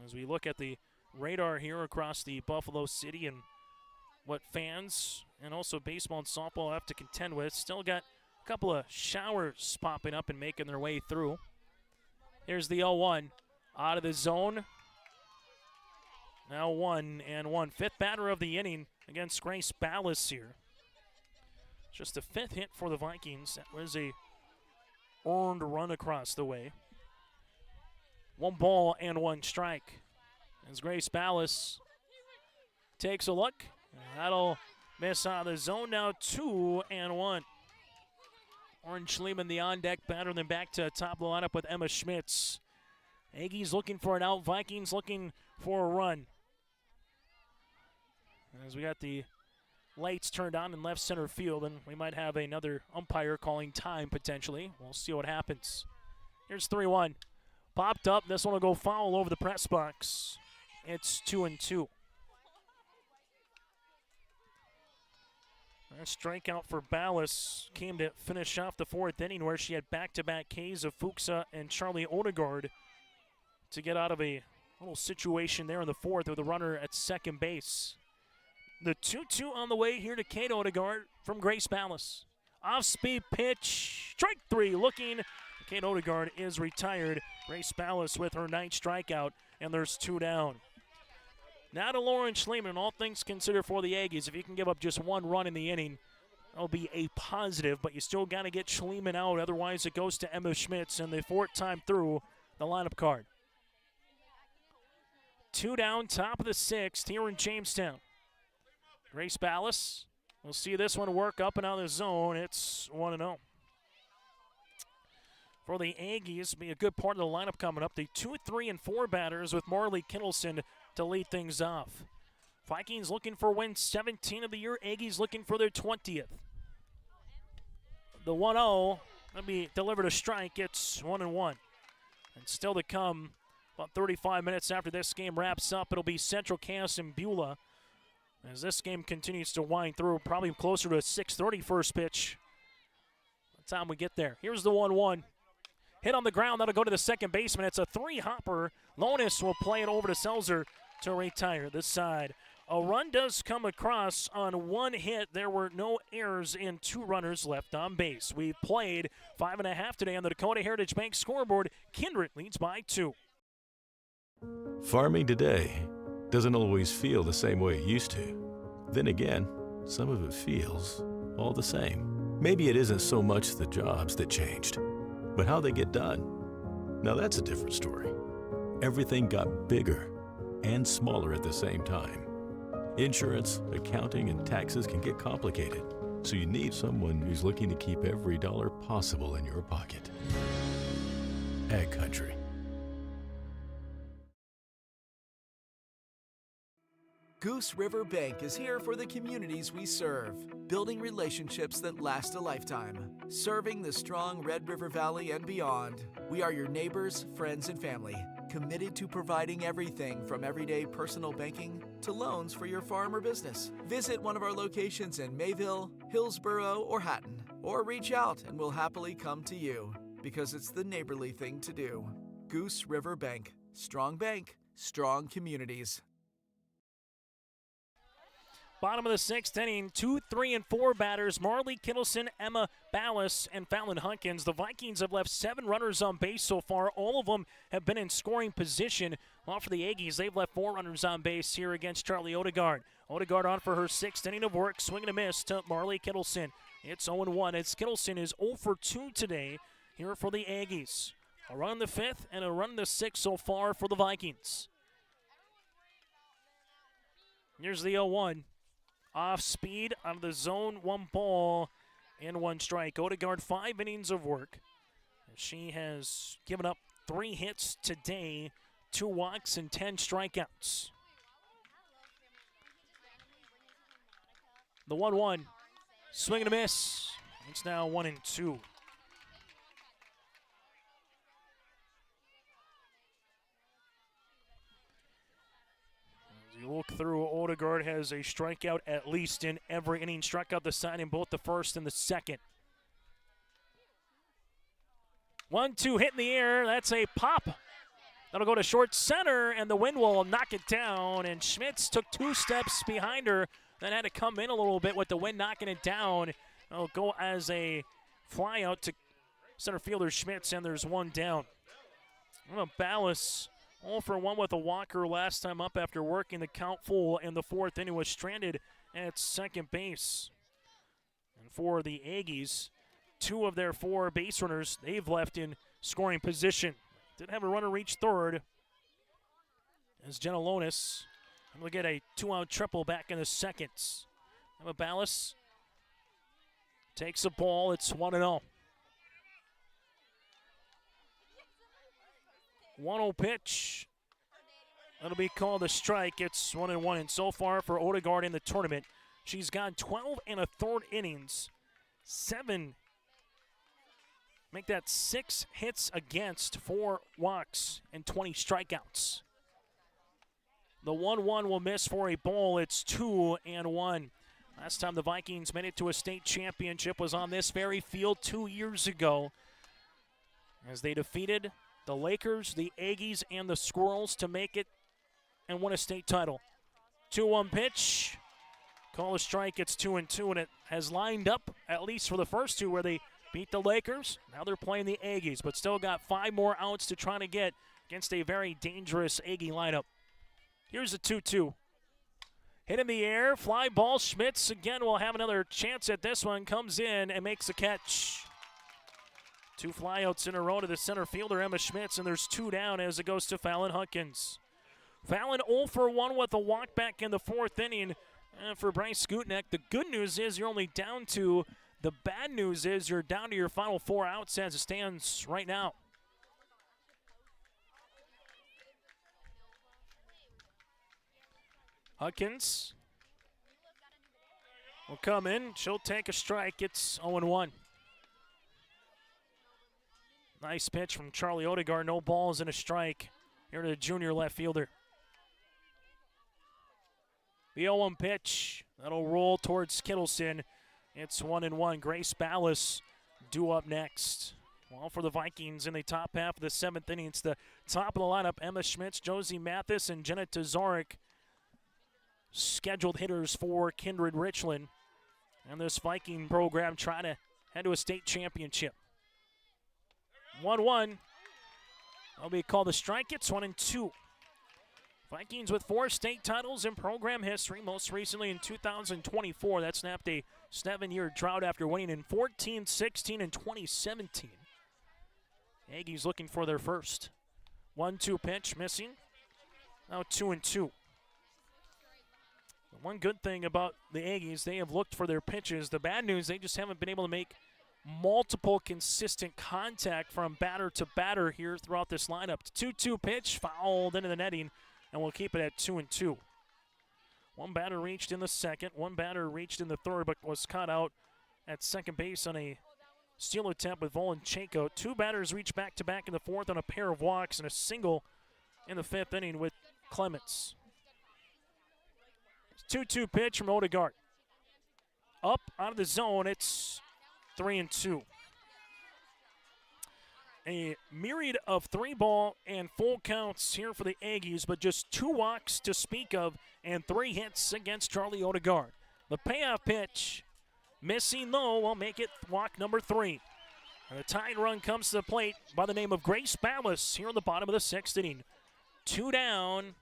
As we look at the radar here across the Buffalo City and what fans and also baseball and softball have to contend with. Still got a couple of showers popping up and making their way through. Here's the 0-1 out of the zone. Now 1-1. 5th batter of the inning against Grace Ballas here. Just the 5th hit for the Vikings. That was a earned run across the way. 1 ball and 1 strike. As Grace Ballas takes a look. That'll miss out of the zone. Now 2-1. Orange Schliemann, the on-deck batter, then back to top of the lineup with Emma Schmitz. Aggies looking for an out. Vikings looking for a run. As we got the lights turned on in left center field, and we might have another umpire calling time potentially. We'll see what happens. Here's 3-1. Popped up. This one will go foul over the press box. It's 2-2. A strikeout for Ballas came to finish off the 4th inning where she had back-to-back Ks of Fuchsa and Charlie Odegaard to get out of a little situation there in the fourth with a runner at second base. The 2-2 on the way here to Kate Odegaard from Grace Ballas. Off-speed pitch, strike three looking. Kate Odegaard is retired. Grace Ballas with her 9th strikeout, and there's 2 down. Now to Lauren Schleeman. All things considered for the Aggies, if you can give up just 1 run in the inning, that'll be a positive, but you still got to get Schleeman out. Otherwise, it goes to Emma Schmitz, and the 4th time through the lineup card. 2 down, top of the 6th here in Jamestown. Grace Ballas. We'll see this one work up and out of the zone. It's 1-0. For the Aggies, be a good part of the lineup coming up. The 2, 3, and 4 batters with Marley Kittleson to lead things off. Vikings looking for win 17 of the year. Aggies looking for their 20th. The 1-0 will be delivered a strike. It's 1-1. And still to come, about 35 minutes after this game wraps up, it'll be Central Cass and Beulah. As this game continues to wind through, probably closer to a 6:30 first pitch by the time we get there. Here's the 1-1. Hit on the ground, that'll go to the second baseman. It's a 3-hopper. Lonis will play it over to Selzer to retire this side. A run does come across on 1 hit. There were no errors and 2 runners left on base. We played 5.5 today on the Dakota Heritage Bank scoreboard. Kindred leads by 2. Farming today doesn't always feel the same way it used to. Then again, some of it feels all the same. Maybe it isn't so much the jobs that changed, but how they get done. Now that's a different story. Everything got bigger and smaller at the same time. Insurance, accounting, and taxes can get complicated, so you need someone who's looking to keep every dollar possible in your pocket. Ag Country. Goose River Bank is here for the communities we serve, building relationships that last a lifetime, serving the strong Red River Valley and beyond. We are your neighbors, friends, and family, committed to providing everything from everyday personal banking to loans for your farm or business. Visit one of our locations in Mayville, Hillsborough, or Hatton, or reach out and we'll happily come to you, because it's the neighborly thing to do. Goose River Bank, strong communities. Bottom of the 6th inning, 2, 3, and 4 batters, Marley Kittleson, Emma Ballas, and Fallon Hunkins. The Vikings have left 7 runners on base so far. All of them have been in scoring position. While for the Aggies, they've left 4 runners on base here against Charlie Odegaard. Odegaard on for her 6th inning of work, swing and a miss to Marley Kittleson. It's 0-1 as Kittleson is 0 for 2 today here for the Aggies. A run in the 5th and a run in the 6th so far for the Vikings. Here's the 0-1. Off speed, out of the zone, 1 ball and 1 strike. Odegaard, 5 innings of work. She has given up 3 hits today, 2 walks and 10 strikeouts. The 1-1, swing and a miss. It's now 1-2. You look through, Odegaard has a strikeout at least in every inning. Struck out the side in both the 1st and the 2nd. 1-2 hit in the air. That's a pop. That'll go to short center, and the wind will knock it down. And Schmitz took 2 steps behind her, then had to come in a little bit with the wind knocking it down. It'll go as a fly out to center fielder Schmitz, and there's 1 down. Ballas 0 for 1 with a walker last time up after working the count full in the 4th inning, was stranded at second base. And for the Aggies, 2 of their 4 base runners they've left in scoring position. Did have a runner reach 3rd as Jenna Lonis will get a 2-out triple back in the 2nd. Emma Ballas takes a ball. It's 1-0. 1-0 pitch. That'll be called a strike. It's 1-1. And so far for Odegaard in the tournament, she's gone 12 1/3 innings, 7. Make that 6 hits against, 4 walks, and 20 strikeouts. The 1-1 will miss for a ball. It's 2-1. Last time the Vikings made it to a state championship was on this very field 2 years ago, as they defeated the Lakers, the Aggies, and the Squirrels to make it and win a state title. 2-1 pitch. Call a strike. It's 2-2, and it has lined up, at least for the first two, where they beat the Lakers. Now they're playing the Aggies, but still got 5 more outs to try to get against a very dangerous Aggie lineup. Here's the 2-2. Hit in the air, fly ball. Schmitz again will have another chance at this one. Comes in and makes a catch. 2 flyouts in a row to the center fielder, Emma Schmitz, and there's 2 down as it goes to Fallon Hunkins. Fallon 0 for 1 with a walk back in the 4th inning for Bryce Skutnek. The good news is you're only down 2. The bad news is you're down to your final 4 outs as it stands right now. Hunkins will come in. She'll take a strike. It's 0-1. Nice pitch from Charlie Odegaard. No balls and a strike here to the junior left fielder. The 0-1 pitch. That'll roll towards Kittleson. It's 1-1. Grace Ballas due up next. Well, for the Vikings in the top half of the 7th inning, it's the top of the lineup. Emma Schmitz, Josie Mathis, and Jenna Tazarek. Scheduled hitters for Kindred Richland. And this Viking program trying to head to a state championship. 1-1. That'll be called a strike. It's 1-2. Vikings with 4 state titles in program history, most recently in 2024. That snapped a 7-year drought after winning in 14, 16, and 2017. Aggies looking for their first. 1-2 pitch missing. Now 2-2. The one good thing about the Aggies, they have looked for their pitches. The bad news, they just haven't been able to make multiple consistent contact from batter to batter here throughout this lineup. 2-2 pitch, fouled into the netting, and we'll keep it at 2-2. One batter reached in the 2nd, one batter reached in the 3rd, but was caught out at second base on a steal attempt with Volonchenko. 2 batters reached back-to-back in the 4th on a pair of walks and a single in the 5th inning with Clements. 2-2 pitch from Odegaard. Up out of the zone, it's 3-2. A myriad of 3-ball and full counts here for the Aggies, but just 2 walks to speak of and 3 hits against Charlie Odegaard. The payoff pitch, missing though, will make it walk number 3. And the tying run comes to the plate by the name of Grace Ballas here in the bottom of the 6th inning. 2 down.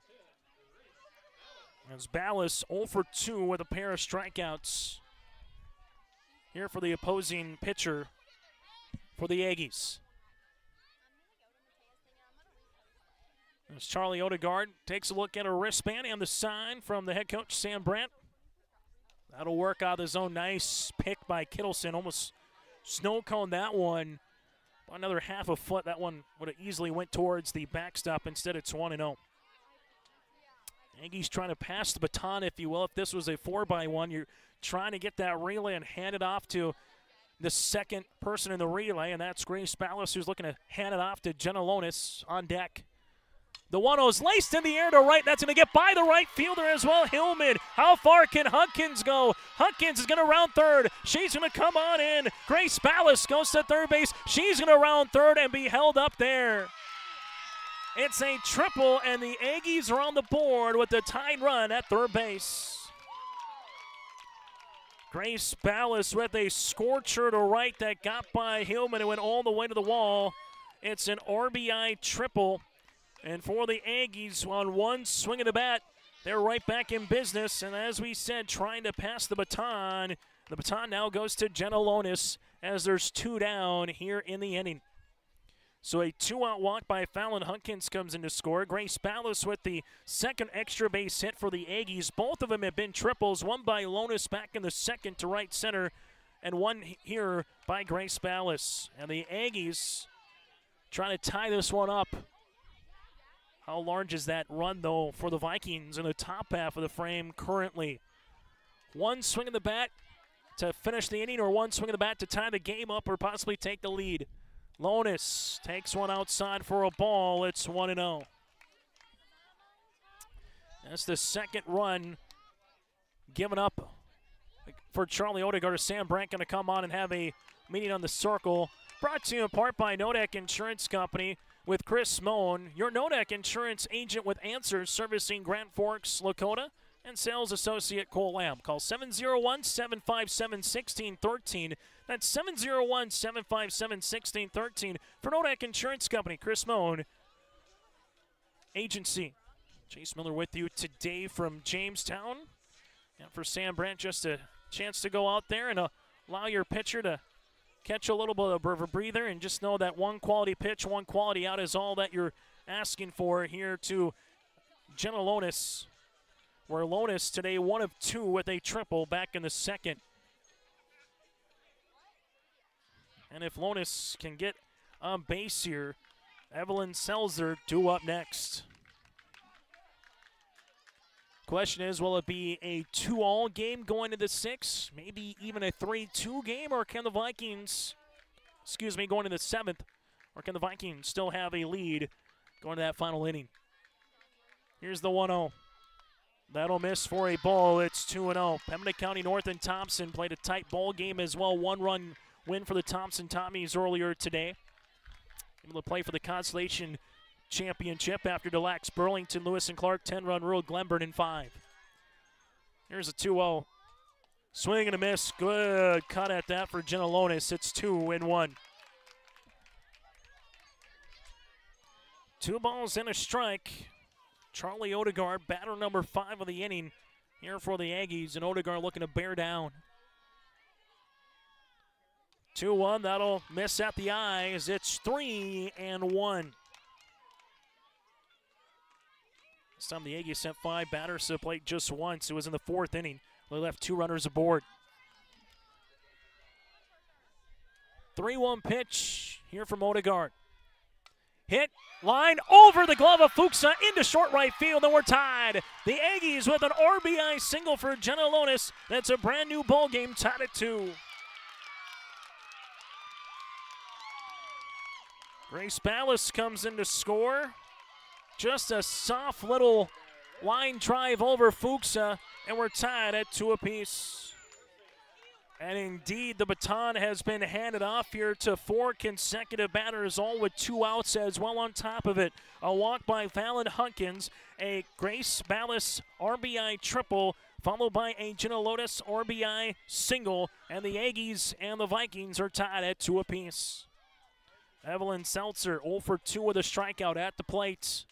As Ballas 0 for 2 with a pair of strikeouts here for the opposing pitcher for the Aggies. As Charlie Odegaard takes a look at a wristband and the sign from the head coach, Sam Brandt. That'll work out of the zone. Nice pick by Kittleson. Almost snow cone that one. Another half a foot. That one would have easily went towards the backstop. Instead, it's 1-0. Aggies trying to pass the baton, if you will. If this was a 4x1, you're trying to get that relay and hand it off to the second person in the relay, and that's Grace Ballas, who's looking to hand it off to Jenna Lonis on deck. The 1-0's laced in the air to right. That's going to get by the right fielder as well, Hillman. How far can Hunkins go? Hunkins is going to round 3rd. She's going to come on in. Grace Ballas goes to 3rd base. She's going to round 3rd and be held up there. It's a triple, and the Aggies are on the board with the tying run at 3rd base. Grace Ballas with a scorcher to right that got by Hillman and went all the way to the wall. It's an RBI triple. And for the Aggies, on one swing of the bat, they're right back in business. And as we said, trying to pass the baton. The baton now goes to Jenna Lonis as there's 2 down here in the inning. So a 2-out walk by Fallon Hunkins comes in to score. Grace Ballas with the 2nd extra base hit for the Aggies. Both of them have been triples, one by Lonis back in the 2nd to right center, and one here by Grace Ballas. And the Aggies trying to tie this one up. How large is that run, though, for the Vikings in the top half of the frame currently? One swing of the bat to finish the inning, or one swing of the bat to tie the game up or possibly take the lead. Lonis takes one outside for a ball. It's 1-0. That's the 2nd run given up for Charlie Odegaard. Sam Brandt going to come on and have a meeting on the circle. Brought to you in part by Nodak Insurance Company with Chris Moan, your Nodak Insurance agent with answers servicing Grand Forks, Lakota, and sales associate Cole Lamb. Call 701-757-1613. That's 701-757-1613 for Nodak Insurance Company. Chris Moan, agency. Chase Miller with you today from Jamestown. And for Sam Brandt, just a chance to go out there and allow your pitcher to catch a little bit of a breather and just know that one quality pitch, one quality out is all that you're asking for here to Jenna Lonis, where Lonis today 1 of 2 with a triple back in the second. And if Lonis can get on base here, Evelyn Selzer due up next. Question is, will it be a 2-all game going to the 6th? Maybe even a 3-2 game? Or can the Vikings, going to the 7th, or can the Vikings still have a lead going to that final inning? Here's the 1-0. That'll miss for a ball. It's 2-0. Pembina County North and Thompson played a tight ball game as well. 1-run win for the Thompson Tommies earlier today. Able to play for the Constellation Championship after Des Lacs, Burlington, Lewis and Clark, 10-run ruled Glenburn in 5. Here's a 2-0. Swing and a miss. Good cut at that for Jenna Lonis. It's 2-1. 2 balls and a strike. Charlie Odegaard, batter number 5 of the inning here for the Aggies, and Odegaard looking to bear down. 2-1, that'll miss at the eyes. It's 3-1. This time the Aggies sent 5 batters to the plate just once. It was in the 4th inning. They left 2 runners aboard. 3-1 pitch here from Odegaard. Hit, line, over the glove of Fuchsa into short right field, and we're tied. The Aggies with an RBI single for Jenna Lonis. That's a brand new ball game, tied at 2. Grace Ballas comes in to score. Just a soft little line drive over Fuchsa, and we're tied at 2 apiece. And indeed, the baton has been handed off here to 4 consecutive batters, all with 2 outs as well on top of it. A walk by Fallon Hunkins, a Grace Ballas RBI triple, followed by a Jenna Lonis RBI single, and the Aggies and the Vikings are tied at 2 apiece. Evelyn Seltzer 0 for 2 with a strikeout at the plate.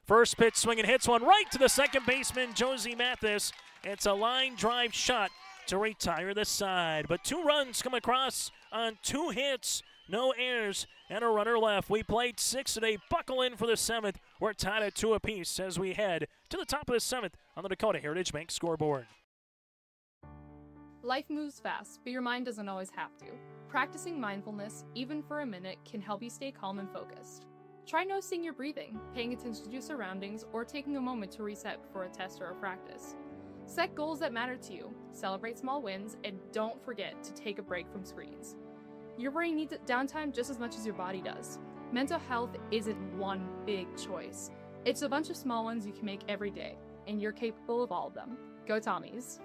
First pitch swing and hits one right to the second baseman, Josie Mathis. It's a line drive shot to retire the side. But 2 runs come across on 2 hits, no errors, and a runner left. We played 6 today. Buckle in for the 7th. We're tied at 2 apiece as we head to the top of the 7th on the Dakota Heritage Bank scoreboard. Life moves fast, but your mind doesn't always have to. Practicing mindfulness, even for a minute, can help you stay calm and focused. Try noticing your breathing, paying attention to your surroundings, or taking a moment to reset before a test or a practice. Set goals that matter to you, celebrate small wins, and don't forget to take a break from screens. Your brain needs downtime just as much as your body does. Mental health isn't one big choice. It's a bunch of small ones you can make every day, and you're capable of all of them. Go Tommies!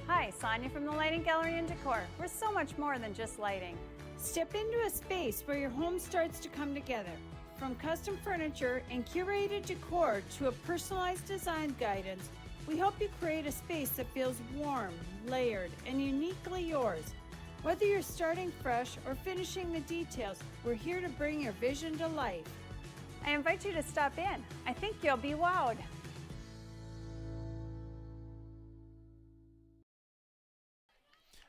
Hi, Sonia from the Lighting Gallery and Decor. We're so much more than just lighting. Step into a space where your home starts to come together. From custom furniture and curated decor to a personalized design guidance, we help you create a space that feels warm, layered, and uniquely yours. Whether you're starting fresh or finishing the details, we're here to bring your vision to life. I invite you to stop in. I think you'll be wowed.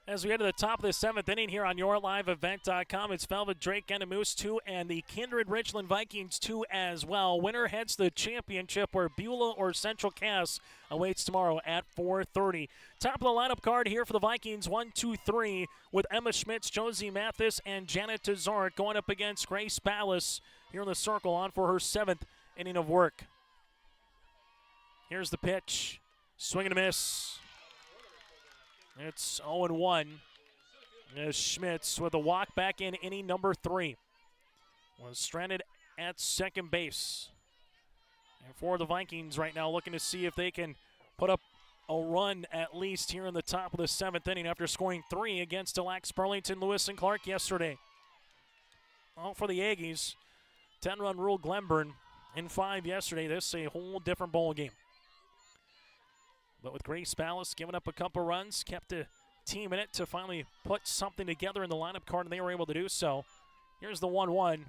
As we get to the top of the 7th inning here on YourLiveEvent.com, it's Velva-Drake, Anamoose 2, and the Kindred Richland Vikings 2 as well. Winner heads to the championship where Beulah or Central Cass awaits tomorrow at 4:30. Top of the lineup card here for the Vikings, 1, 2, 3, with Emma Schmitz, Josie Mathis, and Janet Tazart going up against Grace Ballas here in the circle on for her 7th inning of work. Here's the pitch. Swing and a miss. It's 0-1. Schmitz with a walk back in inning number 3. Was stranded at second base. And for the Vikings right now, looking to see if they can put up a run at least here in the top of the 7th inning after scoring 3 against Delax Burlington, Lewis and Clark yesterday. Well, for the Aggies, 10-run rule Glenburn in 5 yesterday. This is a whole different ball game. But with Grace Ballas giving up a couple runs, kept the team in it to finally put something together in the lineup card, and they were able to do so. Here's the 1-1.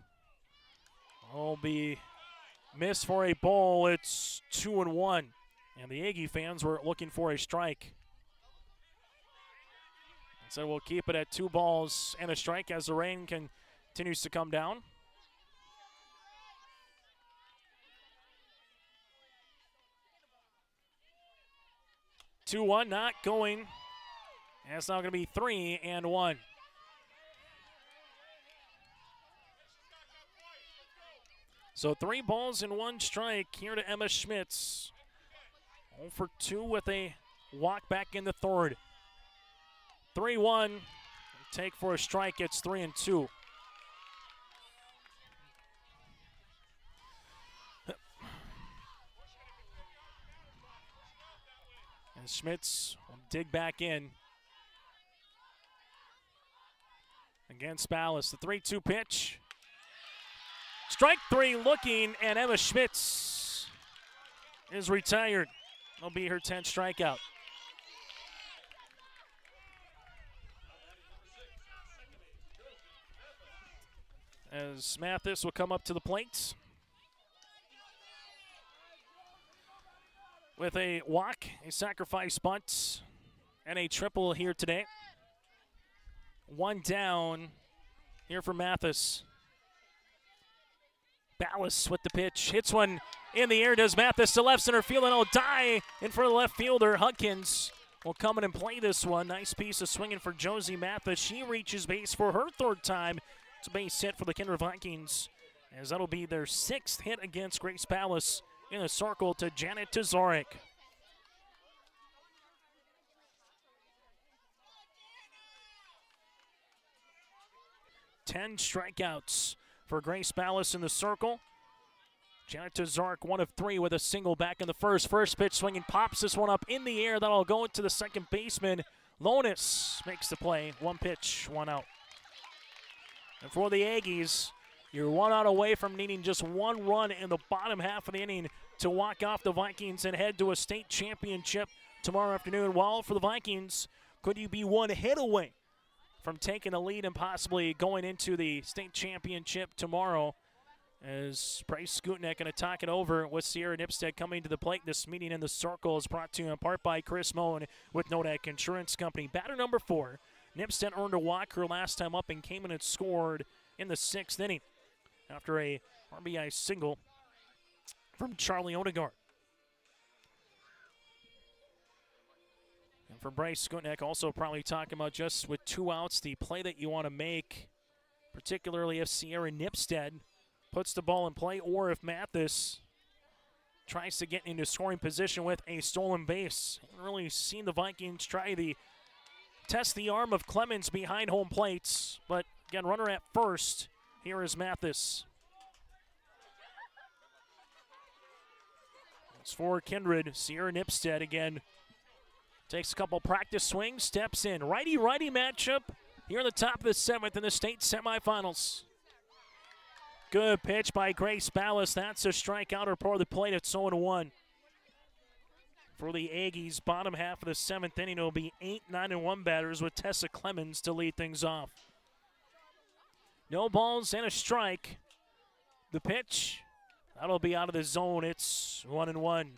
Will be missed for a ball. It's 2-1. And the Aggie fans were looking for a strike. So we'll keep it at 2 balls and a strike as the rain continues to come down. Two-one, not going. And it's now going to be 3-1. So 3 balls and 1 strike here to Emma Schmitz. 0 for 2 with a walk back in the 3rd. 3-1. Take for a strike. It's 3-2. And Schmitz will dig back in against Ballas. The 3-2 pitch. Strike 3 looking, and Emma Schmitz is retired. It'll be her 10th strikeout. As Mathis will come up to the plate with a walk, a sacrifice bunt, and a triple here today. 1 down here for Mathis. Ballas with the pitch, hits one in the air, does Mathis to left center field, and it'll die in front of the left fielder. Huckins will come in and play this one. Nice piece of swinging for Josie Mathis. She reaches base for her 3rd time. It's a base hit for the Kindred Vikings, as that'll be their 6th hit against Grace Ballas in a circle to Janet Tazarek. Ten strikeouts for Grace Ballas in the circle. Janet Tazarek, 1 of 3 with a single back in the first. First pitch swinging, pops this one up in the air. That'll go into the second baseman. Lonis makes the play. 1 pitch, 1 out. And for the Aggies, you're 1 out away from needing just 1 run in the bottom half of the inning to walk off the Vikings and head to a state championship tomorrow afternoon. While for the Vikings, could you be 1 hit away from taking a lead and possibly going into the state championship tomorrow, as Bryce Skutnik going to talk it over with Sierra Nipstead coming to the plate. This meeting in the circle is brought to you in part by Chris Moen with Nodak Insurance Company. Batter number 4. Nipstead earned a walk her last time up and came in and scored in the 6th inning after a RBI single from Charlie Odegaard. And for Bryce Skutnik, also probably talking about just with 2 outs, the play that you want to make, particularly if Sierra Nipstead puts the ball in play or if Mathis tries to get into scoring position with a stolen base. Haven't really seen the Vikings try the test the arm of Clemens behind home plates, but again, runner at first. Here is Mathis. It's for Kindred. Sierra Nipstead again takes a couple practice swings, steps in. Righty-righty matchup here in the top of the 7th in the state semifinals. Good pitch by Grace Ballas. That's a strikeout or part of the plate. It's 0-1. For the Aggies, bottom half of the 7th inning, it'll be 8, 9, and 1 batters with Tessa Clemens to lead things off. No balls and a strike. The pitch, that'll be out of the zone. It's 1-1.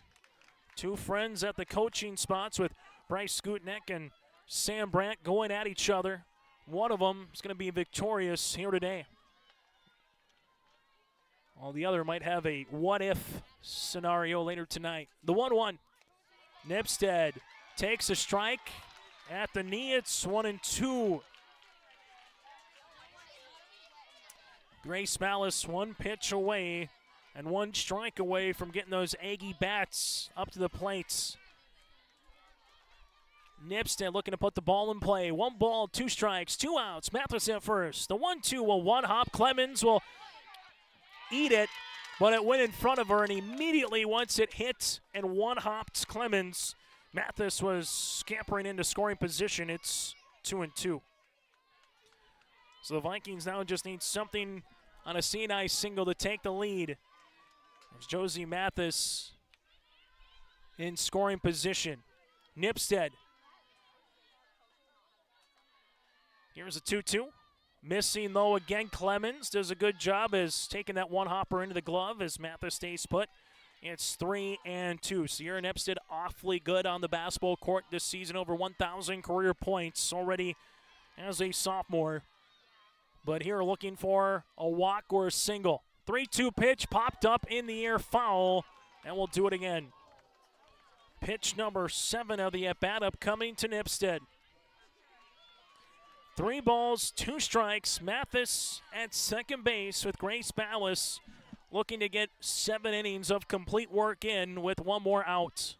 2 friends at the coaching spots with Bryce Skutnik and Sam Brandt going at each other. One of them is going to be victorious here today. While the other might have a what-if scenario later tonight. The 1-1. Nipstead takes a strike at the knee. It's 1-2. Grace Ballas 1 pitch away and 1 strike away from getting those Aggie bats up to the plates. Nipstead looking to put the ball in play. 1 ball, 2 strikes, 2 outs. Mathis at first. The 1-2 will 1-hop. Clemens will eat it, but it went in front of her, and immediately once it hit and 1-hopped Clemens, Mathis was scampering into scoring position. It's 2-2. So the Vikings now just need something on a CNI single to take the lead. There's Josie Mathis in scoring position. Nipstead. Here's a 2-2. Missing, though, again. Clemens does a good job as taking that one hopper into the glove as Mathis stays put. It's 3-2. Sierra Nipstead awfully good on the basketball court this season. Over 1,000 career points already as a sophomore. But here looking for a walk or a single. 3-2 pitch popped up in the air, foul, and we'll do it again. Pitch number 7 of the at-bat upcoming to Nipstead. 3 balls, 2 strikes. Mathis at second base with Grace Ballas looking to get 7 innings of complete work in with 1 more out.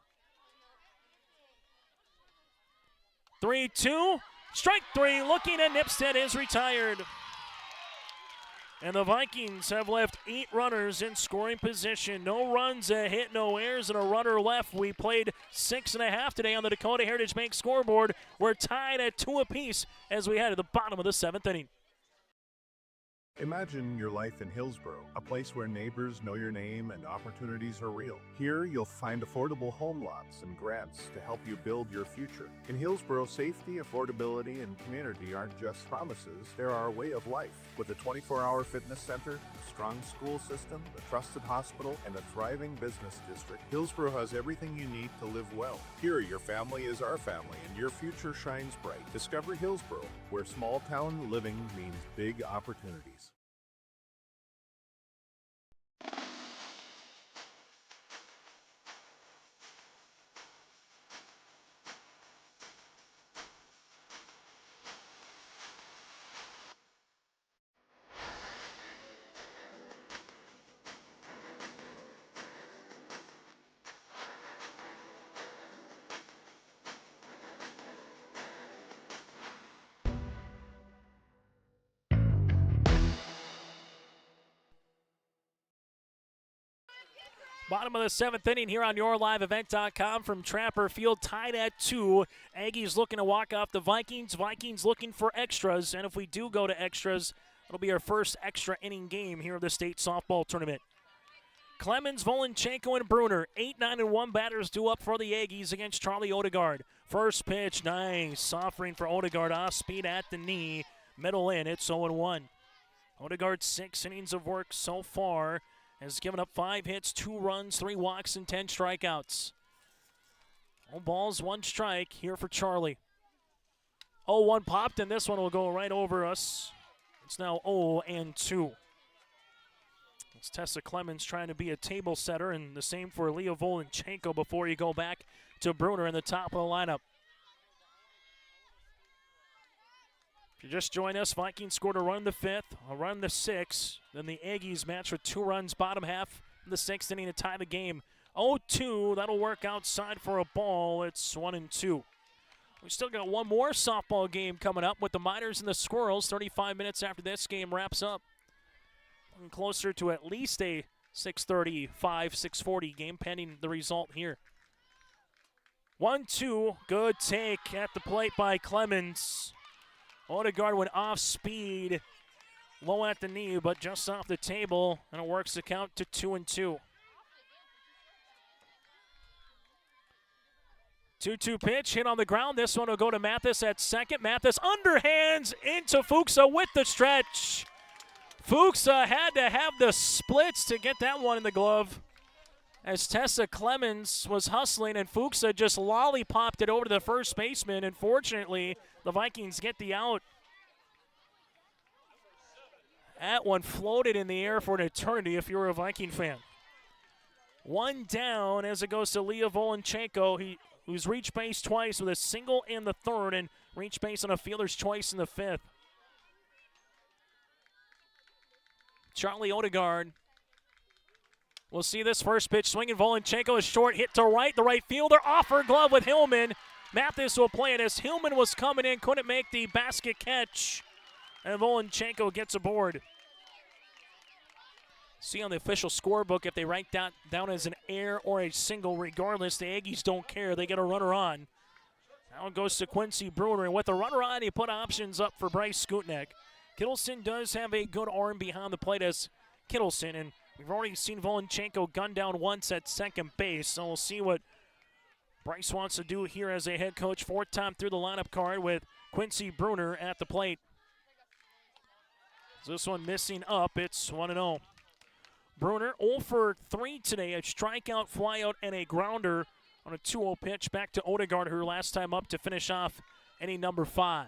3-2, strike 3, looking at Nipstead is retired. And the Vikings have left 8 runners in scoring position. No runs, a hit, no errors, and a runner left. We played 6.5 today on the Dakota Heritage Bank scoreboard. We're tied at 2 apiece as we head to the bottom of the 7th inning. Imagine your life in Hillsborough, a place where neighbors know your name and opportunities are real. Here, you'll find affordable home lots and grants to help you build your future. In Hillsborough, safety, affordability, and community aren't just promises, they're our way of life. With a 24-hour fitness center, a strong school system, a trusted hospital, and a thriving business district, Hillsborough has everything you need to live well. Here, your family is our family, and your future shines bright. Discover Hillsborough, where small-town living means big opportunities. Bottom of the 7th inning here on YourLiveEvent.com from Trapper Field, tied at 2. Aggies looking to walk off the Vikings. Vikings looking for extras, and if we do go to extras, it'll be our first extra inning game here of the state softball tournament. Clemens, Volonchenko, and Bruner, 8-9-1 batters due up for the Aggies against Charlie Odegaard. First pitch, nice. Offering for Odegaard, off speed at the knee. Middle in, it's 0-1. Odegaard, 6 innings of work so far. Has given up 5 hits, 2 runs, 3 walks, and 10 strikeouts. 0 balls, 1 strike here for Charlie. 0-1 popped, and this one will go right over us. It's now 0-2. It's Tessa Clemens trying to be a table setter, and the same for Leah Volonchenko before you go back to Bruner in the top of the lineup. If you just joined us, Vikings scored a run in the 5th, a run in the 6th. Then the Aggies matched with 2 runs bottom half in the 6th inning to tie the game. 0-2, that'll work outside for a ball. It's 1-2. We still got one more softball game coming up with the Miners and the Squirrels. 35 minutes after this game wraps up. Looking closer to at least a 6:35, 6:40 game pending the result here. 1-2, good take at the plate by Clemens. Odegaard went off speed, low at the knee, but just off the table, and it works the count to 2-2. 2-2 pitch, hit on the ground. This one will go to Mathis at second. Mathis underhands into Fuchsa with the stretch. Fuchsa had to have the splits to get that one in the glove, as Tessa Clemens was hustling, and Fuchsa just lollipopped it over to the first baseman, and fortunately, the Vikings get the out. That one floated in the air for an eternity if you were a Viking fan. 1 down as it goes to Leah Volonchenko, who's reached base twice with a single in the 3rd and reached base on a fielder's choice in the 5th. Charlie Odegaard. We'll see this first pitch swinging. Volonchenko is short, hit to right. The right fielder off her glove with Hillman. Mathis will play it as Hillman was coming in, couldn't make the basket catch, and Volonchenko gets aboard. See on the official scorebook if they write that down as an error or a single. Regardless, the Aggies don't care. They get a runner on. Now it goes to Quincy Bruner. And with the runner on, he put options up for Bryce Skutnik. Kittleson does have a good arm behind the plate as Kittleson. And we've already seen Volonchenko gun down once at second base. So we'll see what Bryce wants to do here as a head coach. Fourth time through the lineup card with Quincy Bruner at the plate. So this one missing up. It's 1-0. Bruner 0 for 3 today. A strikeout, flyout, and a grounder on a 2-0 pitch back to Odegaard, who last time up to finish off inning number 5.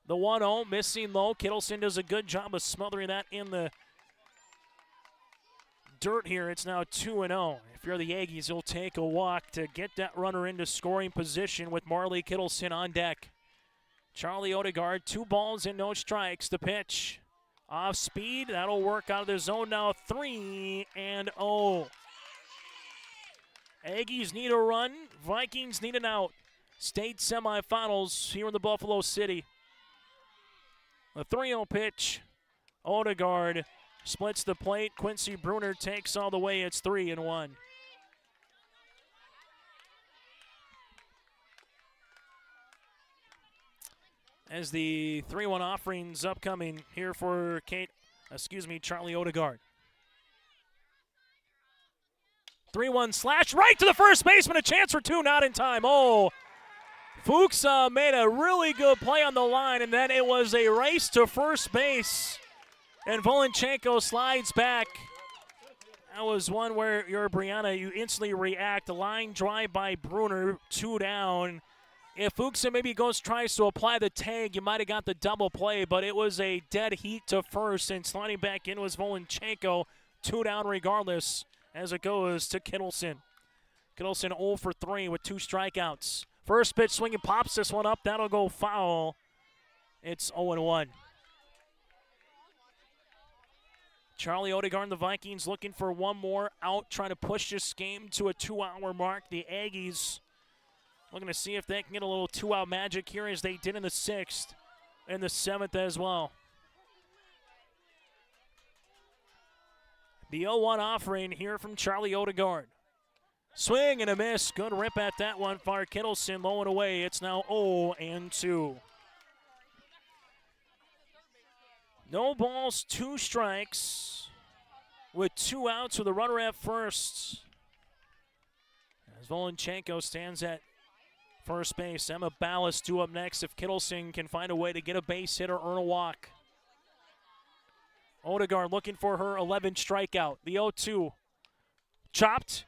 The 1-0 missing low. Kittleson does a good job of smothering that in the dirt here. It's now 2-0. If you're the Aggies, you'll take a walk to get that runner into scoring position with Marley Kittleson on deck. Charlie Odegaard, 2 balls and no strikes. The pitch off speed. That'll work out of the zone now. 3-0. Aggies need a run. Vikings need an out. State semifinals here in the Buffalo City. The 3-0 pitch. Odegaard splits the plate. Quincy Bruner takes all the way. It's 3-1. As the 3-1 offerings upcoming here for Charlie Odegaard. 3-1 slash right to the first baseman. A chance for 2, not in time. Oh, Fuchs made a really good play on the line, and then it was a race to first base. And Volonchenko slides back. That was one where you're Brianna, you instantly react. Line drive by Bruner, 2 down. If Fuchs maybe tries to apply the tag, you might have got the double play, but it was a dead heat to first, and sliding back in was Volonchenko. 2 down regardless as it goes to Kittleson. Kittleson 0 for 3 with 2 strikeouts. First pitch swinging, pops this one up. That'll go foul. It's 0-1. Charlie Odegaard and the Vikings looking for one more out, trying to push this game to a 2-hour mark. The Aggies looking to see if they can get a little 2-out magic here as they did in the 6th and the 7th as well. The 0-1 offering here from Charlie Odegaard. Swing and a miss. Good rip at that one. Fire Kittleson low and away. It's now 0-2. No balls, 2 strikes with 2 outs with a runner at first. As Volonchenko stands at first base. Emma Ballas due up next if Kittleson can find a way to get a base hit or earn a walk. Odegaard looking for her 11th strikeout. The 0-2. Chopped.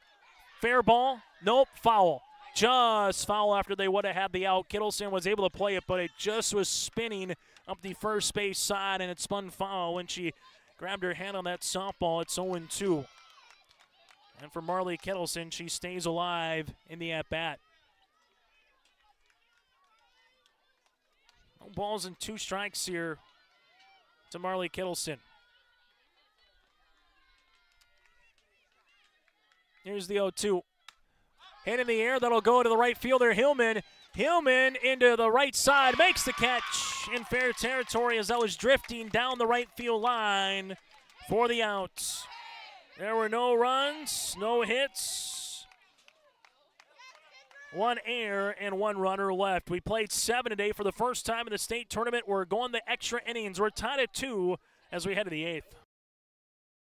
Fair ball. Nope. Foul. Just foul after they would have had the out. Kittleson was able to play it, but it just was spinning up the first base side, and it spun foul when she grabbed her hand on that softball. It's 0-2. And for Marley Kittleson, she stays alive in the at-bat. No balls and 2 strikes here to Marley Kittleson. Here's the 0-2. Hit in the air. That'll go to the right fielder, Hillman. Hillman into the right side. Makes the catch in fair territory as that was drifting down the right field line for the out. There were no runs, no hits. 1 error and 1 runner left. We played 7 today for the first time in the state tournament. We're going the extra innings. We're tied at 2 as we head to the 8th.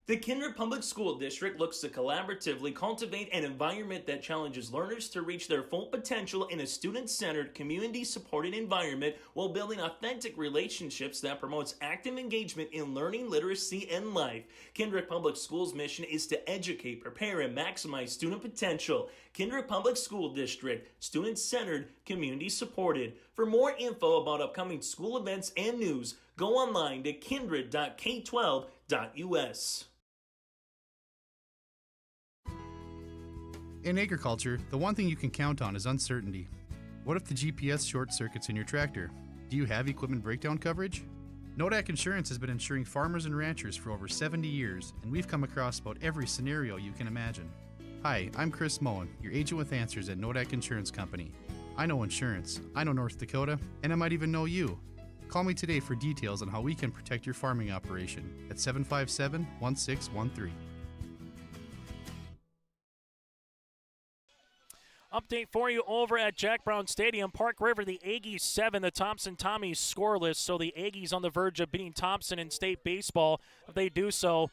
The Kindred Public School District looks to collaboratively cultivate an environment that challenges learners to reach their full potential in a student-centered, community-supported environment while building authentic relationships that promotes active engagement in learning, literacy, and life. Kindred Public Schools' mission is to educate, prepare, and maximize student potential. Kindred Public School District, student-centered, community-supported. For more info about upcoming school events and news, go online to kindred.k12.us. In agriculture, the one thing you can count on is uncertainty. What if the GPS short circuits in your tractor? Do you have equipment breakdown coverage? Nodak Insurance has been insuring farmers and ranchers for over 70 years, and we've come across about every scenario you can imagine. Hi, I'm Chris Moen, your agent with answers at Nodak Insurance Company. I know insurance, I know North Dakota, and I might even know you. Call me today for details on how we can protect your farming operation at 757-1613. Update for you over at Jack Brown Stadium. Park River, the Aggies 7, the Thompson Tommies scoreless. So the Aggies on the verge of beating Thompson in state baseball. If they do so,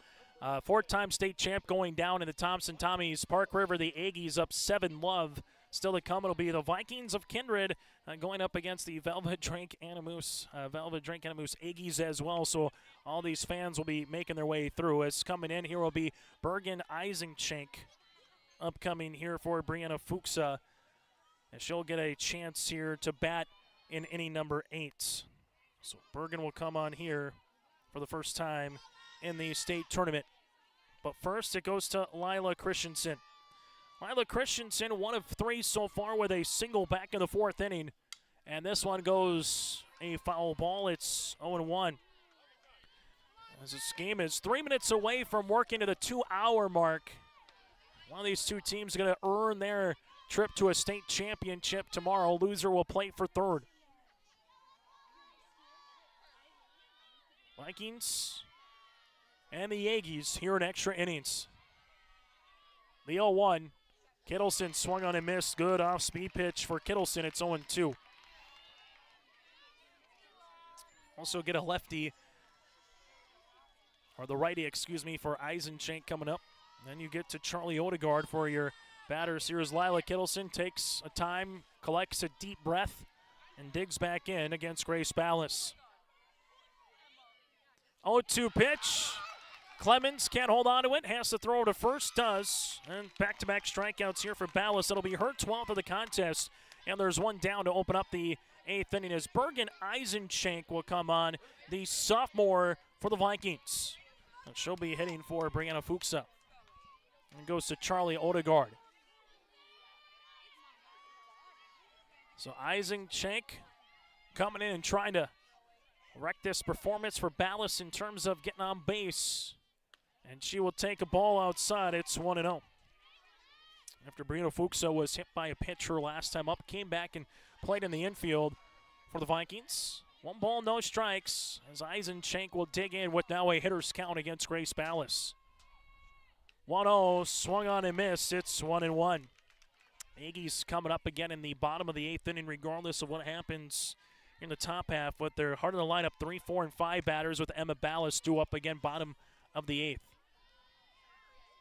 four-time state champ going down in the Thompson Tommies. Park River, the Aggies up 7-love. Still to come, it'll be the Vikings of Kindred going up against the Velva-Drake Anamoose. Velva-Drake Anamoose Aggies as well. So all these fans will be making their way through. As coming in here will be Bergen Eisenschenk. Upcoming here for Brianna Fuchsa, and she'll get a chance here to bat in inning number 8. So Bergen will come on here for the first time in the state tournament. But first it goes to Lila Christensen. Lila Christensen, 1 of 3 so far with a single back in the 4th inning. And this one goes a foul ball. It's 0-1. As this game is 3 minutes away from working to the 2-hour mark. One of these two teams is going to earn their trip to a state championship tomorrow. Loser will play for 3rd. Vikings and the Aggies here in extra innings. The 0-1. Kittleson swung on and missed. Good off-speed pitch for Kittleson. It's 0-2. Also get a lefty, or the righty, for Eisenschenk coming up. Then you get to Charlie Odegaard for your batters. Here's Lila Kittleson, takes a time, collects a deep breath, and digs back in against Grace Ballas. 0-2 pitch. Clemens can't hold on to it, has to throw to first, does. And back-to-back strikeouts here for Ballas. It'll be her 12th of the contest, and there's one down to open up the 8th inning as Bergen Eisenschenk will come on, the sophomore for the Vikings. And she'll be hitting for Brianna Fuchsa. And goes to Charlie Odegaard. So Eisenschenk coming in and trying to wreck this performance for Ballas in terms of getting on base. And she will take a ball outside. It's 1-0. After Brianna Fuchsa was hit by a pitcher last time up, came back and played in the infield for the Vikings. 1 ball, no strikes, as Eisenschenk will dig in with now a hitter's count against Grace Ballas. 1-0, swung on and missed. It's 1-1. Aggies coming up again in the bottom of the 8th inning, regardless of what happens in the top half. With their heart of the lineup, 3, 4, and 5 batters, with Emma Ballas due up again, bottom of the 8th.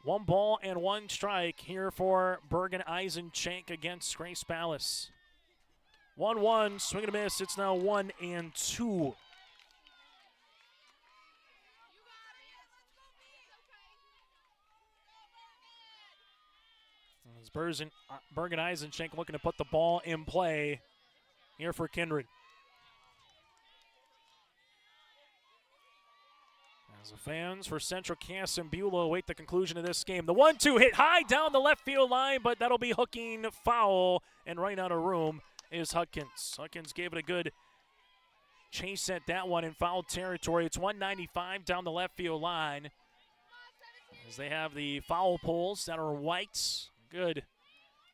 1 ball and 1 strike here for Bergen Eisenschenk against Grace Ballas. 1-1, swing and a miss. It's now 1-2. Bergen Eisenschenk looking to put the ball in play here for Kindred. As the fans for Central Cass and Beulah await the conclusion of this game. The 1-2 hit high down the left field line, but that'll be hooking foul, and right out of room is Hudkins. Hudkins gave it a good chase at that one in foul territory. It's 195 down the left field line, as they have the foul poles that are white. Good,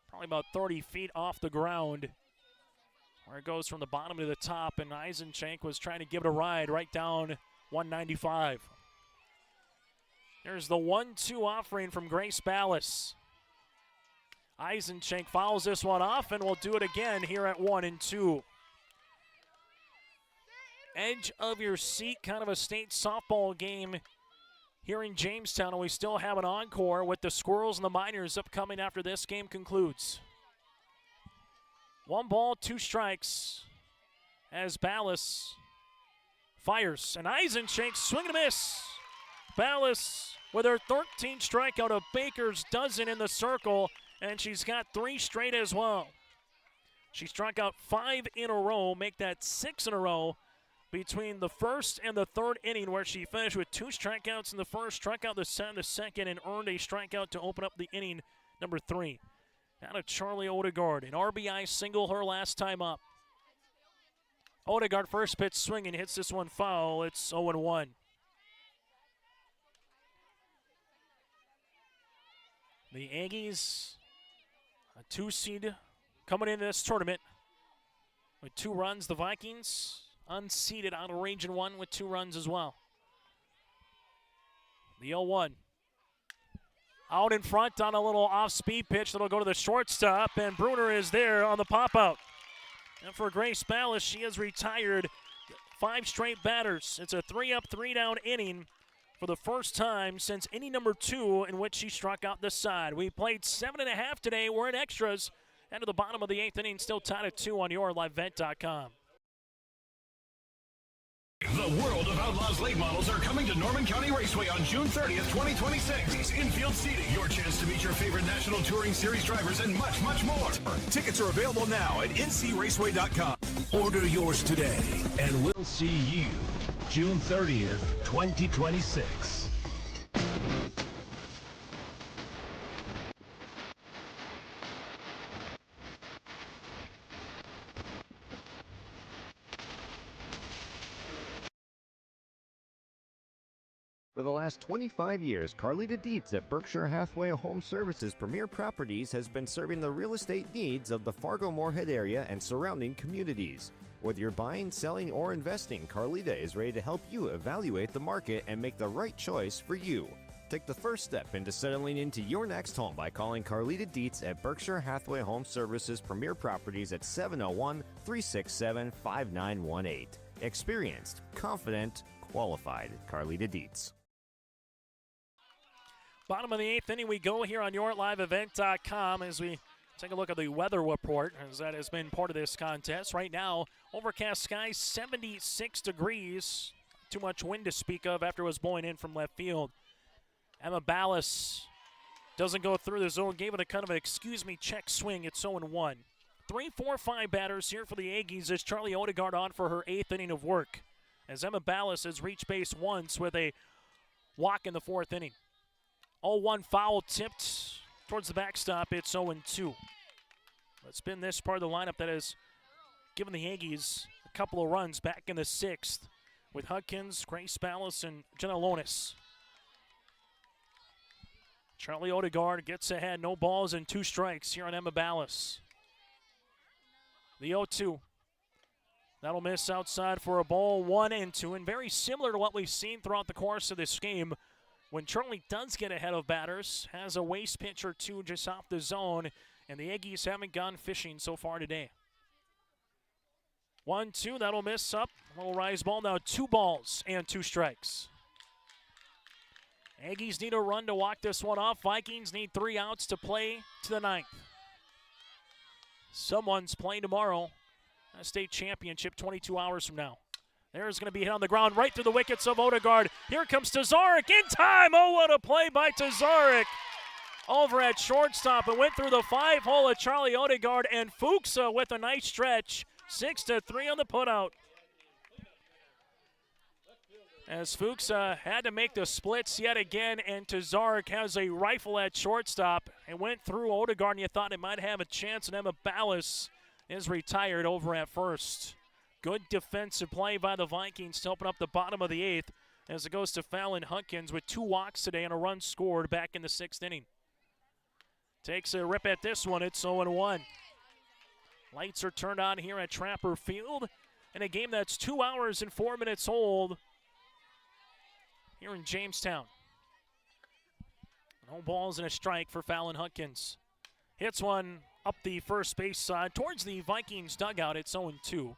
probably about 30 feet off the ground, where it goes from the bottom to the top, and Eisenschenk was trying to give it a ride right down 195. There's the 1-2 offering from Grace Ballas. Eisenschenk fouls this one off and will do it again here at 1-2. Edge of your seat, kind of a state softball game here in Jamestown, and we still have an encore with the Squirrels and the Miners upcoming after this game concludes. 1 ball, 2 strikes as Ballas fires, and Eisenschenk swing and a miss. Ballas with her 13th strikeout, a baker's dozen in the circle, and she's got 3 straight as well. She struck out 5 in a row, make that 6 in a row between the first and the 3rd inning, where she finished with 2 strikeouts in the first, struck out the second, and earned a strikeout to open up the inning number 3. Now to Charlie Odegaard, an RBI single her last time up. Odegaard first pitch swinging, hits this one foul. It's 0-1. The Aggies, a 2 seed coming into this tournament with 2 runs. The Vikings unseeded out of Region 1 with 2 runs as well. The 0-1. Out in front on a little off-speed pitch that'll go to the shortstop, and Bruner is there on the pop-out. And for Grace Ballas, she has retired 5 straight batters. It's a 3-up, 3-down inning for the first time since inning number 2 in which she struck out this side. We played 7.5 today. We're in extras. And to the bottom of the 8th inning, still tied at 2 on yourlivevent.com. The World of Outlaws late models are coming to Norman County Raceway on June 30th, 2026. Infield seating, your chance to meet your favorite National Touring Series drivers, and much, much more. Tickets are available now at ncraceway.com. Order yours today, and we'll see you June 30th, 2026. For the last 25 years, Carlita Dietz at Berkshire Hathaway Home Services Premier Properties has been serving the real estate needs of the Fargo-Moorhead area and surrounding communities. Whether you're buying, selling, or investing, Carlita is ready to help you evaluate the market and make the right choice for you. Take the first step into settling into your next home by calling Carlita Dietz at Berkshire Hathaway Home Services Premier Properties at 701-367-5918. Experienced, confident, qualified. Carlita Dietz. Bottom of the 8th inning we go here on yourlivevent.com as we take a look at the weather report, as that has been part of this contest. Right now, overcast skies, 76 degrees. Too much wind to speak of after it was blowing in from left field. Emma Ballas doesn't go through the zone, gave it a kind of an excuse-me check swing. It's 0-1. 3-4-5 batters here for the Aggies as Charlie Odegaard on for her 8th inning of work, as Emma Ballas has reached base once with a walk in the 4th inning. 0-1 foul tipped towards the backstop. It's 0-2. It's been this part of the lineup that has given the Aggies a couple of runs back in the 6th with Hudkins, Grace Ballas, and Jenna Lonis. Charlie Odegaard gets ahead. No balls and 2 strikes here on Emma Ballas. The 0-2. That'll miss outside for a ball, 1-2, and very similar to what we've seen throughout the course of this game. When Charlie does get ahead of batters, has a waste pitch or 2 just off the zone, and the Aggies haven't gone fishing so far today. 1-2, that'll miss up. A little rise ball, now 2 balls and 2 strikes. Aggies need a run to walk this one off. Vikings need 3 outs to play to the 9th. Someone's playing tomorrow. A state championship 22 hours from now. There's going to be hit on the ground right through the wickets of Odegaard. Here comes Tazarek in time. Oh, what a play by Tazarek over at shortstop. It went through the 5-hole of Charlie Odegaard, and Fuchsa with a nice stretch. 6-3 on the putout. As Fuchsa had to make the splits yet again, and Tazarek has a rifle at shortstop. It went through Odegaard, and you thought it might have a chance, and Emma Ballas is retired over at first. Good defensive play by the Vikings to open up the bottom of the 8th as it goes to Fallon Hudkins with 2 walks today and a run scored back in the 6th inning. Takes a rip at this one. It's 0-1. Lights are turned on here at Trapper Field in a game that's 2 hours and 4 minutes old here in Jamestown. No balls and a strike for Fallon Hudkins. Hits one up the first base side towards the Vikings dugout. It's 0-2.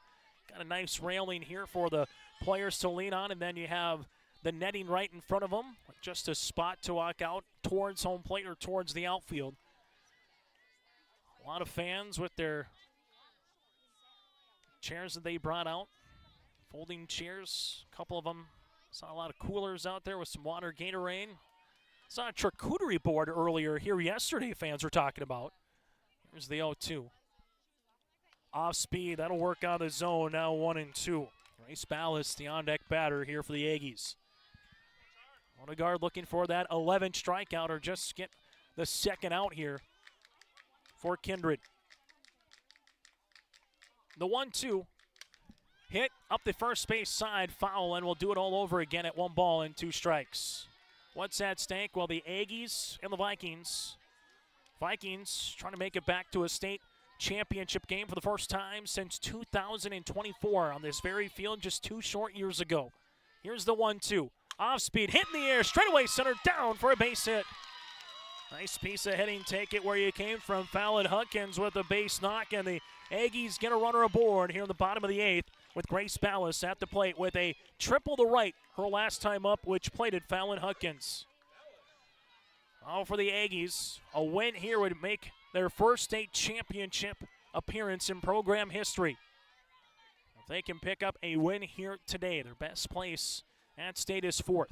Got a nice railing here for the players to lean on, and then you have the netting right in front of them. Just a spot to walk out towards home plate or towards the outfield. A lot of fans with their chairs that they brought out. Folding chairs, a couple of them. Saw a lot of coolers out there with some water, Gatorade. Saw a charcuterie board earlier here yesterday fans were talking about. Here's the 0-2. Off speed, that'll work out of the zone, now 1-2. Grace Ballas, the on-deck batter here for the Aggies. Odegaard looking for that 11th strikeout or just get the 2nd out here for Kindred. The 1-2 hit up the first base side, foul, and we'll do it all over again at 1 ball and 2 strikes. What's at stake? Well, the Aggies and the Vikings. Vikings trying to make it back to a state championship game for the first time since 2024 on this very field just 2 short years ago. Here's the 1-2. Off speed, hit in the air, straightaway center down for a base hit. Nice piece of hitting, take it where you came from. Fallon Huckins with a base knock, and the Aggies get a runner aboard here in the bottom of the 8th with Grace Ballas at the plate with a triple to right her last time up, which plated Fallon Huckins. All for the Aggies. A win here would make their first state championship appearance in program history. If they can pick up a win here today, their best place at state is 4th.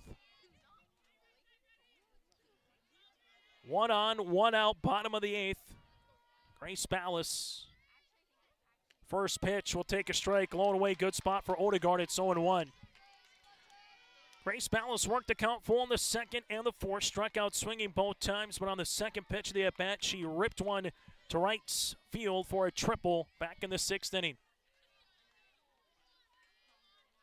1 on, 1 out, bottom of the 8th. Grace Ballas. First pitch will take a strike, low and away, good spot for Odegaard. It's 0-1. Grace Ballas worked the count full in the 2nd and the 4th, struck out swinging both times, but on the 2nd pitch of the at-bat, she ripped one to right field for a triple back in the 6th inning.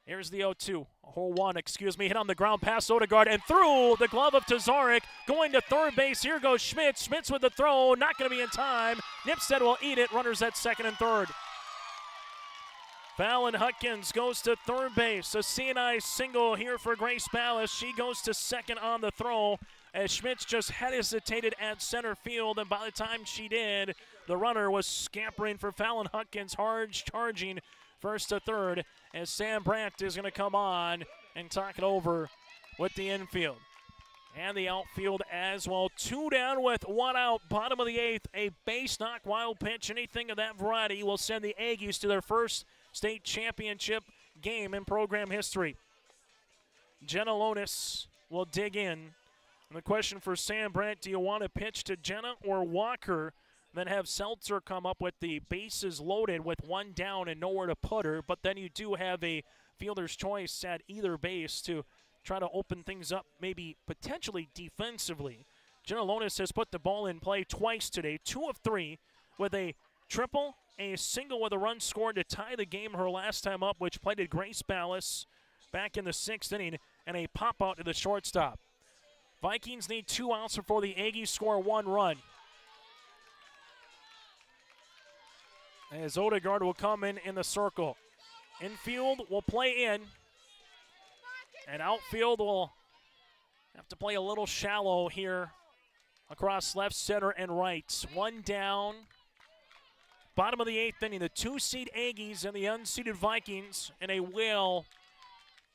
Here's the 0-2, hole 1, hit on the ground past Odegaard and through the glove of Tazarek, going to third base. Here goes Schmitz. Schmitz with the throw, not going to be in time. Nipstead will eat it, runners at 2nd and 3rd. Fallon Huckins goes to third base. A CNI single here for Grace Ballas. She goes to 2nd on the throw as Schmitz just hesitated at center field, and by the time she did, the runner was scampering for Fallon Huckins, hard charging first to third, as Sam Brandt is going to come on and talk it over with the infield. And the outfield as well. 2 down with 1 out, bottom of the 8th. A base knock, wild pitch, anything of that variety will send the Aggies to their first state championship game in program history. Jenna Lonis will dig in. And the question for Sam Brandt, do you want to pitch to Jenna or Walker? Then have Seltzer come up with the bases loaded with 1 down and nowhere to put her. But then you do have a fielder's choice at either base to try to open things up, maybe potentially defensively. Jenna Lonis has put the ball in play twice today, 2 of 3, with a triple, a single with a run scored to tie the game her last time up, which plated Grace Ballas back in the 6th inning, and a pop out to the shortstop. Vikings need 2 outs before the Aggies score 1 run. As Odegaard will come in the circle. Infield will play in. And outfield will have to play a little shallow here across left, center, and right. 1 down. Bottom of the 8th inning, the 2-seed Aggies and the unseeded Vikings in a whale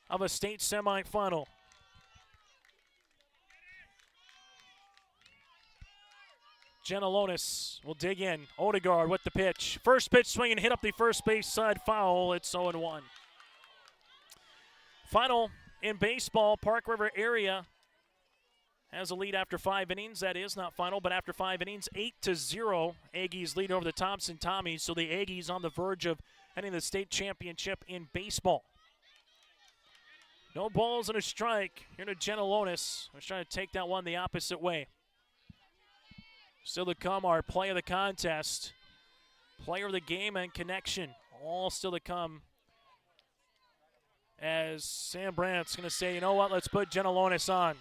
of a state semifinal. Jenna Lonis will dig in. Odegaard with the pitch. First pitch swinging, hit up the first base side foul. It's 0-1. Final in baseball, Park River area has a lead after 5 innings. That is not final, but after 5 innings, 8-0. Aggies lead over the Thompson Tommies, so the Aggies on the verge of ending the state championship in baseball. No balls and a strike. Here to Jenna Lonis. I was trying to take that one the opposite way. Still to come, our play of the contest, player of the game, and connection. All still to come. As Sam Brandt's going to say, you know what, let's put Jenna Lonis on.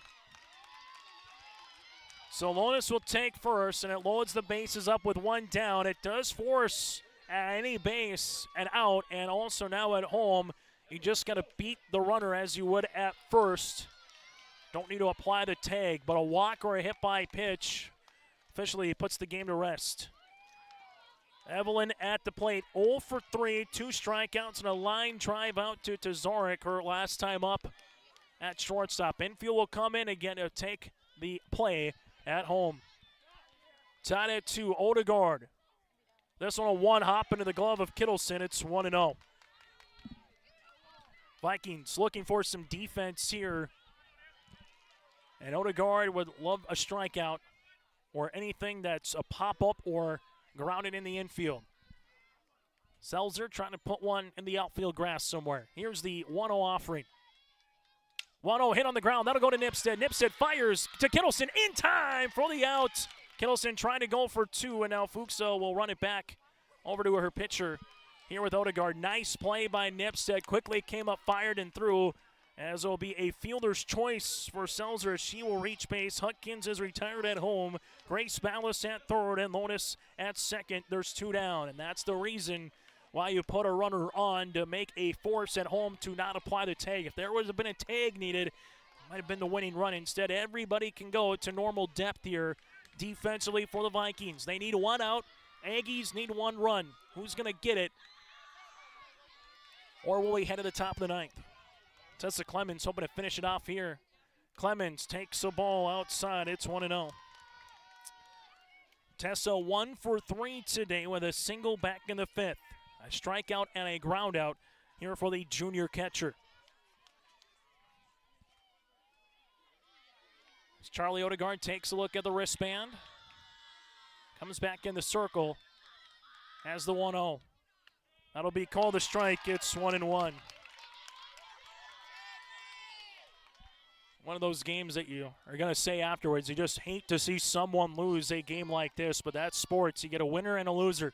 So Lonis will take first, and it loads the bases up with 1 down. It does force at any base an out, and also now at home, you just got to beat the runner as you would at first. Don't need to apply the tag, but a walk or a hit by pitch officially puts the game to rest. Evelyn at the plate, 0 for 3, 2 strikeouts and a line drive out to Tazarek, her last time up at shortstop. Infield will come in again to take the play at home. Tied at 2, Odegaard. This one a 1 hop into the glove of Kittleson. It's 1-0. Vikings looking for some defense here. And Odegaard would love a strikeout or anything that's a pop-up or grounded in the infield. Seltzer trying to put one in the outfield grass somewhere. Here's the 1-0 offering. 1-0 hit on the ground. That'll go to Nipstead. Nipstead fires to Kittleson in time for the out. Kittleson trying to go for 2, and now Fuchso will run it back over to her pitcher here with Odegaard. Nice play by Nipstead. Quickly came up, fired, and threw. as it'll be a fielder's choice for Selzer. She will reach base. Hutkins is retired at home. Grace Ballas at third and Lonis at second. There's 2 down, and that's the reason why you put a runner on, to make a force at home to not apply the tag. If there would have been a tag needed, it might have been the winning run. Instead, everybody can go to normal depth here defensively for the Vikings. They need 1 out. Aggies need 1 run. Who's going to get it? Or will he head to the top of the 9th? Tessa Clemens hoping to finish it off here. Clemens takes the ball outside. It's 1-0. Tessa 1 for 3 today with a single back in the 5th. A strikeout and a ground out here for the junior catcher. As Charlie Odegaard takes a look at the wristband. Comes back in the circle. Has the 1-0. That'll be called a strike. It's 1-1. One of those games that you are going to say afterwards, you just hate to see someone lose a game like this, but that's sports. You get a winner and a loser.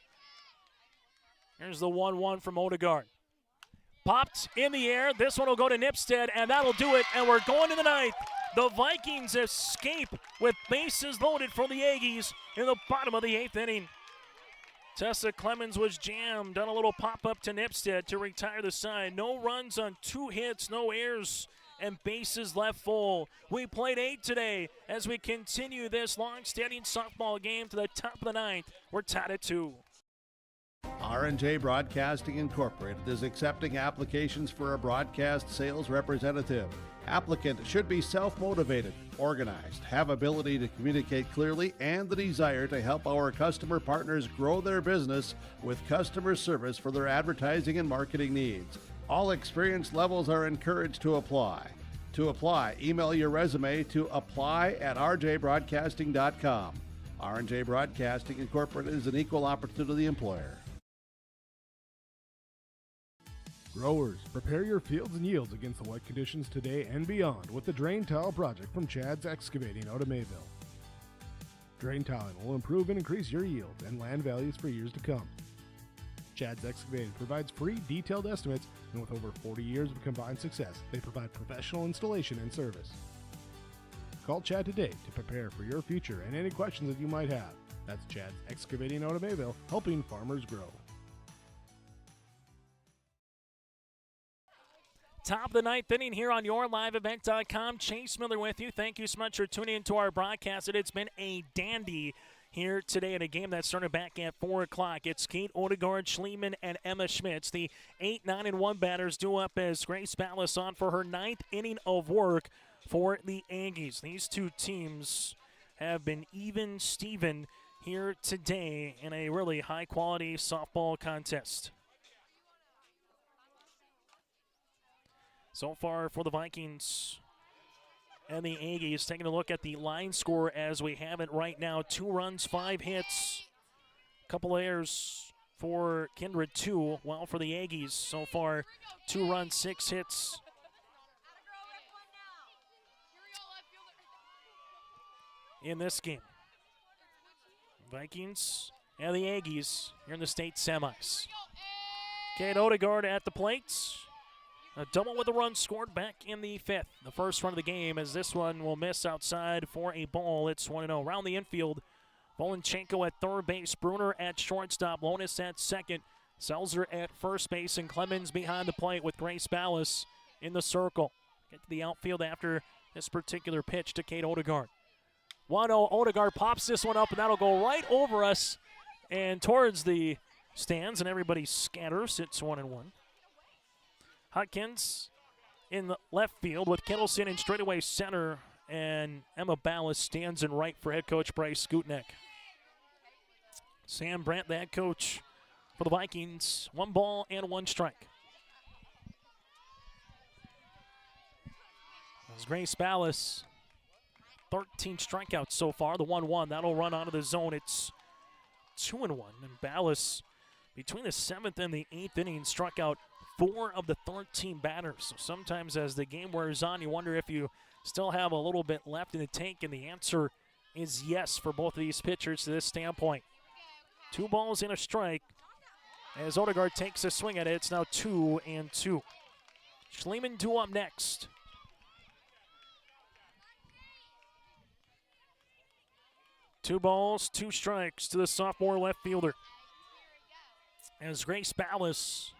Here's the 1-1 from Odegaard. Popped in the air. This one will go to Nipstead, and that'll do it, and we're going to the 9th. The Vikings escape with bases loaded for the Aggies in the bottom of the 8th inning. Tessa Clemens was jammed, done a little pop-up to Nipstead to retire the side. No runs on 2 hits, no errors, and bases left full. We played 8 today as we continue this long-standing softball game to the top of the 9th. We're tied at 2. R&J Broadcasting Incorporated is accepting applications for a broadcast sales representative. Applicant should be self-motivated, organized, have ability to communicate clearly, and the desire to help our customer partners grow their business with customer service for their advertising and marketing needs. All experience levels are encouraged to apply. To apply, email your resume to apply@rjbroadcasting.com. R&J Broadcasting Incorporated is an equal opportunity employer. Growers, prepare your fields and yields against the wet conditions today and beyond with the Drain Tile project from Chad's Excavating out of Mayville. Drain tiling will improve and increase your yield and land values for years to come. Chad's Excavating provides free detailed estimates, and with over 40 years of combined success, they provide professional installation and service. Call Chad today to prepare for your future and any questions that you might have. That's Chad's Excavating out of Mayville, helping farmers grow. Top of the 9th inning here on YourLiveEvent.com. Chase Miller with you. Thank you so much for tuning into our broadcast. It's been a dandy here today in a game that started back at 4 o'clock. It's Kate Odegaard, Schliemann, and Emma Schmitz. The 8, 9, and 1 batters due up as Grace Ballas on for her 9th inning of work for the Aggies. These 2 teams have been even Steven here today in a really high-quality softball contest. So far for the Vikings and the Aggies, taking a look at the line score as we have it right now. 2 runs, 5 hits, a couple errors for Kindred, 2. Well, for the Aggies so far, 2 runs, 6 hits. In this game, Vikings and the Aggies here in the state semis. Kate Odegaard at the plate. A double with a run scored back in the 5th. The first run of the game, as this one will miss outside for a ball. It's 1-0. Around the infield, Volenchenko at third base, Bruner at shortstop, Lonis at second, Selzer at first base, and Clemens behind the plate with Grace Ballas in the circle. Get to the outfield after this particular pitch to Kate Odegaard. 1-0, Odegaard pops this one up, and that'll go right over us and towards the stands, and everybody scatters. It's 1-1. Hutkins in the left field with Kittleson in straightaway center, and Emma Ballas stands in right for head coach Bryce Skutnik. Sam Brandt, the head coach for the Vikings. 1 ball and 1 strike. As Grace Ballas, 13 strikeouts so far. The 1-1, that'll run out of the zone. It's 2-1, and Ballas, between the 7th and the 8th inning, struck out 4 of the 13 batters. So sometimes as the game wears on, you wonder if you still have a little bit left in the tank, and the answer is yes for both of these pitchers to this standpoint. 2 balls and a strike. As Odegaard takes a swing at it, it's now 2-2. Schliemann due up next. Two balls, two strikes to the sophomore left fielder. As Grace Ballas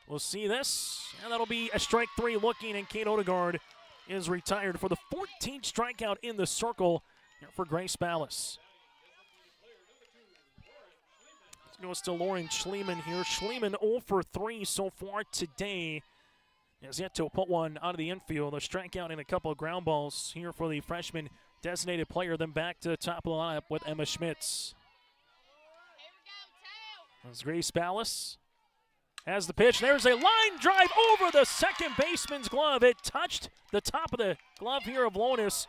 will see this, and that'll be a strike three looking, and Kate Odegaard is retired for the 14th strikeout in the circle here for Grace Ballas. Goes to Lauren Schliemann here. Schliemann 0 for 3 so far today. Has yet to put one out of the infield. A strikeout and a couple of ground balls here for the freshman designated player. Then back to the top of the lineup with Emma Schmitz. As Grace Ballas has the pitch. There's a line drive over the second baseman's glove. It touched the top of the glove here of Lonis.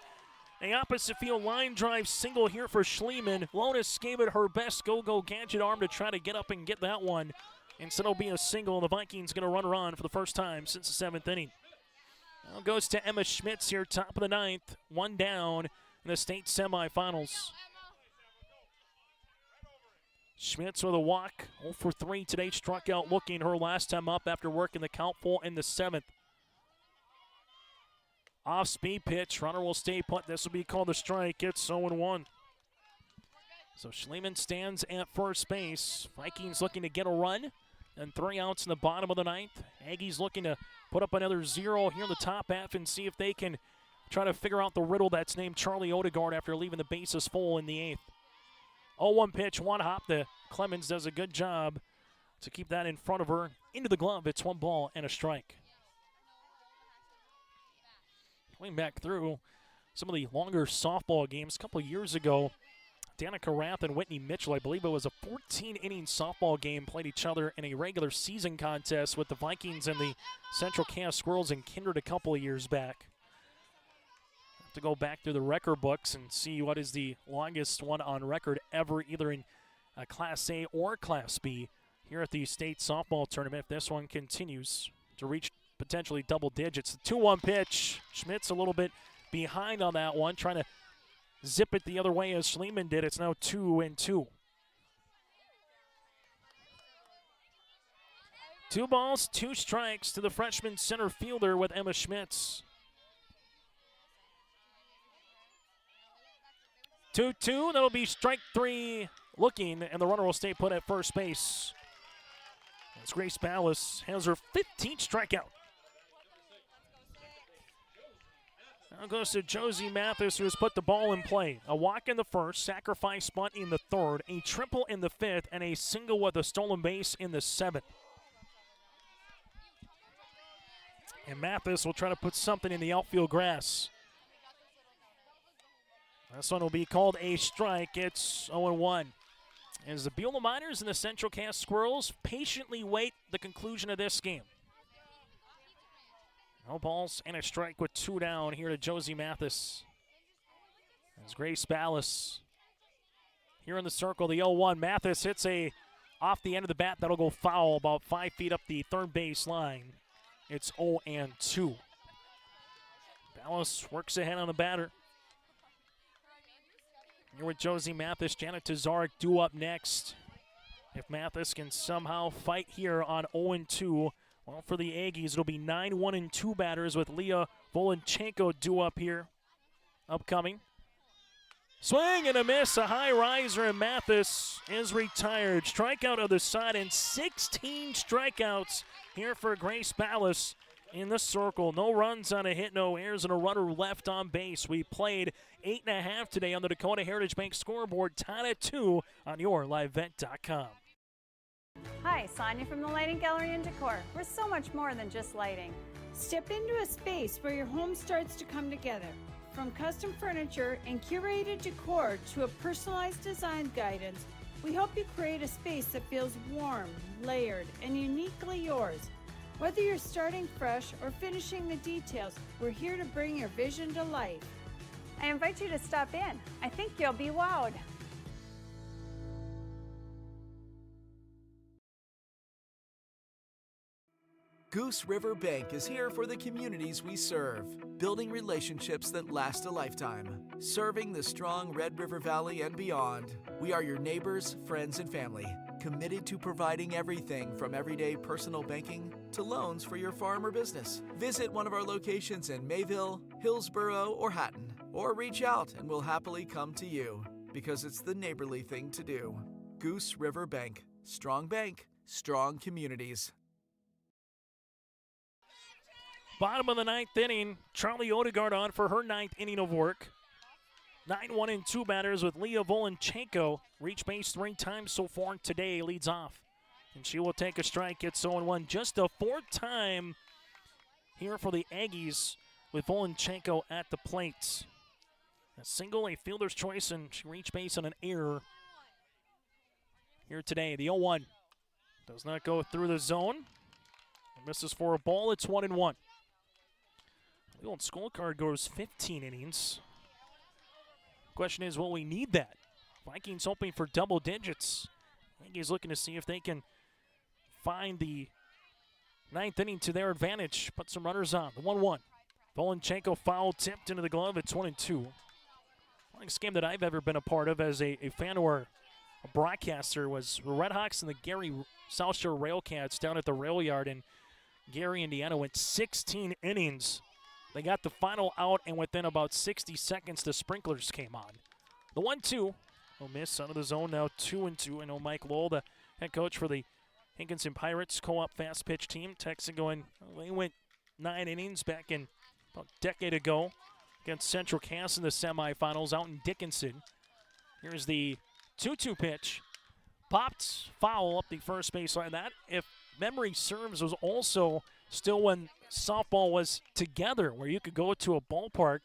A opposite field line drive single here for Schliemann. Lonis gave it her best go-go gadget arm to try to get up and get that one. Instead it'll be a single. The Vikings going to run her on for the first time since the 7th inning. Now goes to Emma Schmitz here, top of the 9th. One down in the state semifinals. Schmitz with a walk. 0 for 3 today. Struck out looking her last time up after working the count full in the 7th. Off-speed pitch. Runner will stay put. This will be called a strike. It's 0-1. So Schliemann stands at first base. Vikings looking to get a run. And 3 outs in the bottom of the 9th. Aggies looking to put up another 0 here in the top half and see if they can try to figure out the riddle that's named Charlie Odegaard after leaving the bases full in the 8th. 0-1 pitch, one hop to Clemens. Does a good job to keep that in front of her. Into the glove. It's 1 ball and a strike. Going back through some of the longer softball games a couple of years ago, Danica Rath and Whitney Mitchell, I believe it was a 14-inning softball game, played each other in a regular season contest with the Vikings and the Central Cass Squirrels in Kindred a couple of years back. Have to go back through the record books and see what is the longest one on record ever, either in Class A or Class B here at the state softball tournament. If this one continues to reach potentially double digits. 2-1 pitch. Schmitz a little bit behind on that one, trying to zip it the other way as Schliemann did. It's now 2-2. 2 balls, 2 strikes to the freshman center fielder with Emma Schmitz. 2-2. That'll be strike 3 looking, and the runner will stay put at first base. As Grace Ballas has her 15th strikeout. Now goes to Josie Mathis, who has put the ball in play. A walk in the first, sacrifice bunt in the 3rd, a triple in the 5th, and a single with a stolen base in the 7th. And Mathis will try to put something in the outfield grass. This one will be called a strike. It's 0-1. As the Beulah Miners and the Central Cass Squirrels patiently wait the conclusion of this game. No balls and a strike with 2 down here to Josie Mathis. As Grace Ballas here in the circle, the 0-1. Mathis hits a off the end of the bat that'll go foul about 5 feet up the 3rd base line. It's 0-2. Ballas works ahead on the batter. Here with Josie Mathis, Janet Tazarek due up next. If Mathis can somehow fight here on 0-2, well, for the Aggies, it'll be 9-1-2 batters with Leah Volonchenko due up here. Upcoming. Swing and a miss, a high riser, and Mathis is retired. Strikeout of the side and 16 strikeouts here for Grace Ballas in the circle. No runs on a hit, no errors, and a runner left on base. We played 8.5 today on the Dakota Heritage Bank scoreboard, tied at 2 on YourLiveVent.com. Hi, Sonia from the Lighting Gallery and Decor. We're so much more than just lighting. Step into a space where your home starts to come together. From custom furniture and curated decor to a personalized design guidance, we help you create a space that feels warm, layered, and uniquely yours. Whether you're starting fresh or finishing the details, we're here to bring your vision to life. I invite you to stop in. I think you'll be wowed. Goose River Bank is here for the communities we serve, building relationships that last a lifetime. Serving the strong Red River Valley and beyond, we are your neighbors, friends, and family, committed to providing everything from everyday personal banking to loans for your farm or business. Visit one of our locations in Mayville, Hillsborough, or Hatton, or reach out and we'll happily come to you, because it's the neighborly thing to do. Goose River Bank. Strong bank, strong communities. Bottom of the ninth inning, Charlie Odegaard on for her ninth inning of work. 9-1 and 2 batters with Leah Volonchenko. Reach base 3 times so far today, leads off. And she will take a strike, it's 0-1. Just the 4th time here for the Aggies with Volonchenko at the plate. A single, a fielder's choice, and she reached base on an error here today. The 0-1 does not go through the zone. It misses for a ball, it's 1-1. The old scorecard goes 15 innings. Question is, will we need that? Vikings hoping for double digits. Aggies looking to see if they can find the 9th inning to their advantage. Put some runners on. The 1-1. Volonchenko foul tipped into the glove. It's 1-2. Longest game that I've ever been a part of as a fan or a broadcaster was the Red Hawks and the Gary South Shore Railcats down at the rail yard in Gary, Indiana. Went 16 innings. They got the final out, and within about 60 seconds, the sprinklers came on. The 1-2. No miss out of the zone, now 2-2. I know Mike Lowell, the head coach for the Hankinson Pirates co-op fast pitch team, texting going, well, they went 9 innings back in about a decade ago against Central Cass in the semifinals out in Dickinson. Here's the 2-2 pitch. Popped foul up the first baseline. That, if memory serves, was also still when softball was together, where you could go to a ballpark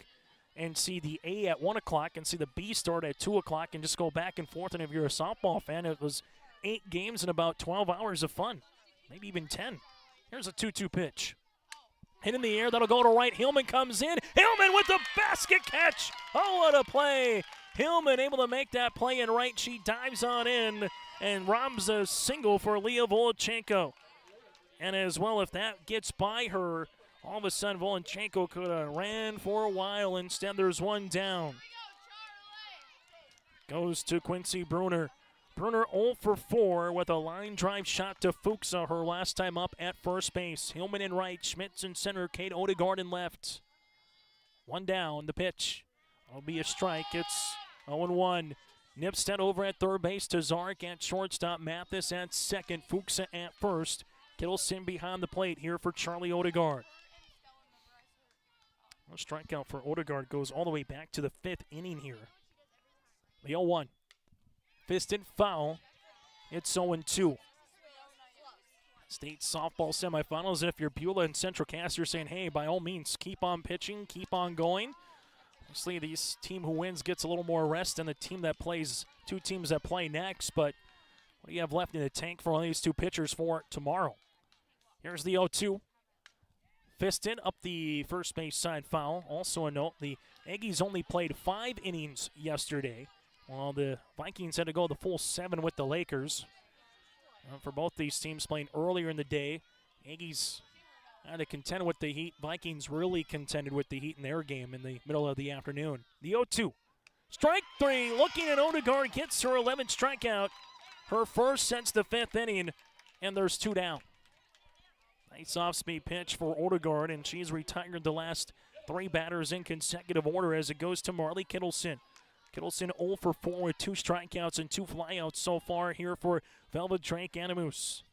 and see the A at 1 o'clock and see the B start at 2 o'clock and just go back and forth. And if you're a softball fan, it was 8 games and about 12 hours of fun, maybe even 10. Here's a 2-2 pitch. Hit in the air, that'll go to right. Hillman comes in. Hillman with the basket catch. Oh, what a play. Hillman able to make that play in right. She dives on in and robs a single for Leah Volonchenko. And as well, if that gets by her, all of a sudden Volonchenko could have ran for a while. Instead, there's one down. Goes to Quincy Bruner. Bruner 0 for 4 with a line drive shot to Fuchsa, her last time up at first base. Hillman in right, Schmitz in center, Kate Odegaard in left. One down, the pitch. That'll be a strike. It's 0-1. Nipstead over at third base to Zarek at shortstop. Mathis at second, Fuchsa at first. Kittleson behind the plate here for Charlie Odegaard. A strikeout for Odegaard goes all the way back to the 5th inning here. The 0-1. Fisted foul. It's 0-2. State softball semifinals. And if you're Beulah and Central Cass, you're saying, hey, by all means, keep on pitching, keep on going. Obviously, this team who wins gets a little more rest than the team that plays, 2 teams that play next. But what do you have left in the tank for one of these 2 pitchers for tomorrow? Here's the 0-2. Fisted up the first base side foul. Also a note, the Aggies only played 5 innings yesterday, while the Vikings had to go the full 7 with the Lakers. For both these teams playing earlier in the day, Aggies had to contend with the heat. Vikings really contended with the heat in their game in the middle of the afternoon. The 0-2. Strike 3, looking at Odegaard, gets her 11th strikeout. Her first since the 5th inning, and there's 2 down. Nice off-speed pitch for Odegaard, and she's retired the last 3 batters in consecutive order as it goes to Marley Kittleson. Kittleson 0 for 4 with 2 strikeouts and 2 flyouts so far here for Velva-Drake Anamoose.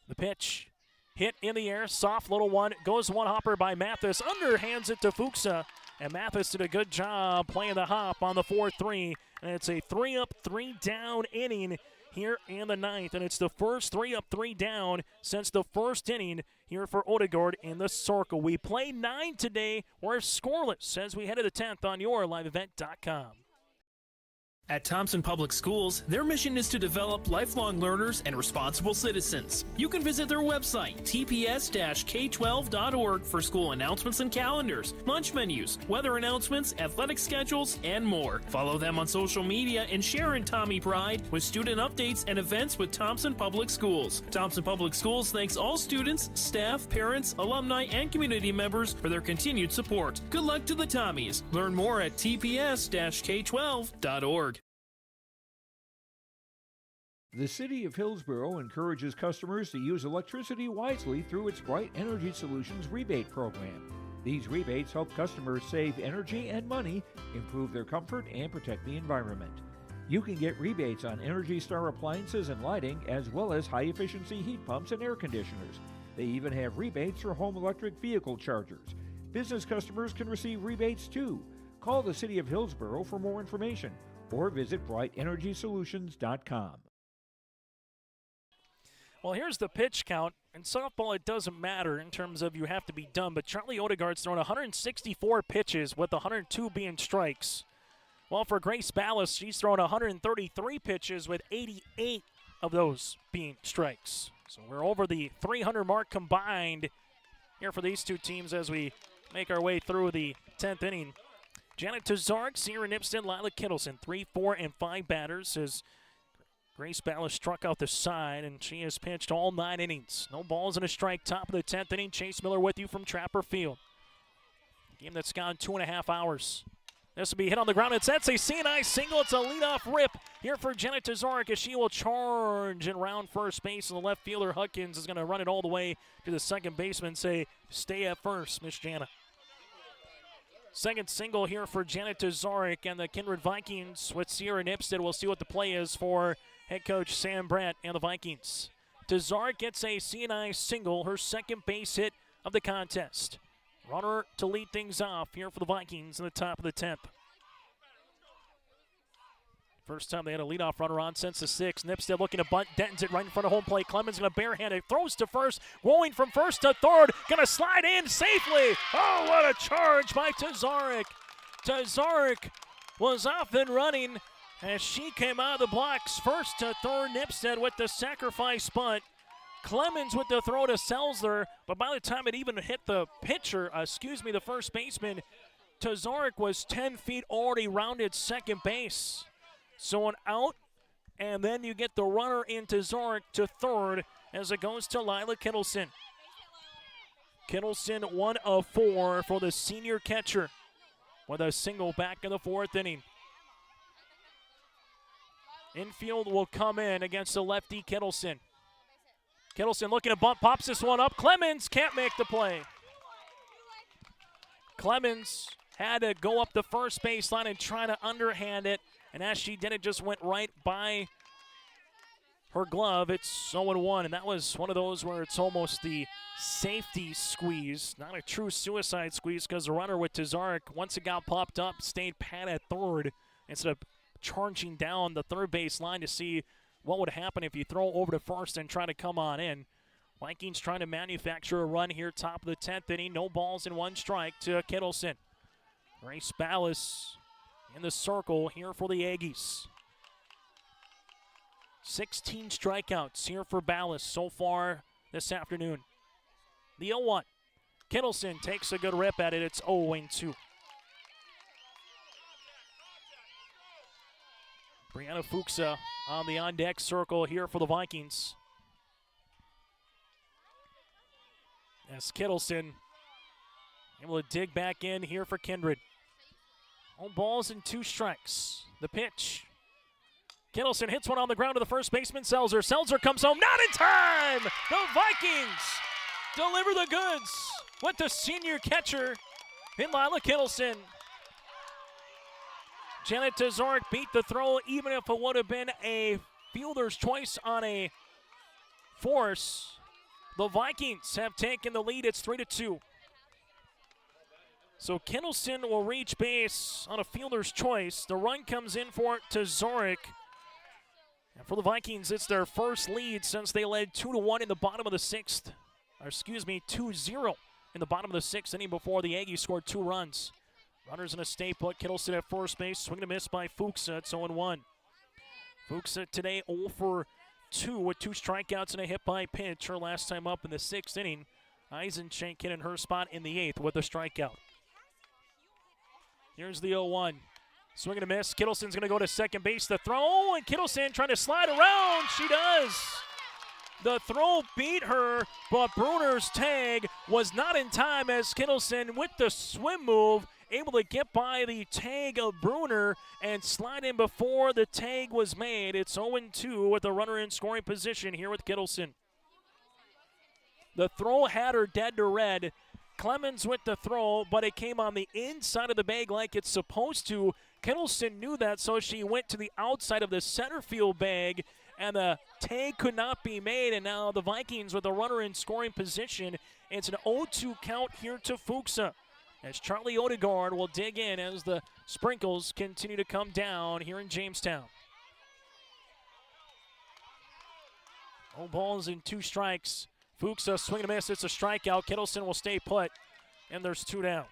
The pitch hit in the air, soft little one, goes one hopper by Mathis, underhands it to Fuchsa, and Mathis did a good job playing the hop on the 4-3, and it's a 3-up, 3-down inning here in the 9th, and it's the first 3-up, 3-down since the first inning here for Odegaard in the circle. We play 9 today. We're scoreless as we head to the 10th on yourliveevent.com. At Thompson Public Schools, their mission is to develop lifelong learners and responsible citizens. You can visit their website, tps-k12.org, for school announcements and calendars, lunch menus, weather announcements, athletic schedules, and more. Follow them on social media and share in Tommy Pride with student updates and events with Thompson Public Schools. Thompson Public Schools thanks all students, staff, parents, alumni, and community members for their continued support. Good luck to the Tommies. Learn more at tps-k12.org. The City of Hillsborough encourages customers to use electricity wisely through its Bright Energy Solutions rebate program. These rebates help customers save energy and money, improve their comfort, and protect the environment. You can get rebates on Energy Star appliances and lighting, as well as high-efficiency heat pumps and air conditioners. They even have rebates for home electric vehicle chargers. Business customers can receive rebates too. Call the City of Hillsborough for more information or visit brightenergysolutions.com. Well, here's the pitch count. In softball, it doesn't matter in terms of you have to be done, but Charlie Odegaard's thrown 164 pitches with 102 being strikes. Well, for Grace Ballas, she's thrown 133 pitches with 88 of those being strikes. So we're over the 300 mark combined here for these two teams as we make our way through the 10th inning. Janet Tazark, Sierra Nipstead, Lila Kittleson, 3, 4, and 5 batters as Grace Ballas struck out the side, and she has pitched all 9 innings. No balls and a strike. Top of the 10th inning. Chase Miller with you from Trapper Field. Game that's gone 2.5 hours. This will be hit on the ground. That's a CNI single. It's a leadoff rip here for Janet Tazark as she will charge and round first base. And the left fielder, Huckins, is going to run it all the way to the second baseman and say, stay at first, Miss Jana. Second single here for Janet Tazark and the Kindred Vikings with Sierra Nipstead. We'll see what the play is for head coach Sam Brandt and the Vikings. Tazark gets a CNI single, her second base hit of the contest. Runner to lead things off here for the Vikings in the top of the 10th. First time they had a leadoff runner on since the 6th. Nipstead looking to bunt, Denton's it right in front of home plate. Clemens going to barehand it, throws to first, rolling from first to third, going to slide in safely. Oh, what a charge by Tazark. Tazark was off and running as she came out of the blocks. First to third, Nipstead with the sacrifice bunt. Clemens with the throw to Selzler, but by the time it even hit the pitcher, the first baseman, Tazark was 10 feet already rounded second base. So an out, and then you get the runner in Tazark to third as it goes to Lila Kittleson. Kittleson 1 of 4 for the senior catcher with a single back in the 4th inning. Infield will come in against the lefty Kittleson. Kittleson looking to bunt, pops this one up. Clemens can't make the play. Clemens had to go up the first baseline and try to underhand it, and as she did, it just went right by her glove. It's 0-1, and that was one of those where it's almost the safety squeeze, not a true suicide squeeze, because the runner with Tazark, once it got popped up, stayed pat at third instead of charging down the third base line to see what would happen if you throw over to first and try to come on in. Vikings trying to manufacture a run here, top of the 10th inning. No balls and 1 strike to Kittleson. Grace Ballas in the circle here for the Aggies. 16 strikeouts here for Ballas so far this afternoon. The 0-1. Kittleson takes a good rip at it. It's 0-2. Brianna Fuchsa on the on-deck circle here for the Vikings. As Kittleson able to dig back in here for Kindred. 0 balls and 2 strikes. The pitch. Kittleson hits one on the ground to the first baseman, Selzer. Selzer comes home, not in time! The Vikings deliver the goods with the senior catcher in Lila Kittleson. Janet Tazark beat the throw, even if it would have been a fielder's choice on a force. The Vikings have taken the lead. It's 3-2. So Kittleson will reach base on a fielder's choice. The run comes in for Tazark. And for the Vikings, it's their first lead since they led 2-1 in the bottom of the 6th. Or 2-0 in the bottom of the 6th inning before the Aggies scored 2 runs. Runners in a stay put. Kittleson at first base. Swing and a miss by Fuchsa. It's 0-1. Fuchsa today 0 for 2 with 2 strikeouts and a hit by pitch. Her last time up in the 6th inning. Eisenschenk in her spot in the 8th with a strikeout. Here's the 0-1. Swing and a miss. Kittleson's going to go to second base. The throw, and Kittleson trying to slide around. She does. The throw beat her, but Bruner's tag was not in time as Kittleson with the swim move able to get by the tag of Bruner and slide in before the tag was made. It's 0-2 with the runner in scoring position here with Kittleson. The throw had her dead to red. Clemens with the throw, but it came on the inside of the bag like it's supposed to. Kittleson knew that, so she went to the outside of the center field bag, and the tag could not be made, and now the Vikings with the runner in scoring position. It's an 0-2 count here to Fuchsa, as Charlie Odegaard will dig in as the sprinkles continue to come down here in Jamestown. 0 balls and 2 strikes. Fuchs swing and a miss. It's a strikeout. Kittleson will stay put, and there's 2 down.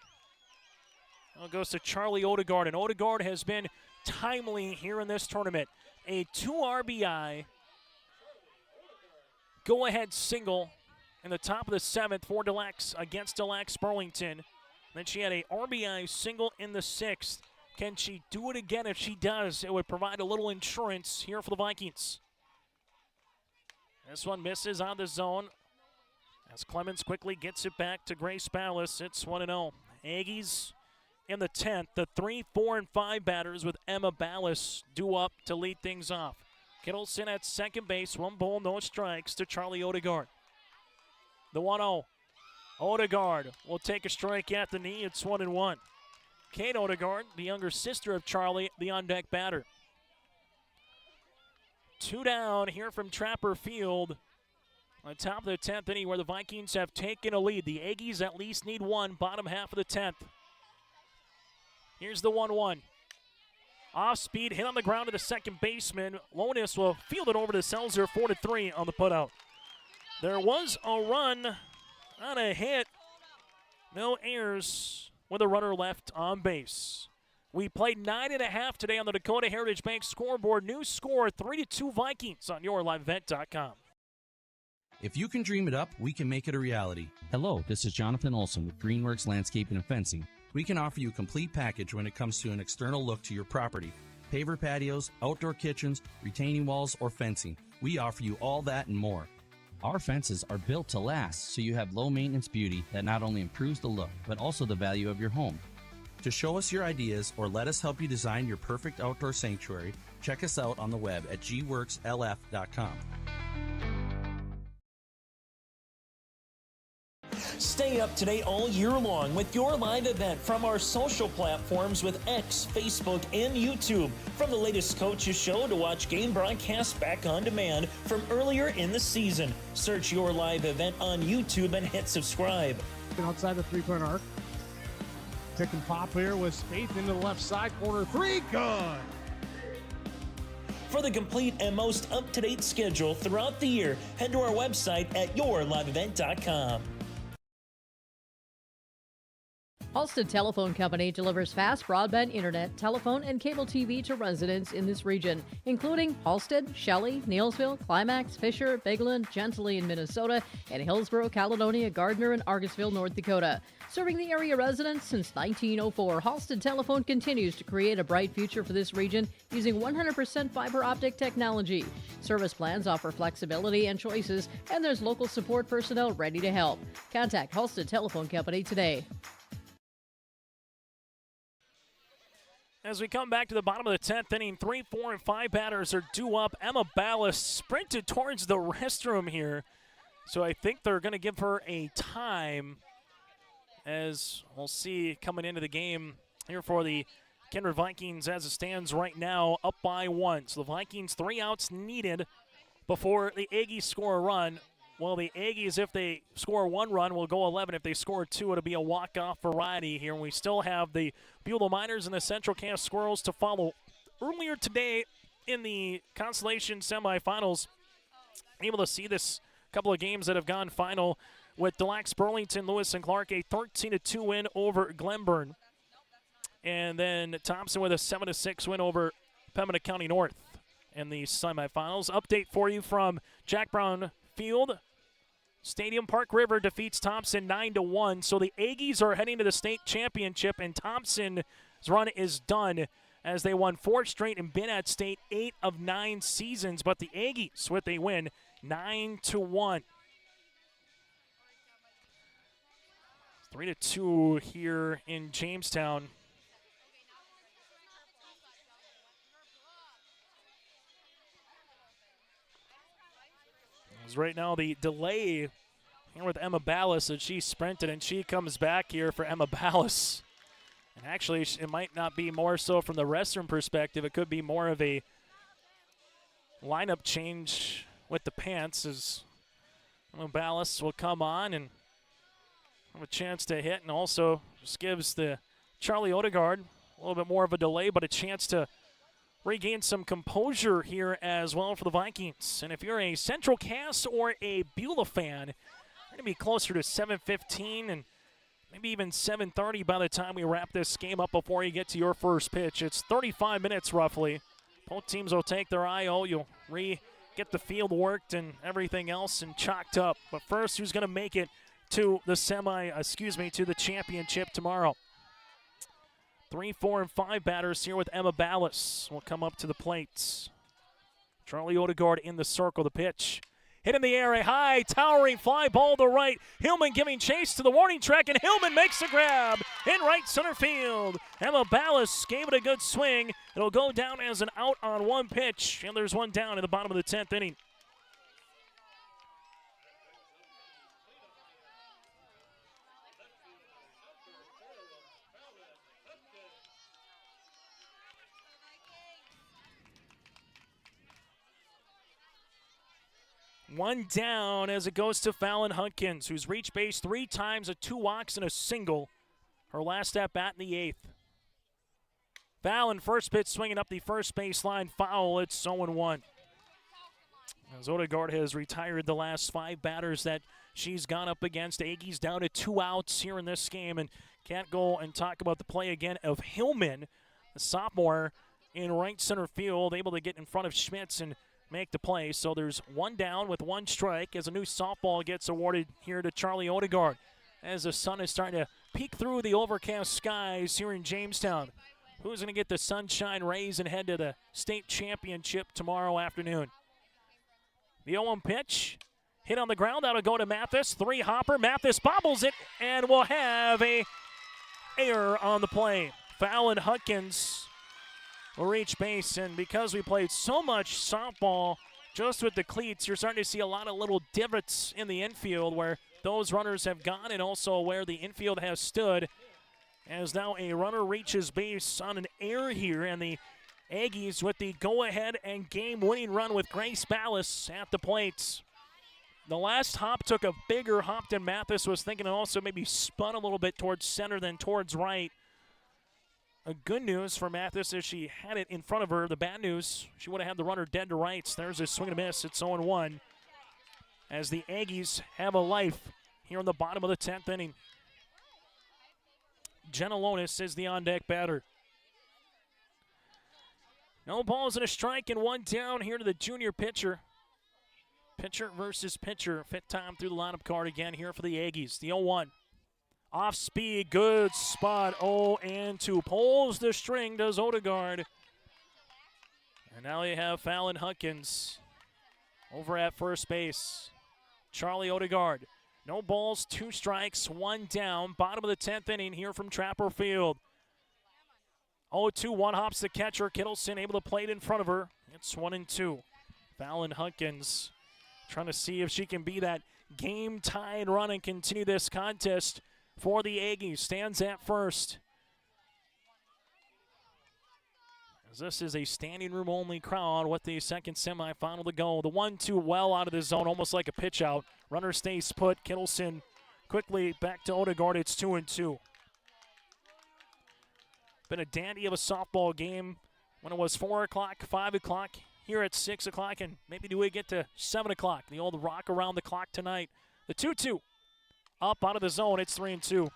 Now it goes to Charlie Odegaard, and Odegaard has been timely here in this tournament. A 2 RBI go-ahead single in the top of the 7th for against Delax Burlington. Then she had a RBI single in the 6th. Can she do it again? If she does, it would provide a little insurance here for the Vikings. This one misses on the zone as Clemens quickly gets it back to Grace Ballas. It's 1-0. Aggies in the 10th. The 3, 4, and 5 batters with Emma Ballas due up to lead things off. Kittleson at second base. 1 ball, no strikes to Charlie Odegaard. The 1-0. Odegaard will take a strike at the knee. It's 1-1. Kate Odegaard, the younger sister of Charlie, the on-deck batter. 2 down here from Trapper Field on top of the 10th inning where the Vikings have taken a lead. The Aggies at least need 1, bottom half of the 10th. Here's the 1-1. Off speed, hit on the ground to the second baseman. Lonis will field it over to Selzer, 4-3 on the putout. There was a run on a hit. No errors with a runner left on base. We played 9.5 today on the Dakota Heritage Bank scoreboard. New score, 3-2 Vikings on yourliveevent.com. If you can dream it up, we can make it a reality. Hello, this is Jonathan Olson with Greenworks Landscaping and Fencing. We can offer you a complete package when it comes to an external look to your property. Paver patios, outdoor kitchens, retaining walls, or fencing. We offer you all that and more. Our fences are built to last, so you have low maintenance beauty that not only improves the look, but also the value of your home. To show us your ideas or let us help you design your perfect outdoor sanctuary, check us out on the web at gworkslf.com. Stay up to date all year long with your live event from our social platforms with X, Facebook, and YouTube. From the latest coaches show to watch game broadcasts back on demand from earlier in the season. Search your live event on YouTube and hit subscribe. Outside the 3-point arc. Pick and pop here with Spaeth into the left side corner. 3, good. For the complete and most up-to-date schedule throughout the year, head to our website at yourliveevent.com. Halstead Telephone Company delivers fast broadband internet, telephone, and cable TV to residents in this region, including Halstead, Shelley, Neelsville, Climax, Fisher, Bigland, Gentilly in Minnesota, and Hillsborough, Caledonia, Gardner, and Argosville, North Dakota. Serving the area residents since 1904, Halstead Telephone continues to create a bright future for this region using 100% fiber optic technology. Service plans offer flexibility and choices, and there's local support personnel ready to help. Contact Halstead Telephone Company today. As we come back to the bottom of the 10th inning, 3, 4, and 5 batters are due up. Emma Ballas sprinted towards the restroom here, so I think they're going to give her a time, as we'll see coming into the game here for the Kindred Vikings as it stands right now, up by 1. So the Vikings 3 outs needed before the Aggies score a run. Well, the Aggies, if they score 1 run, will go 11. If they score 2, it'll be a walk-off variety here. And we still have the Beulah Miners and the Central Cass Squirrels to follow. Earlier today in the Constellation semifinals, able to see this couple of games that have gone final with Delax Burlington, Lewis and Clark, a 13-2 win over Glenburn. And then Thompson with a 7-6 win over Pembina County North in the semifinals. Update for you from Jack Brown Field. Stadium. Park River defeats Thompson 9-1. So the Aggies are heading to the state championship, and Thompson's run is done as they won 4 straight and been at state 8 of 9 seasons. But the Aggies with a win 9-1. 3-2 here in Jamestown. As right now the delay here with Emma Ballas as she sprinted, and she comes back here for Emma Ballas. And actually, it might not be more so from the restroom perspective. It could be more of a lineup change with the pants as Emma Ballas will come on and have a chance to hit, and also just gives the Charlie Odegaard a little bit more of a delay, but a chance to regain some composure here as well for the Vikings. And if you're a Central Cass or a Beulah fan, you're going to be closer to 7:15 and maybe even 7:30 by the time we wrap this game up before you get to your first pitch. It's 35 minutes roughly. Both teams will take their IO. You'll get the field worked and everything else and chalked up. But first, who's going to make it to the to the championship tomorrow? 3, 4, and 5 batters here with Emma Ballas will come up to the plates. Charlie Odegaard in the circle. The pitch hit in the air, a high towering fly ball to right. Hillman giving chase to the warning track, and Hillman makes the grab in right center field. Emma Ballas gave it a good swing. It'll go down as an out on one pitch, and there's one down in the bottom of the 10th inning. One down as it goes to Fallon Hunkins, who's reached base 3 times, 2 walks and a single. Her last at bat in the 8th. Fallon, first pitch swinging up the first baseline, foul. It's 0-1. As Odegaard has retired the last 5 batters that she's gone up against. Aggies down to 2 outs here in this game, and can't go and talk about the play again of Hillman, the sophomore in right center field, able to get in front of Schmitz and make the play. So there's 1 down with 1 strike as a new softball gets awarded here to Charlie Odegaard as the sun is starting to peek through the overcast skies here in Jamestown. Who's going to get the sunshine rays and head to the state championship tomorrow afternoon? The 0-1 pitch hit on the ground. That'll go to Mathis. 3-hopper. Mathis bobbles it and will have a error on the play. Fallon Hunkins will reach base, and because we played so much softball just with the cleats, you're starting to see a lot of little divots in the infield where those runners have gone and also where the infield has stood. As now a runner reaches base on an error here, and the Aggies with the go-ahead and game-winning run with Grace Ballas at the plate. The last hop took a bigger hop than Mathis was thinking, and also maybe spun a little bit towards center than towards right. A good news for Mathis is she had it in front of her. The bad news, she would have had the runner dead to rights. There's a swing and a miss. It's 0-1 as the Aggies have a life here in the bottom of the 10th inning. Jenna Lonis is the on-deck batter. No balls and a strike and 1 down here to the junior pitcher. Pitcher versus pitcher. 5th time through the lineup card again here for the Aggies. The 0-1. Off speed, good spot, 0-2. Pulls the string, does Odegaard. And now you have Fallon Hunkins over at first base. Charlie Odegaard. No balls, 2 strikes, 1 down. Bottom of the 10th inning here from Trapper Field. 0-2, 1 hops the catcher. Kittleson able to play it in front of her. It's 1-2. Fallon Hunkins trying to see if she can be that game-tying run and continue this contest for the Aggies. Stands at first. As this is a standing room only crowd with the second semifinal to go. The 1-2 well out of the zone, almost like a pitch out. Runner stays put. Kittleson quickly back to Odegaard. It's 2-2. Been a dandy of a softball game when it was 4 o'clock, 5 o'clock, here at 6 o'clock, and maybe do we get to 7 o'clock? The old rock around the clock tonight. The 2-2. Up out of the zone, it's 3-2.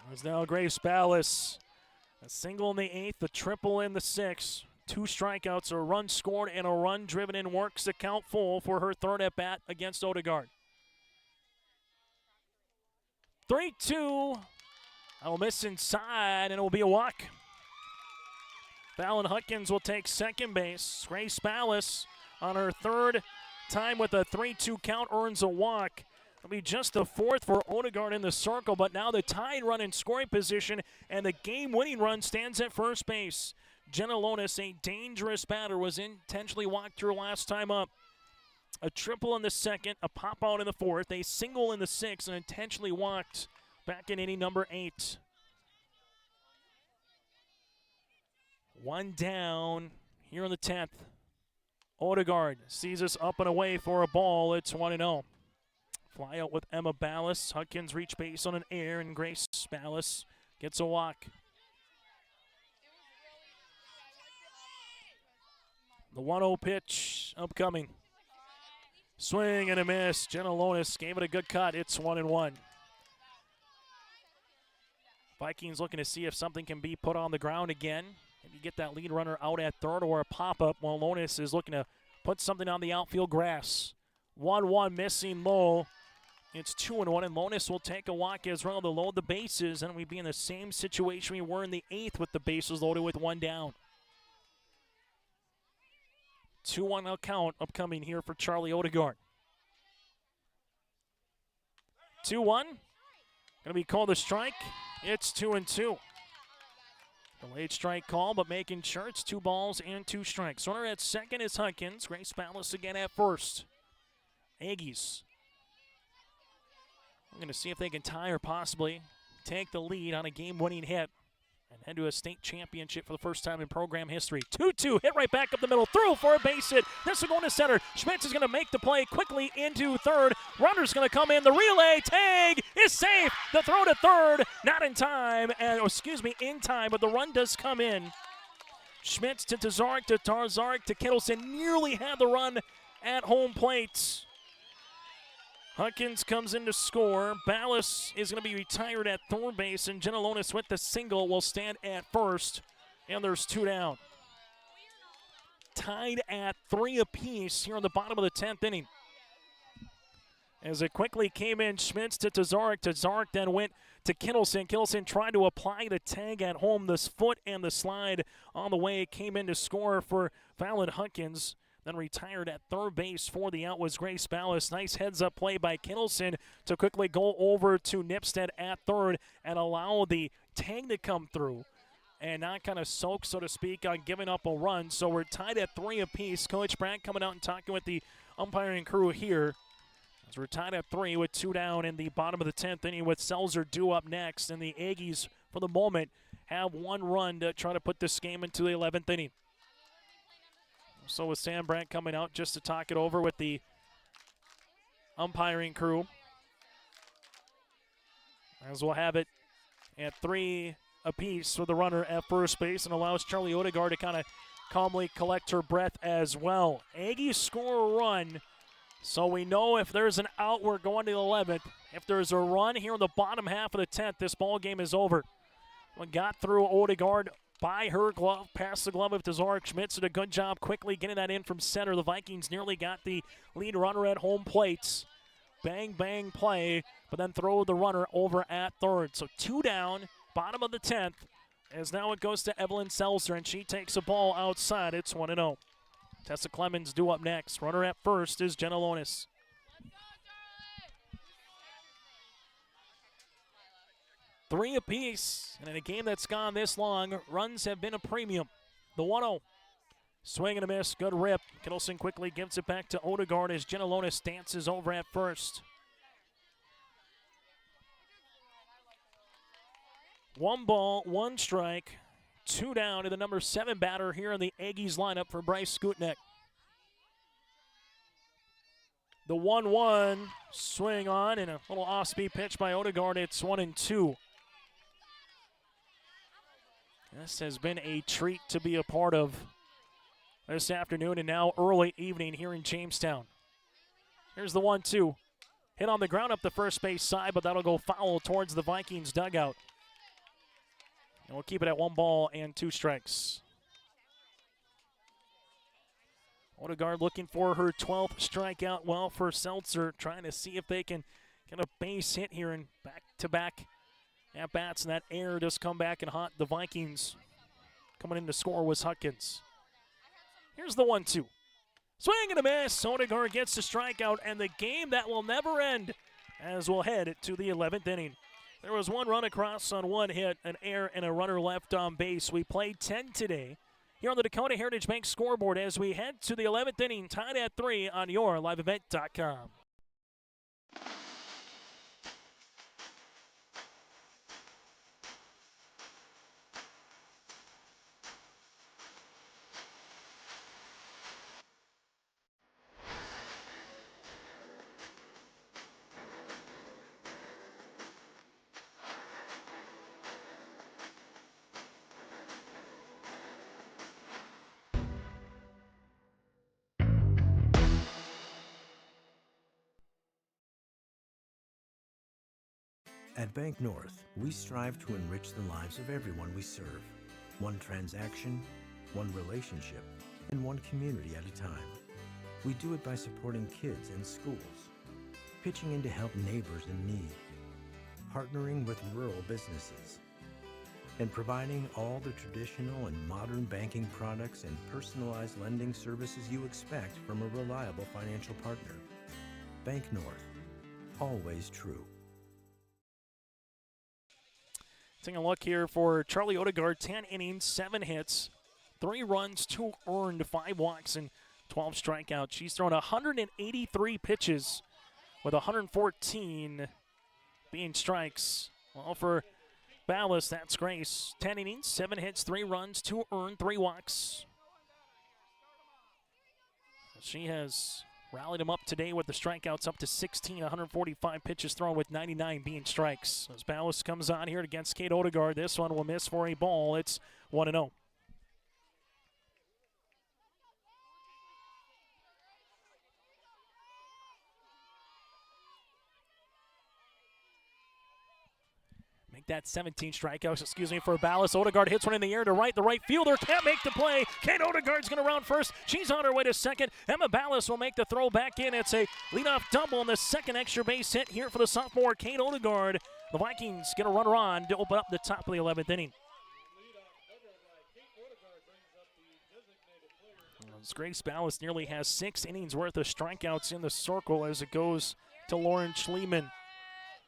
There's now Grace Ballas. A single in the 8th, a triple in the 6th. 2 strikeouts, a run scored, and a run driven in works the count full for her 3rd at bat against Odegaard. 3-2. That'll miss inside, and it will be a walk. Fallon Hutkins will take second base. Grace Ballas on her third time with a 3-2 count earns a walk. It'll be just the fourth for Odegaard in the circle, but now the tied run in scoring position and the game-winning run stands at first base. Jenna Lonis, a dangerous batter, was intentionally walked through last time up. A triple in the second, a pop out in the fourth, a single in the sixth, and intentionally walked back in inning number 8. One down here in the 10th. Odegaard sees us up and away for a ball. It's 1-0. Fly out with Emma Ballas. Hutkins reach base on an air, and Grace Ballas gets a walk. The 1-0 pitch upcoming. Swing and a miss. Jenna Lonis gave it a good cut. It's 1-1. Vikings looking to see if something can be put on the ground again. Maybe get that lead runner out at third or a pop-up while Lonis is looking to put something on the outfield grass. 1-1 missing low. It's 2-1, and Lonis will take a walk as well to load the bases, and we'd be in the same situation we were in the 8th with the bases loaded with one down. 2-1 count upcoming here for Charlie Odegaard. 2-1. Going to be called a strike. It's 2-2. Delayed strike call, but making sure it's 2 balls and 2 strikes. Runner at second is Hutkins. Grace Ballas again at first. Aggies. I'm going to see if they can tie or possibly take the lead on a game-winning hit and head to a state championship for the first time in program history. 2-2, hit right back up the middle, through for a base hit. This is going to center. Schmitz is going to make the play quickly into third. Runner's going to come in. The relay tag is safe. The throw to third, not in time, in time, but the run does come in. Schmitz to Tazarek, to Tarzarek, to Kittleson, nearly had the run at home plate. Hutkins comes in to score. Ballas is going to be retired at third base, and Jenna Lonis with the single will stand at first, and there's 2 down. Tied at 3 apiece here in the bottom of the 10th inning. As it quickly came in, Schmitz to Tazarek. Tazarek then went to Kittleson. Kittleson tried to apply the tag at home. This foot and the slide on the way came in to score for Fallon Hutkins. Then retired at third base for the out was Grace Ballas. Nice heads-up play by Kittleson to quickly go over to Nipstead at third and allow the tag to come through and not kind of soak, so to speak, on giving up a run. So we're tied at 3 apiece. Coach Brandt coming out and talking with the umpiring crew here. As we're tied at 3 with 2 down in the bottom of the 10th inning with Seltzer due up next. And the Aggies, for the moment, have 1 run to try to put this game into the 11th inning. So with Sam Brandt coming out just to talk it over with the umpiring crew. As we'll have it at 3 apiece for the runner at first base and allows Charlie Odegaard to kind of calmly collect her breath as well. Aggies score a run, so we know if there's an out, we're going to the 11th. If there's a run here in the bottom half of the 10th, this ball game is over. We got through Odegaard by her glove, past the glove of Tazarek. Schmitz did a good job quickly getting that in from center. The Vikings nearly got the lead runner at home plates. Bang, bang play, but then throw the runner over at third. So 2 down, bottom of the 10th, as now it goes to Evelyn Seltzer, and she takes a ball outside. It's 1-0. Tessa Clemens due up next. Runner at first is Jenna Lonis. Three apiece, and in a game that's gone this long, runs have been a premium. The 1-0. Swing and a miss, good rip. Kittleson quickly gives it back to Odegaard as Jenna Lonis dances over at first. 1 ball, 1 strike, 2 down to the number 7 batter here in the Aggies lineup for Bryce Skutnik. The 1-1 swing on and a little off-speed pitch by Odegaard. It's 1-2. This has been a treat to be a part of this afternoon and now early evening here in Jamestown. Here's the 1-2. Hit on the ground up the first base side, but that'll go foul towards the Vikings dugout. And we'll keep it at 1 ball and 2 strikes. Odegaard looking for her 12th strikeout. Well, for Seltzer, trying to see if they can get a base hit here and back-to-back at-bats, and that air does come back and haunt the Vikings. Coming in to score was Hutkins. Here's the 1-2. Swing and a miss. Odegaard gets the strikeout, and the game that will never end as we'll head to the 11th inning. There was one run across on one hit, an error, and a runner left on base. We played 10 today here on the Dakota Heritage Bank scoreboard as we head to the 11th inning, tied at 3 on yourliveevent.com. At Bank North, we strive to enrich the lives of everyone we serve. One transaction, one relationship, and one community at a time. We do it by supporting kids and schools, pitching in to help neighbors in need, partnering with rural businesses, and providing all the traditional and modern banking products and personalized lending services you expect from a reliable financial partner. Bank North, always true. Taking a look here for Charlie Odegaard, 10 innings, 7 hits, 3 runs, 2 earned, 5 walks, and 12 strikeouts. She's thrown 183 pitches with 114 being strikes. Well, for Ballas, that's Grace. 10 innings, 7 hits, 3 runs, 2 earned, 3 walks. She has rallied him up today with the strikeouts up to 16, 145 pitches thrown with 99 being strikes. As Ballas comes on here against Kate Odegaard, this one will miss for a ball. It's 1-0. Make that 17 strikeouts, for Ballas. Odegaard hits one in the air to right. The right fielder can't make the play. Kate Odegaard's going to round first. She's on her way to second. Emma Ballas will make the throw back in. It's a leadoff double and the second extra base hit here for the sophomore Kate Odegaard. The Vikings get a runner on to open up the top of the 11th inning. As Grace Ballas nearly has 6 innings worth of strikeouts in the circle as it goes to Lauren Schliemann.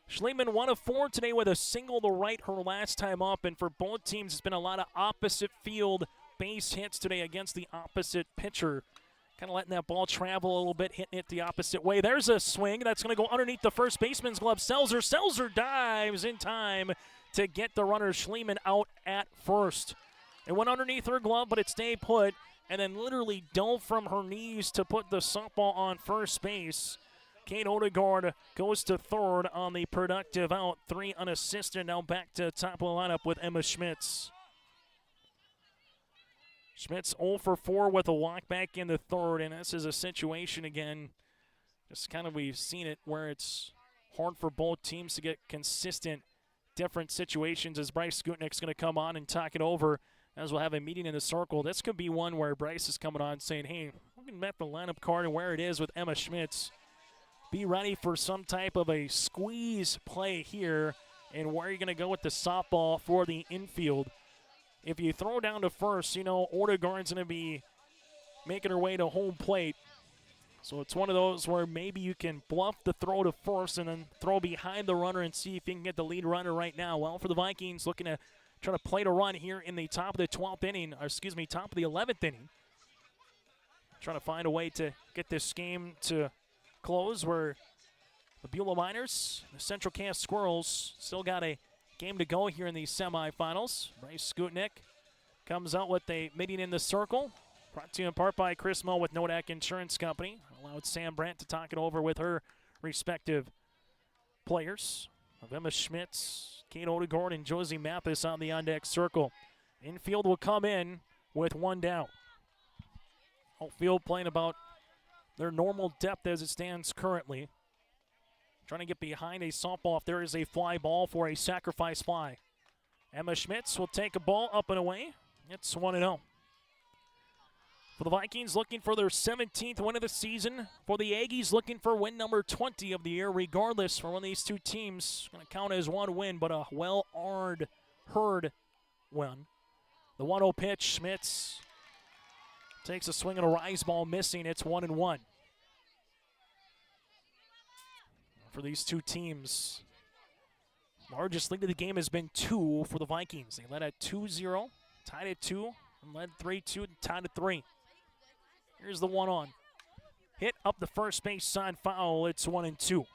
Schliemann 1 of 4 today with a single to right her last time up, and for both teams it's been a lot of opposite field base hits today against the opposite pitcher. Kind of letting that ball travel a little bit, hitting it the opposite way. There's a swing that's going to go underneath the first baseman's glove. Selzer dives in time to get the runner Schliemann out at first. It went underneath her glove, but it stayed put, and then literally dove from her knees to put the softball on first base. Kate Odegaard goes to third on the productive out. 3 unassisted. Now back to top of the lineup with Emma Schmitz. Schmitz 0 for 4 with a walk back in the third, and this is a situation again, just kind of we've seen it where it's hard for both teams to get consistent different situations as Bryce Skutnik's going to come on and talk it over as we'll have a meeting in the circle. This could be one where Bryce is coming on saying, hey, looking at the lineup card and where it is with Emma Schmitz. Be ready for some type of a squeeze play here, and where are you going to go with the softball for the infield? If you throw down to first, Odegaard's going to be making her way to home plate. So it's one of those where maybe you can bluff the throw to first and then throw behind the runner and see if you can get the lead runner right now. Well, for the Vikings, looking to try to play to run here in the top of the 12th inning, top of the 11th inning. Trying to find a way to get this game to close where the Beulah Miners, the Central Cass Squirrels, still got a game to go here in these semifinals. Bryce Skutnik comes out with a meeting in the circle, brought to you in part by Chris Moe with Nodak Insurance Company. Allowed Sam Brandt to talk it over with her respective players of Emma Schmitz, Kate Odegaard, and Josie Mathis on the on-deck circle. Infield will come in with 1 down. Outfield playing about their normal depth as it stands currently. Trying to get behind a softball if there is a fly ball for a sacrifice fly. Emma Schmitz will take a ball up and away. It's 1-0. For the Vikings, looking for their 17th win of the season. For the Aggies, looking for win number 20 of the year. Regardless, for one of these two teams, going to count as 1 win, but a well-earned win. The 1-0 pitch, Schmitz takes a swing at a rise ball, missing. It's 1-1. For these two teams, largest lead of the game has been 2 for the Vikings. They led at 2-0, tied at 2, and led 3-2, and tied at 3. Here's the 1-on. Hit up the first base side, foul. It's 1-2.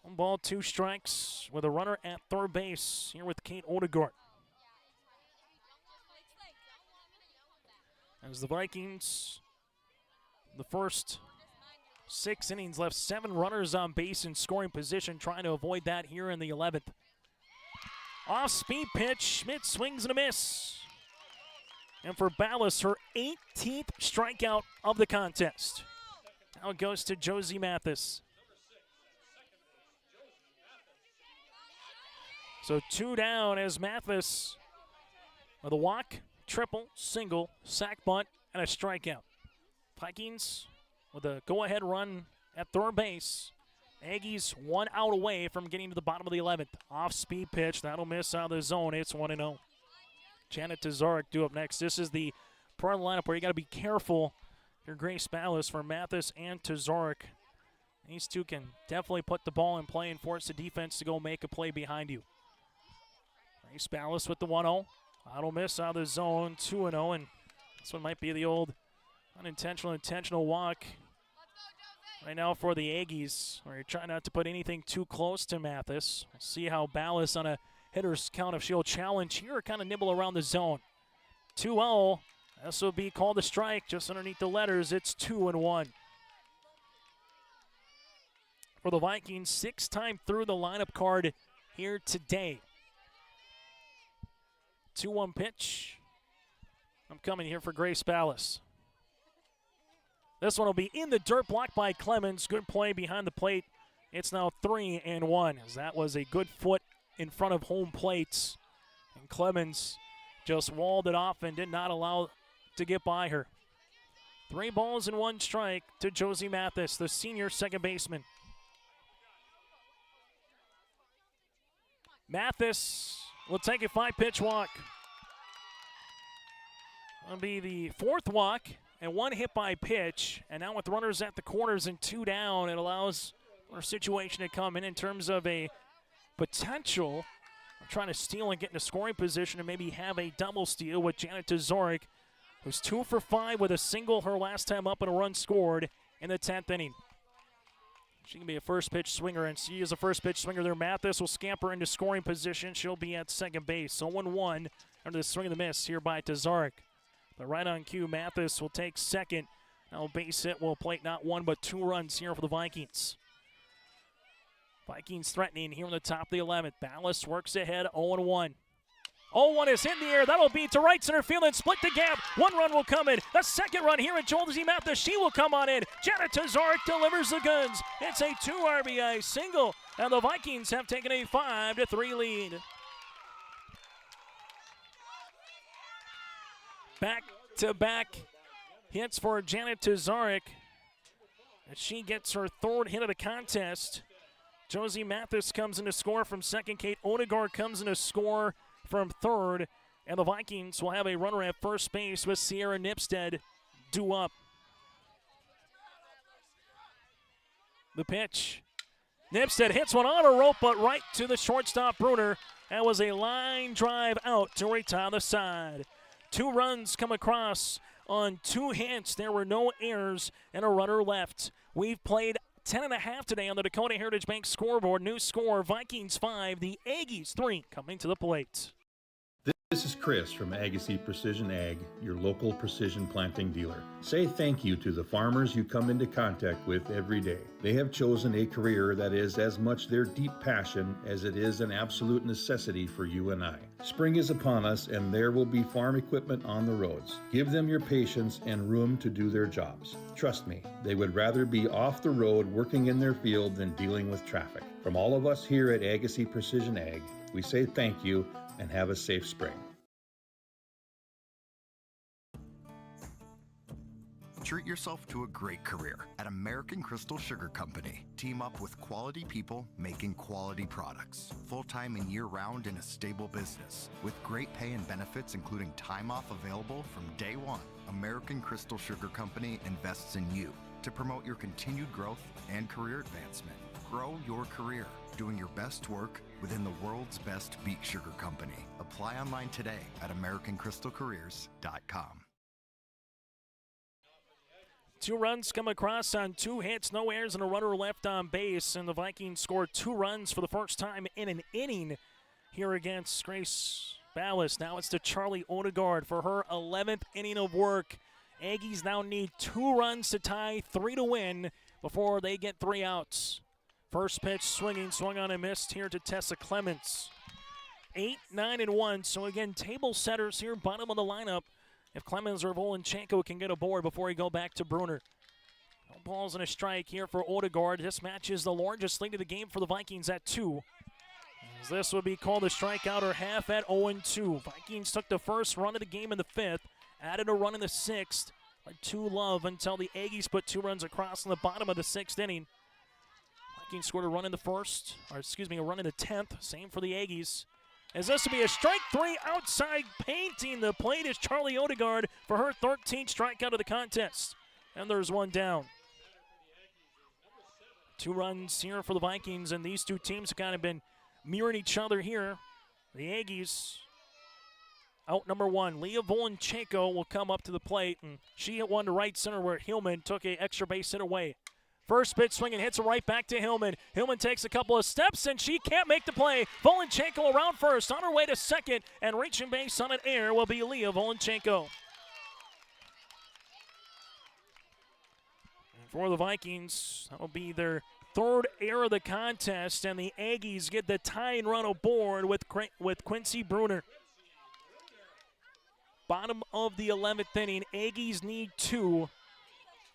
1 ball, 2 strikes with a runner at third base here with Kate Odegaard. As the Vikings, the first 6 innings left 7 runners on base in scoring position, trying to avoid that here in the 11th. Off-speed pitch, Schmidt swings and a miss. And for Ballas, her 18th strikeout of the contest. Now it goes to Josie Mathis. So 2 down as Mathis with a walk, triple, single, sac bunt, and a strikeout. Vikings with a go-ahead run at third base. Aggies 1 out away from getting to the bottom of the 11th. Off-speed pitch, that'll miss out of the zone. It's 1-0. Janet Tazarek due up next. This is the part of the lineup where you got to be careful. Your Grace Ballas for Mathis and Tazarek. These two can definitely put the ball in play and force the defense to go make a play behind you. Grace Ballas with the 1-0. That'll miss out of the zone. 2-0, and this one might be the old unintentional, intentional walk right now for the Aggies, where you're trying not to put anything too close to Mathis. We'll see how Ballas on a hitter's count, if she'll challenge here or kind of nibble around the zone. 2-0. This will be called a strike just underneath the letters. It's 2-1. For the Vikings, 6th time through the lineup card here today. 2-1 pitch. I'm coming here for Grace Ballas. This one will be in the dirt, blocked by Clemens. Good play behind the plate. It's now 3-1, as that was a good foot in front of home plates. And Clemens just walled it off and did not allow to get by her. 3 balls and 1 strike to Josie Mathis, the senior second baseman. Mathis will take a 5-pitch walk. That'll be the 4th walk and 1 hit by pitch. And now with runners at the corners and 2 down, it allows our situation to come in terms of a potential of trying to steal and get into scoring position and maybe have a double steal with Janet Tazarek, who's 2 for 5 with a single her last time up and a run scored in the 10th inning. She can be a first pitch swinger, and she is a first pitch swinger there. Mathis will scamper into scoring position. She'll be at second base. So 1-1 under the swing and the miss here by Tazarek. But right on cue, Mathis will take second. Now base hit will plate not 1 but 2 runs here for the Vikings. Vikings threatening here in the top of the 11th. Ballas works ahead, 0-1. 0-1 is hit in the air. That'll be to right center field and split the gap. 1 run will come in. A second run here at Josie Mathis. She will come on in. Janet Tazarek delivers the goods. It's a 2 RBI single, and the Vikings have taken a 5-3 lead. Back-to-back hits for Janet Tazarek as she gets her 3rd hit of the contest. Josie Mathis comes in to score from second. Kate Odegaard comes in to score from 3rd. And the Vikings will have a runner at first base with Sierra Nipstead due up. The pitch. Nipstead hits one on a rope, but right to the shortstop, Bruner. That was a line drive out to retire the side. 2 runs come across on 2 hits. There were no errors and a runner left. We've played 10.5 today on the Dakota Heritage Bank scoreboard. New score, Vikings 5, the Aggies 3 coming to the plate. This is Chris from Agassiz Precision Ag, your local precision planting dealer. Say thank you to the farmers you come into contact with every day. They have chosen a career that is as much their deep passion as it is an absolute necessity for you and I. Spring is upon us and there will be farm equipment on the roads. Give them your patience and room to do their jobs. Trust me, they would rather be off the road working in their field than dealing with traffic. From all of us here at Agassiz Precision Ag, we say thank you and have a safe spring. Treat yourself to a great career at American Crystal Sugar Company. Team up with quality people making quality products. Full-time and year-round in a stable business. With great pay and benefits including time off available from day one. American Crystal Sugar Company invests in you to promote your continued growth and career advancement. Grow your career, doing your best work within the world's best beet sugar company. Apply online today at AmericanCrystalCareers.com. 2 runs come across on 2 hits, no errors, and a runner left on base. And the Vikings scored 2 runs for the first time in an inning here against Grace Ballas. Now it's to Charlie Odegaard for her 11th inning of work. Aggies now need 2 runs to tie, 3 to win before they get 3 outs. First pitch swinging, swung on and missed here to Tessa Clements. 8, 9, and 1. So again, table setters here, bottom of the lineup. If Clemens or Volenchenko can get aboard before he go back to Bruner. No balls and a strike here for Odegaard. This matches the largest lead of the game for the Vikings at 2. As this would be called a strikeout or half at 0-2. Vikings took the first run of the game in the 5th, added a run in the 6th, led 2-love until the Aggies put 2 runs across in the bottom of the 6th inning. Vikings scored a run in the 1st, or excuse me, a run in the 10th. Same for the Aggies. As this will be a strike 3 outside, painting the plate is Charlie Odegaard for her 13th strikeout of the contest. And there's 1 down. 2 runs here for the Vikings, and these 2 teams have kind of been mirroring each other here. The Aggies out number 1. Leah Volenchenko will come up to the plate, and she hit one to right center where Hillman took an extra base hit away. First pitch swinging, hits it right back to Hillman. Hillman takes a couple of steps, and she can't make the play. Volenchenko around first, on her way to second, and reaching base on an air will be Leah Volenchenko. And for the Vikings, that'll be their 3rd error of the contest, and the Aggies get the tying run aboard with Quincy Bruner. Bottom of the 11th inning, Aggies need 2.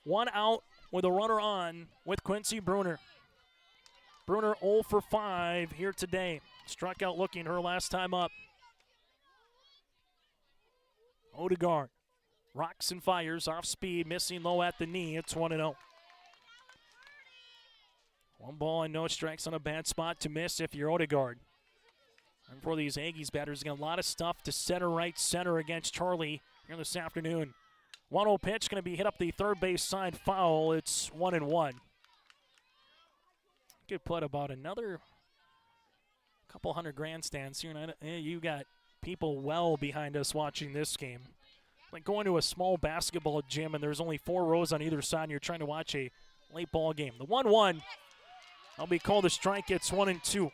1 out with a runner on with Quincy Bruner. Bruner 0 for 5 here today. Struck out looking her last time up. Odegaard rocks and fires off speed, missing low at the knee. It's 1-0. 1 ball and no strikes on a bad spot to miss if you're Odegaard. And for these Aggies batters, again, a lot of stuff to center, right center against Charlie here this afternoon. 1-0 pitch going to be hit up the 3rd base side foul. It's 1-1. Could put about another couple hundred grandstands here. And you got people well behind us watching this game. Like going to a small basketball gym and there's only 4 rows on either side and you're trying to watch a late ball game. The 1-1, that'll be called a strike. It's 1-2.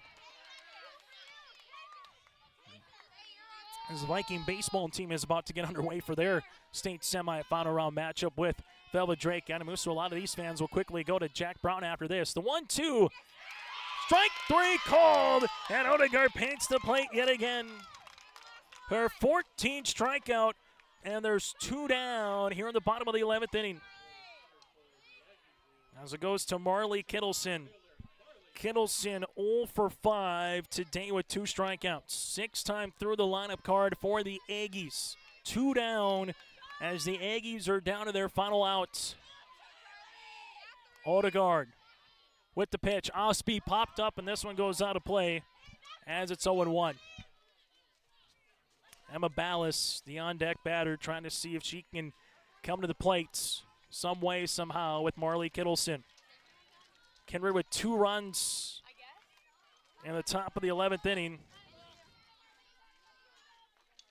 As the Viking baseball team is about to get underway for their state semifinal round matchup with Velva-Drake. Anamoose, so a lot of these fans will quickly go to Jack Brown after this. The 1-2, strike 3 called, and Odegaard paints the plate yet again. Her 14th strikeout, and there's 2 down here in the bottom of the 11th inning. As it goes to Marley Kittleson. Kittleson 0 for 5 today with 2 strikeouts. 6th time through the lineup card for the Aggies. 2 down as the Aggies are down to their final outs. Odegaard with the pitch. Off-speed popped up, and this one goes out of play as it's 0-1. Emma Ballas, the on-deck batter, trying to see if she can come to the plate some way, somehow with Marley Kittleson. Kindred with 2 runs in the top of the 11th inning.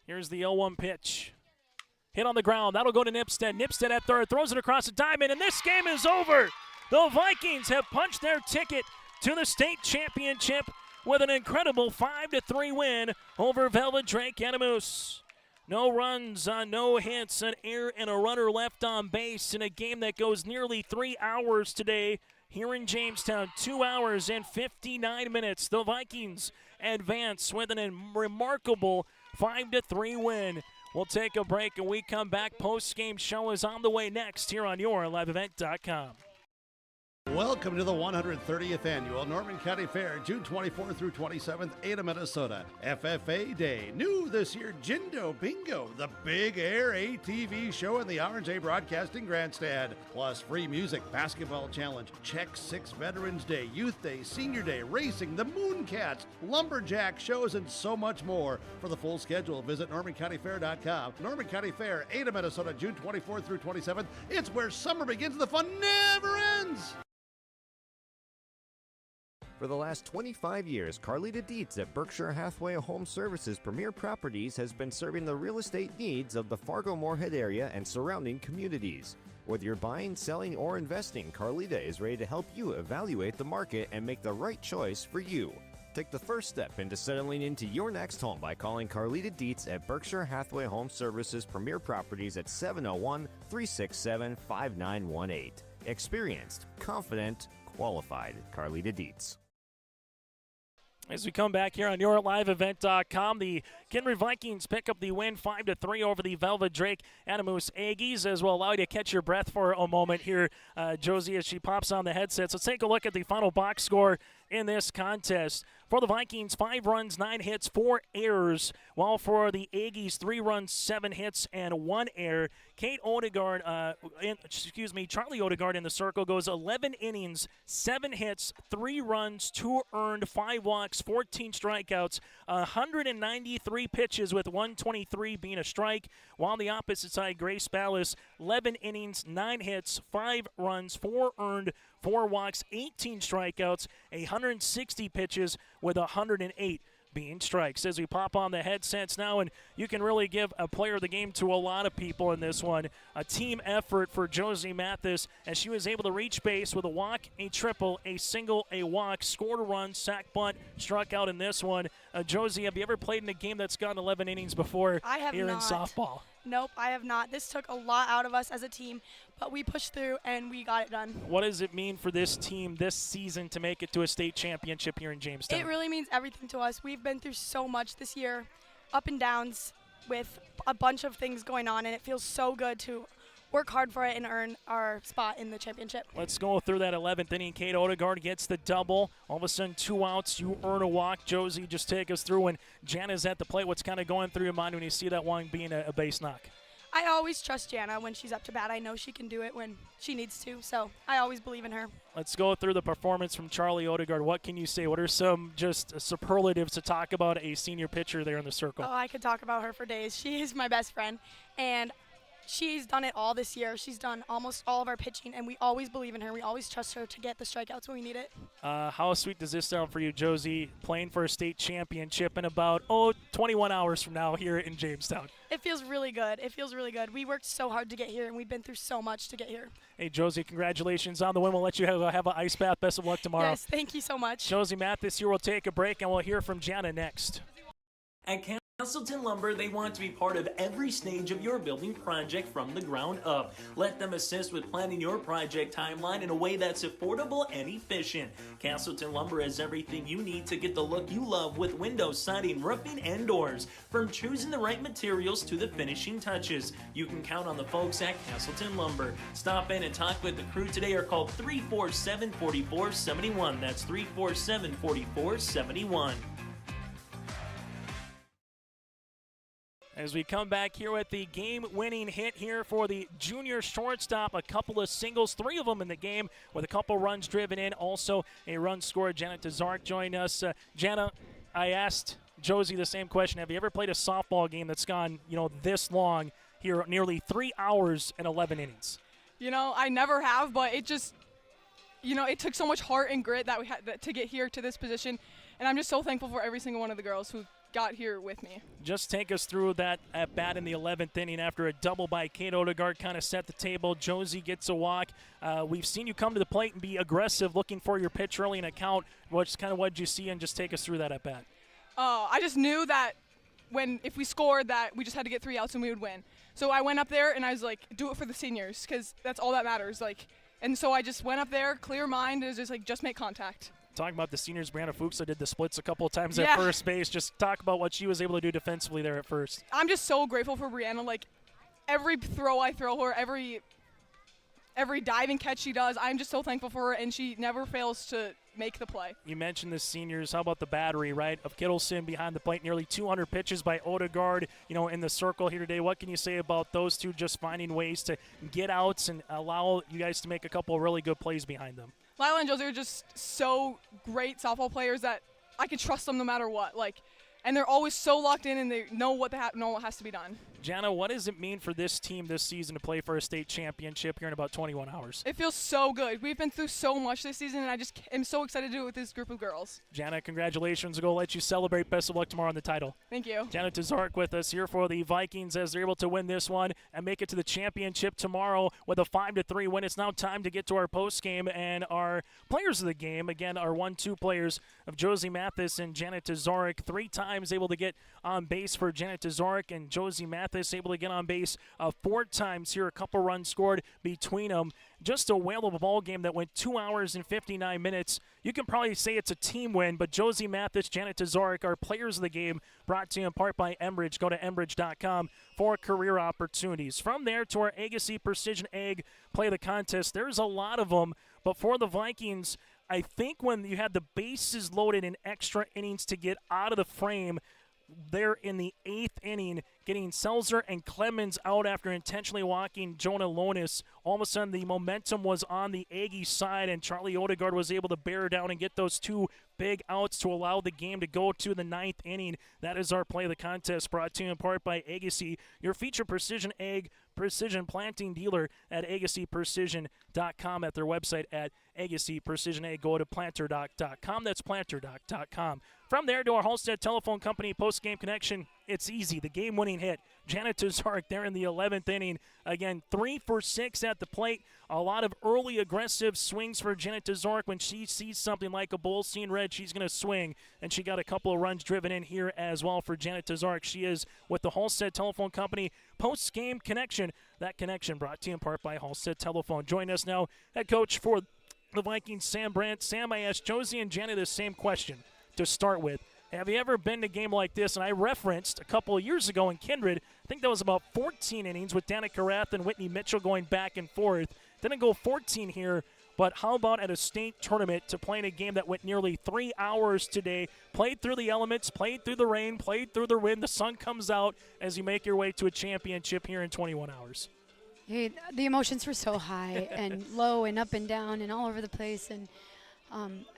Here's the 0-1 pitch. Hit on the ground. That'll go to Nipstead. Nipstead at 3rd. Throws it across the diamond, and this game is over. The Vikings have punched their ticket to the state championship with an incredible 5-3 win over Velva-Drake Anamoose. No runs, no hits, an error, and a runner left on base in a game that goes nearly 3 hours today. Here in Jamestown, 2 hours and 59 minutes. The Vikings advance with a remarkable 5-3 win. We'll take a break and we come back. Post-game show is on the way next here on YourLiveEvent.com. Welcome to the 130th Annual Norman County Fair, June 24th through 27th, Ada, Minnesota. FFA Day. New this year, Jindo Bingo, the Big Air ATV show in the R&J Broadcasting Grandstand. Plus free music, basketball challenge, Check 6 Veterans Day, Youth Day, Senior Day, racing, the Mooncats, lumberjack shows, and so much more. For the full schedule, visit NormanCountyFair.com. Norman County Fair, Ada, Minnesota, June 24th through 27th. It's where summer begins and the fun never ends. For the last 25 years, Carlita Dietz at Berkshire Hathaway Home Services Premier Properties has been serving the real estate needs of the Fargo-Moorhead area and surrounding communities. Whether you're buying, selling, or investing, Carlita is ready to help you evaluate the market and make the right choice for you. Take the first step into settling into your next home by calling Carlita Dietz at Berkshire Hathaway Home Services Premier Properties at 701-367-5918. Experienced, confident, qualified. Carlita Dietz. As we come back here on YourLiveEvent.com, the Kindred Vikings pick up the win 5-3 over the Velva-Drake Anamoose Aggies, as will allow you to catch your breath for a moment here, Josie, as she pops on the headset. So let's take a look at the final box score in this contest. For the Vikings, 5 runs, 9 hits, 4 errors, while for the Aggies, 3 runs, 7 hits, and 1 error. Charlie Odegaard in the circle goes 11 innings, 7 hits, 3 runs, 2 earned, 5 walks, 14 strikeouts, 193 pitches with 123 being a strike, while on the opposite side, Grace Ballas, 11 innings, 9 hits, 5 runs, 4 earned, 4 walks, 18 strikeouts, 160 pitches with 108 being strikes. As we pop on the headsets now, and you can really give a player of the game to a lot of people in this one. A team effort for Josie Mathis, as she was able to reach base with a walk, a triple, a single, a walk, scored a run, sack bunt, struck out in this one. Josie, have you ever played in a game that's gone 11 innings before? I have here not. in softball? Nope, I have not. This took a lot out of us as a team, but we pushed through and we got it done. What does it mean for this team this season to make it to a state championship here in Jamestown? It really means everything to us. We've been through so much this year, up and downs with a bunch of things going on, and it feels so good to work hard for it and earn our spot in the championship. Let's go through that 11th inning. Kate Odegaard gets the double. All of a sudden, 2 outs. You earn a walk. Josie, just take us through. When Jana's at the plate, what's kind of going through your mind when you see that one being a base knock? I always trust Jana when she's up to bat. I know she can do it when she needs to, so I always believe in her. Let's go through the performance from Charlie Odegaard. What can you say? What are some just superlatives to talk about a senior pitcher there in the circle? Oh, I could talk about her for days. She is my best friend, and she's done it all this year. She's done almost all of our pitching, and we always believe in her. We always trust her to get the strikeouts when we need it. How sweet does this sound for you, Josie, playing for a state championship in about, 21 hours from now here in Jamestown? It feels really good. It feels really good. We worked so hard to get here, and we've been through so much to get here. Hey, Josie, congratulations on the win. We'll let you have an ice bath. Best of luck tomorrow. Yes, thank you so much. Josie Mathis here. We'll take a break, and we'll hear from Jana next. At Castleton Lumber, they want to be part of every stage of your building project from the ground up. Let them assist with planning your project timeline in a way that's affordable and efficient. Castleton Lumber has everything you need to get the look you love with windows, siding, roofing, and doors. From choosing the right materials to the finishing touches, you can count on the folks at Castleton Lumber. Stop in and talk with the crew today or call 347-4471. That's 347-4471. As we come back here with the game-winning hit here for the junior shortstop, a couple of singles, 3 of them in the game with a couple runs driven in, also a run scored. Janet Tazark joined us. Jana, I asked Josie the same question. Have you ever played a softball game that's gone, this long here, nearly 3 hours and 11 innings? I never have, but it just, it took so much heart and grit that we had to get here to this position, and I'm just so thankful for every single one of the girls who got here with me. Just take us through that at bat in the 11th inning after a double by Kate Odegaard kind of set the table. Josie gets a walk. We've seen you come to the plate and be aggressive, looking for your pitch early in a count. What did you see, and just take us through that at bat? I just knew that if we scored that we just had to get 3 outs and we would win. So I went up there and I was like, do it for the seniors, because that's all that matters. And so I just went up there, clear mind, and was just make contact. Talking about the seniors, Brianna Fuchs did the splits a couple of times at first base. Just talk about what she was able to do defensively there at first. I'm just so grateful for Brianna. Every throw I throw her, every every diving catch she does. I'm just so thankful for her, and she never fails to make the play. You mentioned the seniors. How about the battery, right, of Kittleson behind the plate? Nearly 200 pitches by Odegaard, in the circle here today. What can you say about those two just finding ways to get outs and allow you guys to make a couple of really good plays behind them? Lila and Josie are just so great softball players that I can trust them no matter what. And they're always so locked in, and they know what has to be done. Jana, what does it mean for this team this season to play for a state championship here in about 21 hours? It feels so good. We've been through so much this season, and I just am so excited to do it with this group of girls. Jana, congratulations. We'll let you celebrate. Best of luck tomorrow on the title. Thank you. Jana Tazark with us here for the Vikings as they're able to win this one and make it to the championship tomorrow with a 5-3 win. It's now time to get to our post game, and our players of the game, again, our 1-2 players of Josie Mathis and Janet Tazark. 3 times able to get on base for Janet Tazark, and Josie Mathis able to get on base 4 times here. A couple runs scored between them. Just a whale of a ball game that went 2 hours and 59 minutes. You can probably say it's a team win, but Josie Mathis, Janet Tazark are players of the game, brought to you in part by Enbridge. Go to Enbridge.com for career opportunities. From there to our Agassi Precision Egg Play the Contest. There's a lot of them, but for the Vikings, I think when you had the bases loaded in extra innings to get out of the frame, there in the 8th inning, getting Selzer and Clemens out after intentionally walking Jonah Lonis. All of a sudden, the momentum was on the Aggie side, and Charlie Odegaard was able to bear down and get those 2 big outs to allow the game to go to the 9th inning. That is our Play of the Contest, brought to you in part by Agassi, your featured precision egg, precision planting dealer at AgassiPrecision.com, at their website at Agassi Precision Egg. Go to planterdoc.com. That's planterdoc.com. From there to our Halstead Telephone Company post-game connection, it's easy. The game-winning hit. Janet Tazark there in the 11th inning. Again, 3 for 6 at the plate. A lot of early aggressive swings for Janet Tazark. When she sees something like a bull seen red, she's going to swing. And she got a couple of runs driven in here as well for Janet Tazark. She is with the Halstead Telephone Company post-game connection. That connection brought to you in part by Halstead Telephone. Join us now, head coach for the Vikings, Sam Brandt. Sam, I asked Josie and Janet the same question to start with. Have you ever been to a game like this? And I referenced a couple of years ago in Kindred, I think that was about 14 innings with Danica Rath and Whitney Mitchell going back and forth. Didn't go 14 here, but how about at a state tournament to play in a game that went nearly 3 hours today, played through the elements, played through the rain, played through the wind, the sun comes out as you make your way to a championship here in 21 hours. Hey, the emotions were so high and low and up and down and all over the place, and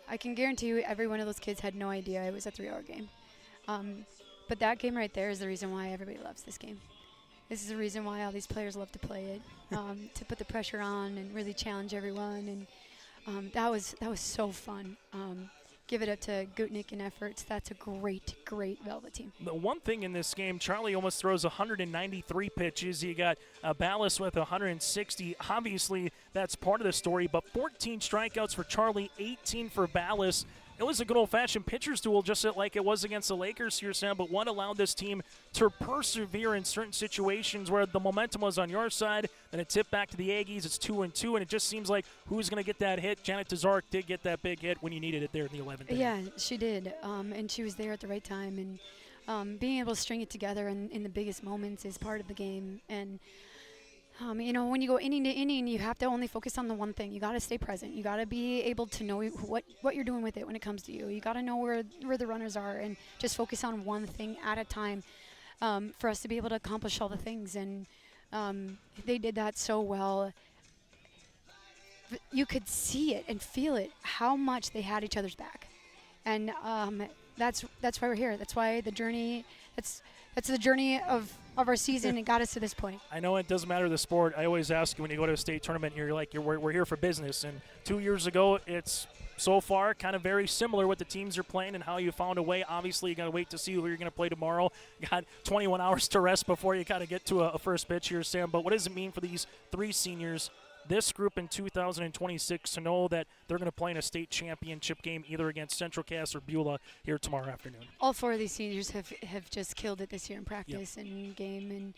I can guarantee you every one of those kids had no idea it was a 3-hour game. But that game right there is the reason why everybody loves this game. This is the reason why all these players love to play it, to put the pressure on and really challenge everyone. And that was so fun. Give it up to Gutnick and Efforts. That's a great, great Velva team. The one thing in this game, Charlie almost throws 193 pitches. You got Ballas with 160. Obviously, that's part of the story, but 14 strikeouts for Charlie, 18 for Ballas. It was a good old-fashioned pitcher's duel, just like it was against the Lakers here, Sam, but what allowed this team to persevere in certain situations where the momentum was on your side, then it tipped back to the Aggies. It's 2-2, and it just seems like who's going to get that hit? Janet Tazark did get that big hit when you needed it there in the 11th inning. Yeah, she did, and she was there at the right time, and being able to string it together in the biggest moments is part of the game. And when you go inning to inning, you have to only focus on the one thing. You got to stay present. You got to be able to know what you're doing with it when it comes to you. You got to know where the runners are and just focus on one thing at a time for us to be able to accomplish all the things. And they did that so well. You could see it and feel it, how much they had each other's back. And that's why we're here. That's why the journey, that's the journey of our season and got us to this point. I know it doesn't matter the sport. I always ask you when you go to a state tournament, you're like, we're here for business. And 2 years ago, it's so far kind of very similar what the teams are playing and how you found a way. Obviously, you got to wait to see who you're going to play tomorrow. You got 21 hours to rest before you kind of get to a first pitch here, Sam. But what does it mean for these 3 seniors, this group in 2026, to know that they're going to play in a state championship game either against Central Cass or Beulah here tomorrow afternoon? All 4 of these seniors have just killed it this year in practice and in game.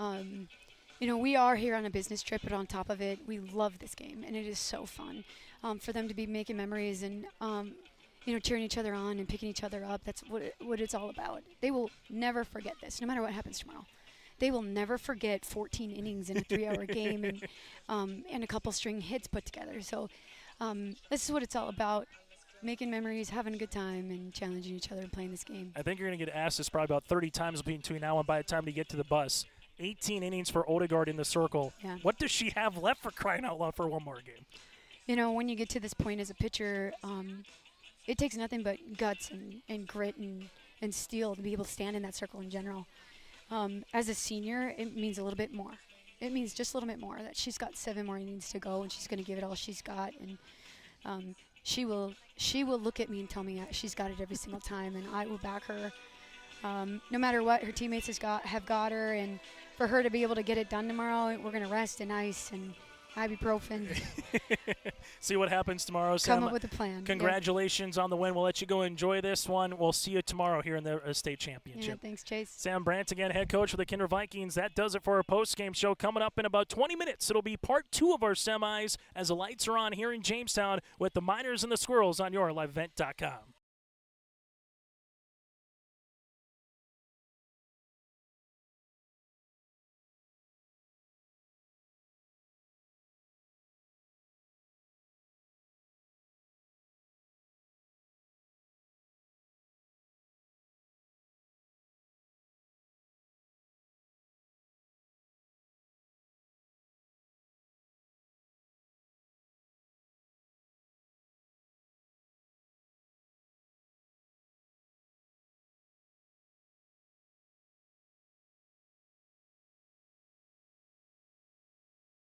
And, we are here on a business trip, but on top of it, we love this game, and it is so fun for them to be making memories and, cheering each other on and picking each other up. That's what it's all about. They will never forget this, no matter what happens tomorrow. they will never forget 14 innings in a 3-hour game and a couple string hits put together. So this is what it's all about. Making memories, having a good time, and challenging each other and playing this game. I think you're going to get asked this probably about 30 times between now and by the time you get to the bus. 18 innings for Odegaard in the circle. Yeah. What does she have left, for crying out loud, for one more game? You know, when you get to this point as a pitcher, it takes nothing but guts and grit and steel to be able to stand in that circle in general. As a senior, it means a little bit more. It means just a little bit more, that she's got 7 more innings to go, and she's going to give it all she's got. And she will look at me and tell me she's got it every single time, and I will back her. No matter what her teammates have got her, and for her to be able to get it done tomorrow, we're going to rest and ice and ibuprofen. See what happens tomorrow, Sam. Come up with a plan. Congratulations on the win. We'll let you go enjoy this one. We'll see you tomorrow here in the state championship. Yeah, thanks, Chase. Sam Brandt again, head coach for the Kindred Vikings. That does it for our post-game show. Coming up in about 20 minutes, it'll be part 2 of our semis as the lights are on here in Jamestown with the Miners and the Squirrels on YourLiveEvent.com.